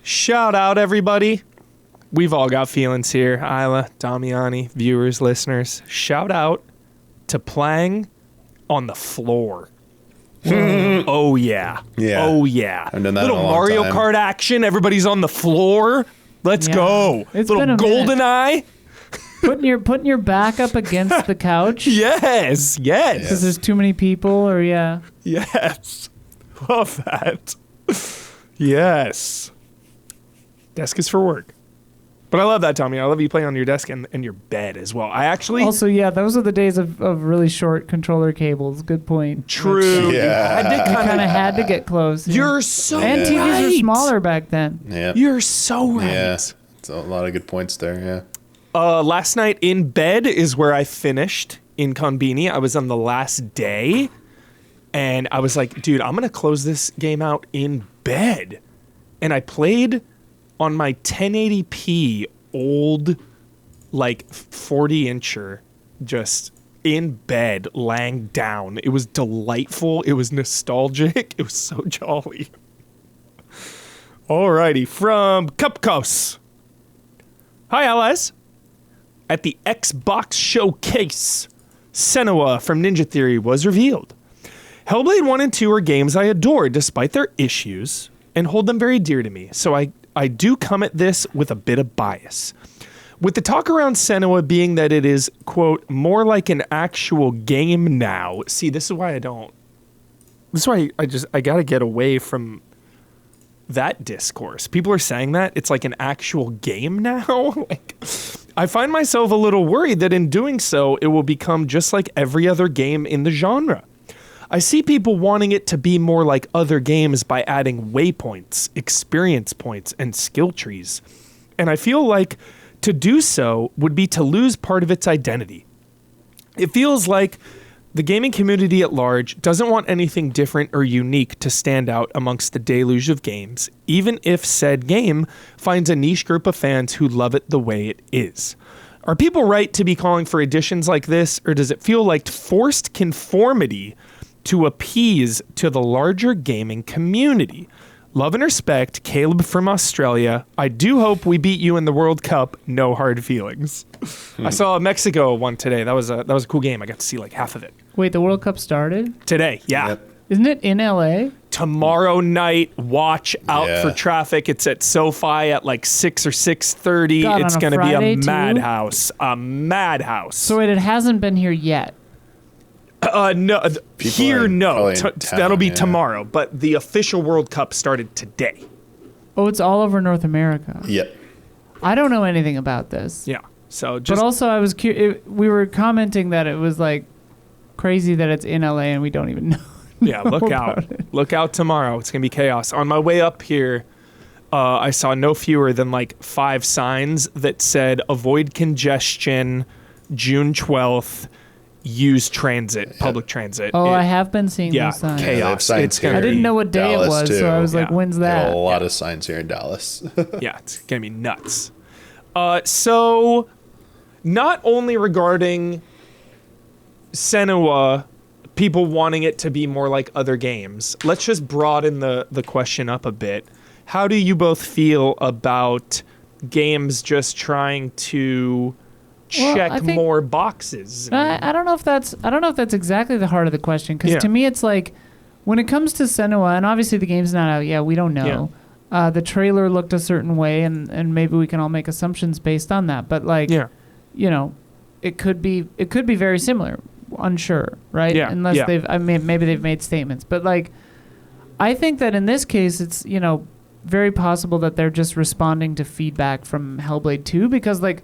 Shout out everybody. We've all got feelings here. Isla, Damiani, viewers, listeners. Shout out to playing on the floor. Oh yeah. Oh yeah. I've done that little in a long Mario time. Kart action. Everybody's on the floor. Let's go. It's little been a golden eye. Putting your back up against the couch. Yes. Because there's too many people, or Yes. Love that. Yes. Desk is for work. But I love that, Tommy. I love you playing on your desk and your bed as well. I actually... Also, those are the days of really short controller cables. Good point. True. Yeah. I did kind of had to get close. You're so right. And TVs were smaller back then. Yeah. You're so right. Yeah. It's a lot of good points there, yeah. Last night in bed is where I finished in Konbini. I was on the last day. And I was like, dude, I'm going to close this game out in bed. And I played on my 1080p old, like 40-incher, just in bed, laying down. It was delightful. It was nostalgic. It was so jolly. Alrighty, from Cupcos. Hi, LS. At the Xbox Showcase, Senua from Ninja Theory was revealed. Hellblade 1 and 2 are games I adore despite their issues and hold them very dear to me, so I do come at this with a bit of bias. With the talk around Senua being that it is, quote, more like an actual game now. See, this is why I gotta get away from that discourse. People are saying that it's like an actual game now. Like, I find myself a little worried that in doing so, it will become just like every other game in the genre. I see people wanting it to be more like other games by adding waypoints, experience points, and skill trees. And I feel like to do so would be to lose part of its identity. It feels like the gaming community at large doesn't want anything different or unique to stand out amongst the deluge of games, even if said game finds a niche group of fans who love it the way it is. Are people right to be calling for additions like this, or does it feel like forced conformity to appease to the larger gaming community? Love and respect, Caleb from Australia. I do hope we beat you in the World Cup. No hard feelings. I saw a Mexico one today. That was a cool game. I got to see like half of it. Wait, the World Cup started? Today, yeah. Yep. Isn't it in LA? Tomorrow night, watch out for traffic. It's at SoFi at like 6 or 6:30. God, it's on a going to be Friday a too? madhouse. A madhouse. So wait, it hasn't been here yet. No, here, no. That'll be yeah. tomorrow. But the official World Cup started today. Oh, it's all over North America. Yep. I don't know anything about this. Yeah. So But just also, I was we were commenting that it was like crazy that it's in LA and we don't even know. yeah, look about out. Look out tomorrow. It's going to be chaos. On my way up here, I saw no fewer than like 5 signs that said avoid congestion, June 12th, use transit, public transit. Oh, I have been seeing yeah, those signs. they have chaos. signs It's gonna I didn't know what day Dallas it was, too. so I was like, Yeah. when's There are that? a lot of signs here in Dallas. Yeah, it's going to be nuts. So, not only regarding Senua, people wanting it to be more like other games, let's just broaden the question up a bit. How do you both feel about games just trying to Well, check I think- more boxes? I don't know if that's exactly the heart of the question, because to me it's like when it comes to Senua, and obviously the game's not out yet, we don't know. The trailer looked a certain way, and maybe we can all make assumptions based on that. But like, you know, it could be very similar. Unsure, right? Yeah. Unless Yeah. maybe they've made statements. But like, I think that in this case, it's very possible that they're just responding to feedback from Hellblade 2, because like,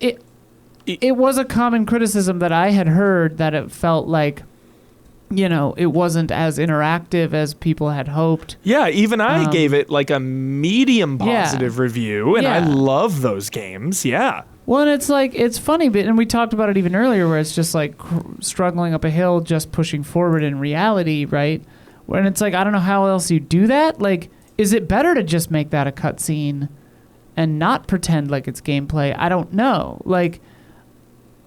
it was a common criticism that I had heard that it felt like, it wasn't as interactive as people had hoped. Yeah, even I gave it like a medium positive review, and I love those games. Yeah. Well, and it's like, it's funny, but, and we talked about it even earlier, where it's just like struggling up a hill, just pushing forward in reality, right? When it's like, I don't know how else you do that. Like, is it better to just make that a cutscene and not pretend like it's gameplay? I don't know. Like,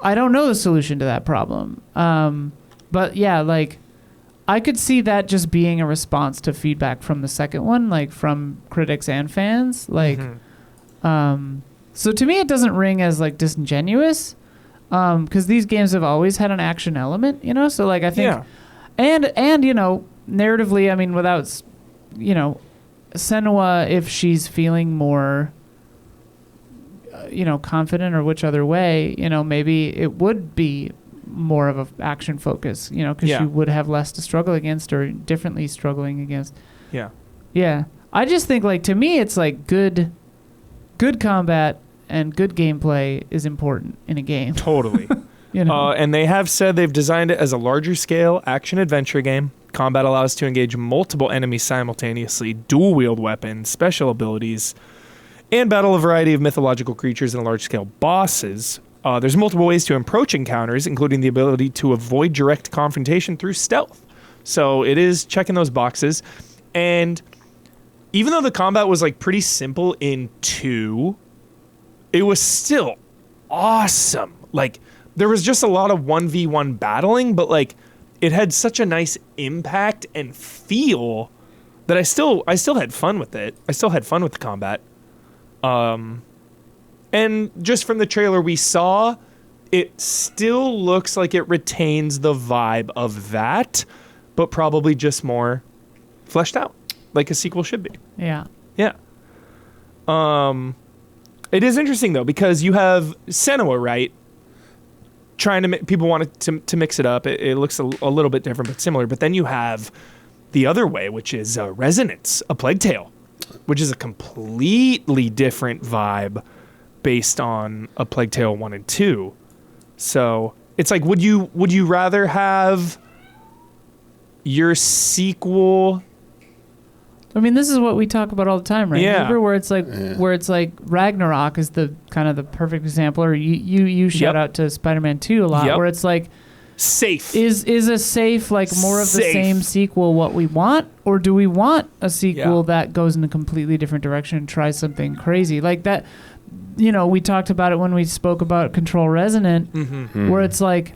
I don't know the solution to that problem. But yeah, like, I could see that just being a response to feedback from the second one, like from critics and fans. Like, so to me, it doesn't ring as like disingenuous, because these games have always had an action element, So like, I think, and narratively, I mean, without, Senua, if she's feeling more, confident, or which other way, maybe it would be more of a action focus, because she would have less to struggle against, or differently struggling against. Yeah. I just think, like, to me, it's like good combat and good gameplay is important in a game. Totally. And they have said they've designed it as a larger scale action adventure game. Combat allows to engage multiple enemies simultaneously, dual wield weapons, special abilities, and battle a variety of mythological creatures and large scale bosses. There's multiple ways to approach encounters, including the ability to avoid direct confrontation through stealth. So it is checking those boxes. And, even though the combat was like pretty simple in 2, it was still awesome. Like there was just a lot of 1v1 battling, but like it had such a nice impact and feel that I still had fun with it. I still had fun with the combat. And just from the trailer we saw, it still looks like it retains the vibe of that, but probably just more fleshed out, like a sequel should be. Yeah. Yeah. It is interesting though, because you have Senua, right? Trying to people wanted to mix it up. It looks a little bit different, but similar. But then you have the other way, which is Resonance, A Plague Tale, which is a completely different vibe based on A Plague Tale 1 and 2. So it's like, would you rather have your sequel? I mean, this is what we talk about all the time, right? Yeah. Remember where it's like Ragnarok is the kind of the perfect example, or you shout out to Spider-Man 2 a lot, where it's like safe. Is a safe like more of the same sequel what we want, or do we want a sequel that goes in a completely different direction and tries something crazy like that? You know, we talked about it when we spoke about Control Resonant, where it's like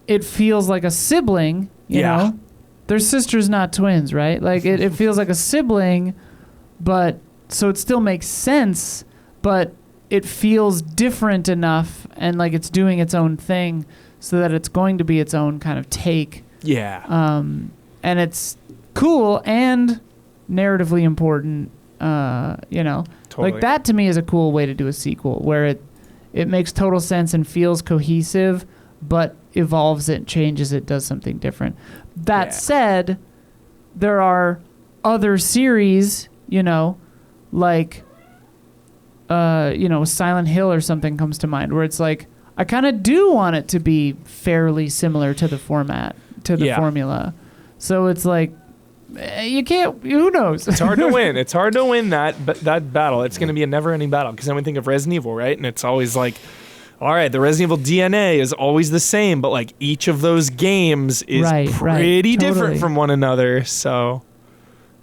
it feels like a sibling, you know. They're sisters, not twins, right? Like, it feels like a sibling, but so it still makes sense, but it feels different enough and like it's doing its own thing so that it's going to be its own kind of take. Yeah. And it's cool and narratively important, you know. Totally. Like, that to me is a cool way to do a sequel, where it makes total sense and feels cohesive, but evolves it, changes it, does something different. That said, there are other series, you know, like, you know, Silent Hill or something comes to mind, where it's like, I kind of do want it to be fairly similar to the format, to the formula. So it's like, you can't, who knows? It's hard to win. It's hard to win that battle. It's going to be a never-ending battle, because then we think of Resident Evil, right? And it's always like, all right, the Resident Evil DNA is always the same, but like each of those games is pretty different from one another. So,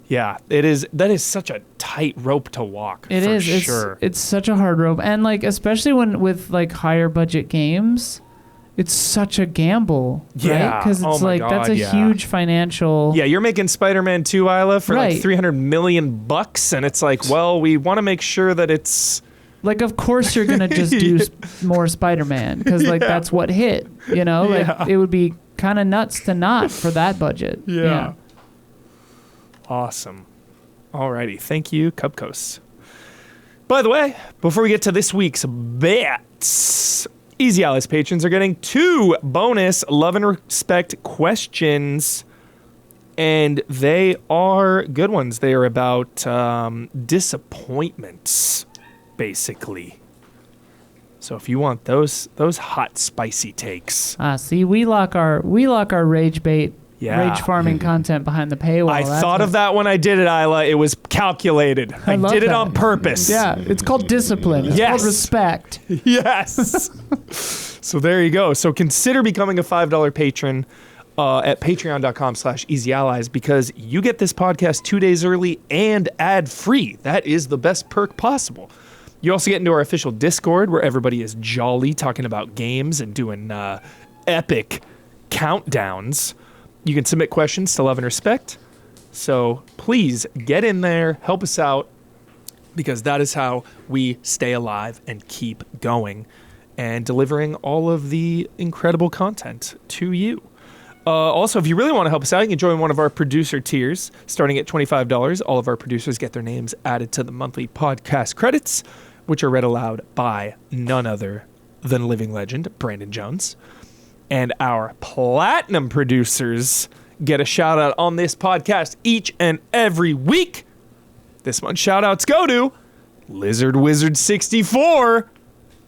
yeah, that is such a tight rope to walk. It is. Sure. It's such a hard rope, and like especially with like higher budget games, it's such a gamble. Yeah, right? Because it's that's a huge financial. Yeah, you're making Spider-Man 2, Isla, for like $300 million, and it's like, well, we want to make sure that it's. Like, of course you're going to just do more Spider-Man, because, like, that's what hit, you know? Like, it would be kind of nuts to not for that budget. Yeah. Awesome. Alrighty. Thank you, Cupcoast. By the way, before we get to this week's bets, Easy Allies patrons are getting 2 bonus Love and Respect questions, and they are good ones. They are about disappointments, basically. So if you want those hot spicy takes. See, we lock our rage bait, rage farming content behind the paywall. I thought of that when I did it, Isla. It was calculated. I did it on purpose. Yeah, it's called discipline. It's called respect. Yes. So there you go. So consider becoming a $5 patron at patreon.com/easyallies, because you get this podcast 2 days early and ad free. That is the best perk possible. You also get into our official Discord, where everybody is jolly talking about games and doing epic countdowns. You can submit questions to Love and Respect. So please get in there, help us out, because that is how we stay alive and keep going and delivering all of the incredible content to you. Also, if you really want to help us out, you can join one of our producer tiers. Starting at $25, all of our producers get their names added to the monthly podcast credits, which are read aloud by none other than living legend Brandon Jones. And our platinum producers get a shout out on this podcast each and every week. This month's shout outs go to Lizard Wizard 64,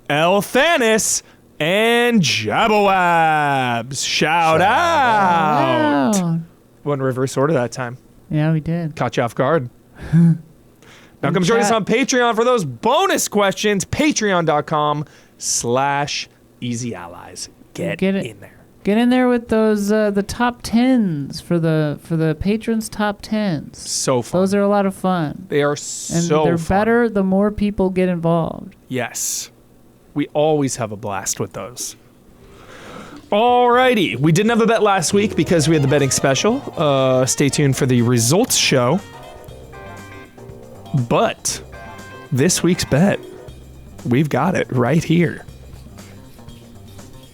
El Thanis, and Jabawabs. Shout out. Wow. Went reverse order that time. Yeah, we did. Caught you off guard. Now come join us on Patreon for those bonus questions. Patreon.com/easyallies. Get in there. Get in there with those the top 10s for the patrons' top 10s. So fun. Those are a lot of fun. They are and they're fun. better the more people get involved. Yes. We always have a blast with those. Alrighty. We didn't have a bet last week because we had the betting special. Stay tuned for the results show. But this week's bet, we've got it right here.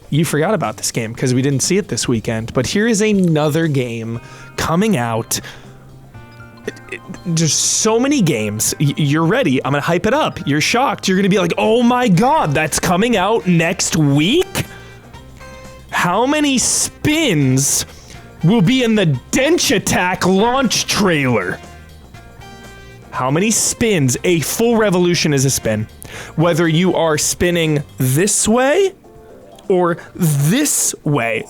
You forgot about this game because we didn't see it this weekend, but here is another game coming out. There's so many games. You're ready. I'm going to hype it up. You're shocked. You're going to be like, oh my God, that's coming out next week? How many spins will be in the Dench Attack launch trailer? How many spins? A full revolution is a spin. Whether you are spinning this way, or this way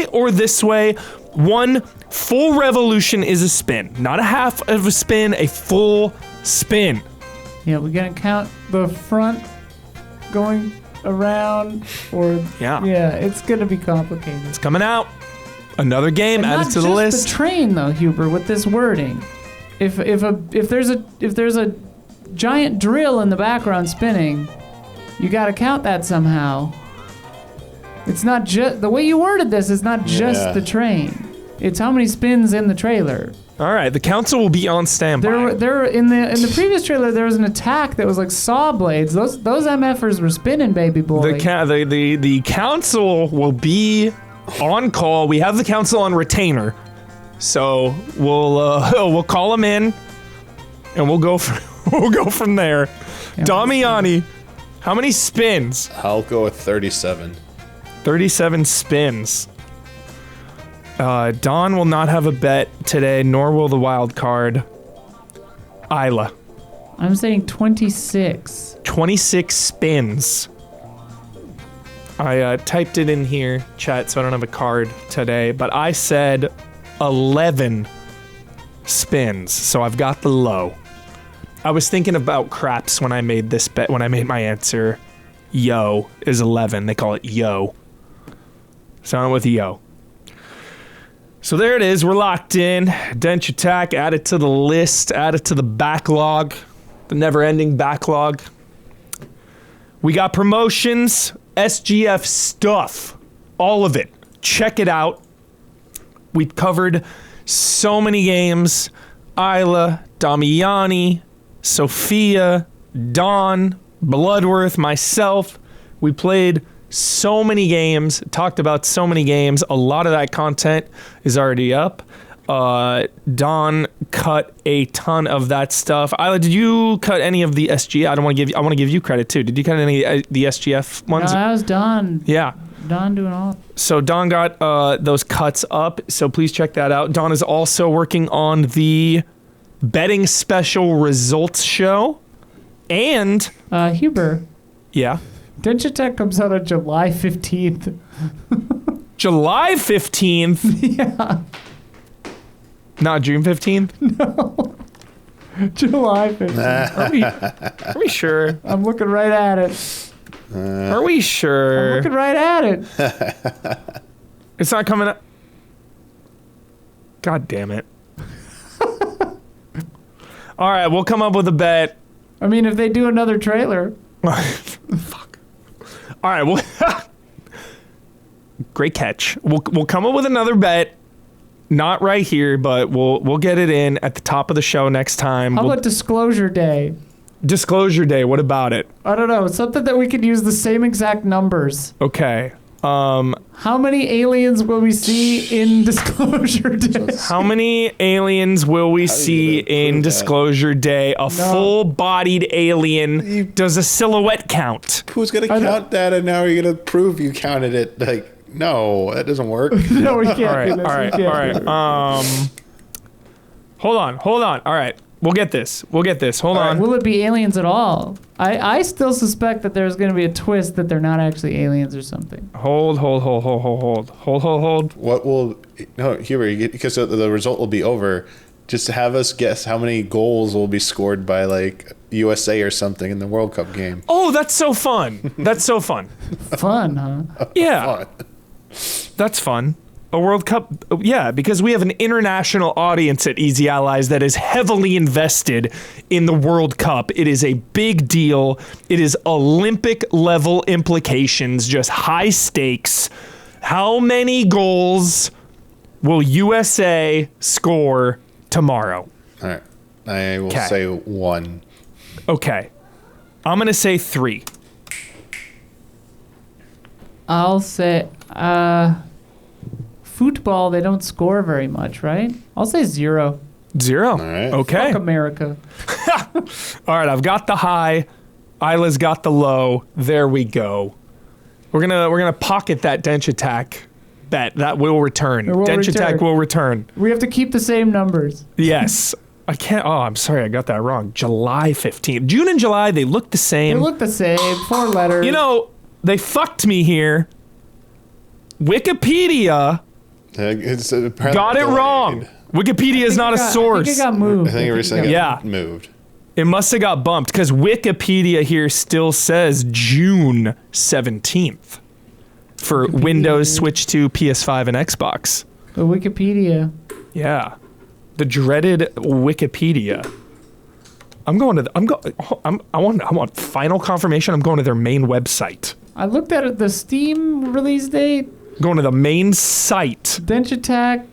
or this way, one full revolution is a spin. Not a half of a spin, a full spin. Yeah, we're gonna count the front going around, or yeah, it's gonna be complicated. It's coming out. Another game added to the list. Not just the train though, Huber, with this wording. If there's a giant drill in the background spinning, you gotta count that somehow. It's not just the way you worded this. It's not just the train. It's how many spins in the trailer. All right, the council will be on standby. There in the previous trailer there was an attack that was like saw blades. Those MFers were spinning, baby boy. The council will be on call. We have the council on retainer, so we'll call them in, and we'll go from there. Yeah, Damiani, how many spins? I'll go with 37. 37 spins. Don will not have a bet today, nor will the wild card. Isla. I'm saying 26. 26 spins. I typed it in here, chat, so I don't have a card today, but I said 11 spins, so I've got the low. I was thinking about craps when I made this bet, when I made my answer. Yo is 11. They call it yo. So I went with yo. So there it is. We're locked in. Dench Attack added to the list, added to the backlog, the never-ending backlog. We got promotions, SGF stuff, all of it. Check it out. We covered so many games. Isla, Damiani, Sophia, Dawn, Bloodworth, myself. We played so many games, talked about so many games. A lot of that content is already up. Don cut a ton of that stuff. Isla, did you cut any of the SGF? I want to give you credit too. Did you cut any of the SGF ones? No, that was Don. Yeah. Don doing all. So Don got those cuts up. So please check that out. Don is also working on the betting special results show, and Huber. Yeah. Dench Attack comes out on July 15th. July 15th? Yeah. Not June 15th? No. July 15th. Are we sure? I'm looking right at it. Are we sure? I'm looking right at it. It's not coming up. God damn it. All right, we'll come up with a bet. I mean, if they do another trailer. Fuck. All right, well, great catch. We'll come up with another bet. Not right here, but we'll get it in at the top of the show next time. How about Disclosure Day? Disclosure Day, what about it? I don't know. Something that we could use the same exact numbers. Okay. How many aliens will we see in Disclosure Day? How many aliens will we see in Disclosure Day? A full-bodied alien does a silhouette count. Who's going to count that, and now you're going to prove you counted it? Like, no, that doesn't work. No, we can't. All right. Hold on. All right. We'll get this. Hold on. Will it be aliens at all? I still suspect that there's going to be a twist that they're not actually aliens or something. Hold. What will... No, Huber, because the result will be over. Just have us guess how many goals will be scored by, like, USA or something in the World Cup game. Oh, that's so fun. Fun, huh? Yeah. Fun. That's fun. A World Cup, yeah, because we have an international audience at Easy Allies that is heavily invested in the World Cup. It is a big deal. It is Olympic level implications, just high stakes. How many goals will USA score tomorrow? All right. I will say 1. Okay. I'm going to say 3. I'll say, football, they don't score very much, right? I'll say 0. 0. All right. Okay. Fuck America. All right, I've got the high. Isla's got the low. There we go. We're gonna pocket that Dench Attack bet. That will return. Dench Attack will return. We have to keep the same numbers. Yes. I can't. Oh, I'm sorry. I got that wrong. July 15th. June and July, they look the same. They look the same. 4 letters. You know, they fucked me here. Wikipedia It's got it wrong. Wikipedia is not a source. I think it got moved. I think everything got moved. It must have got bumped because Wikipedia here still says June 17th for Windows, Switch 2, PS5, and Xbox. The Wikipedia. Yeah. The dreaded Wikipedia. I want final confirmation. I'm going to their main website. I looked at it, the Steam release date. Going to the main site. Dench Attack.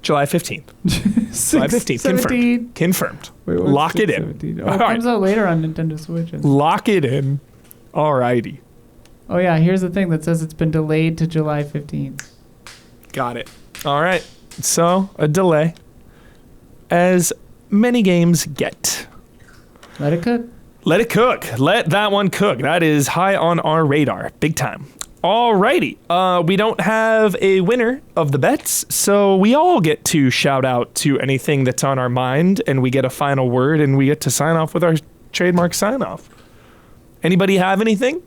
July 15th. July 15th. Confirmed. Wait, Lock it 17? in. Oh, it comes out later on Nintendo Switch. Lock it in. Alrighty. Oh yeah, here's the thing that says it's been delayed to July 15th. Got it. All right. So, a delay. As many games get. Let it cook. Let it cook. Let that one cook. That is high on our radar. Big time. Alrighty. We don't have a winner of the bets, so we all get to shout out to anything that's on our mind, and we get a final word, and we get to sign off with our trademark sign off. Anybody have anything?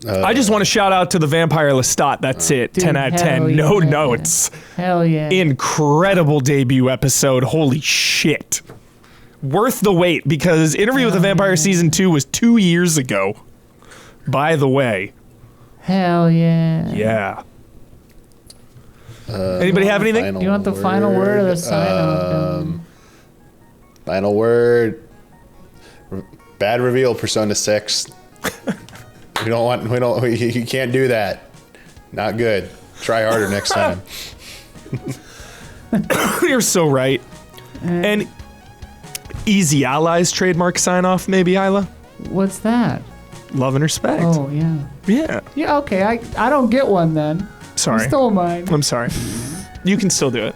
I just want to shout out to the Vampire Lestat. That's it. Dude, 10 out of 10. yeah. No notes. Hell yeah. Incredible debut episode. Holy shit. Worth the wait, because Interview with the Vampire Season 2 was 2 years ago. By the way. Hell yeah. Yeah. Anybody have anything? Do you want the final word or the sign-off? Final word. Bad reveal, Persona 6. You can't do that. Not good. Try harder next time. You're so right. And Easy Allies trademark sign off, maybe, Isla? What's that? Love and respect. Oh, yeah. Yeah. Yeah, okay. I don't get one then. Sorry. You stole mine. I'm sorry. You can still do it.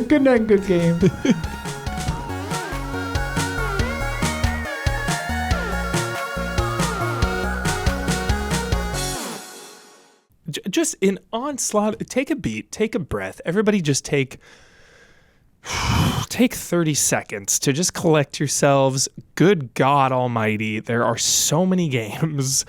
Good night, good game. Just in onslaught, take a beat, take a breath. Everybody just take 30 seconds to just collect yourselves. Good God Almighty, there are so many games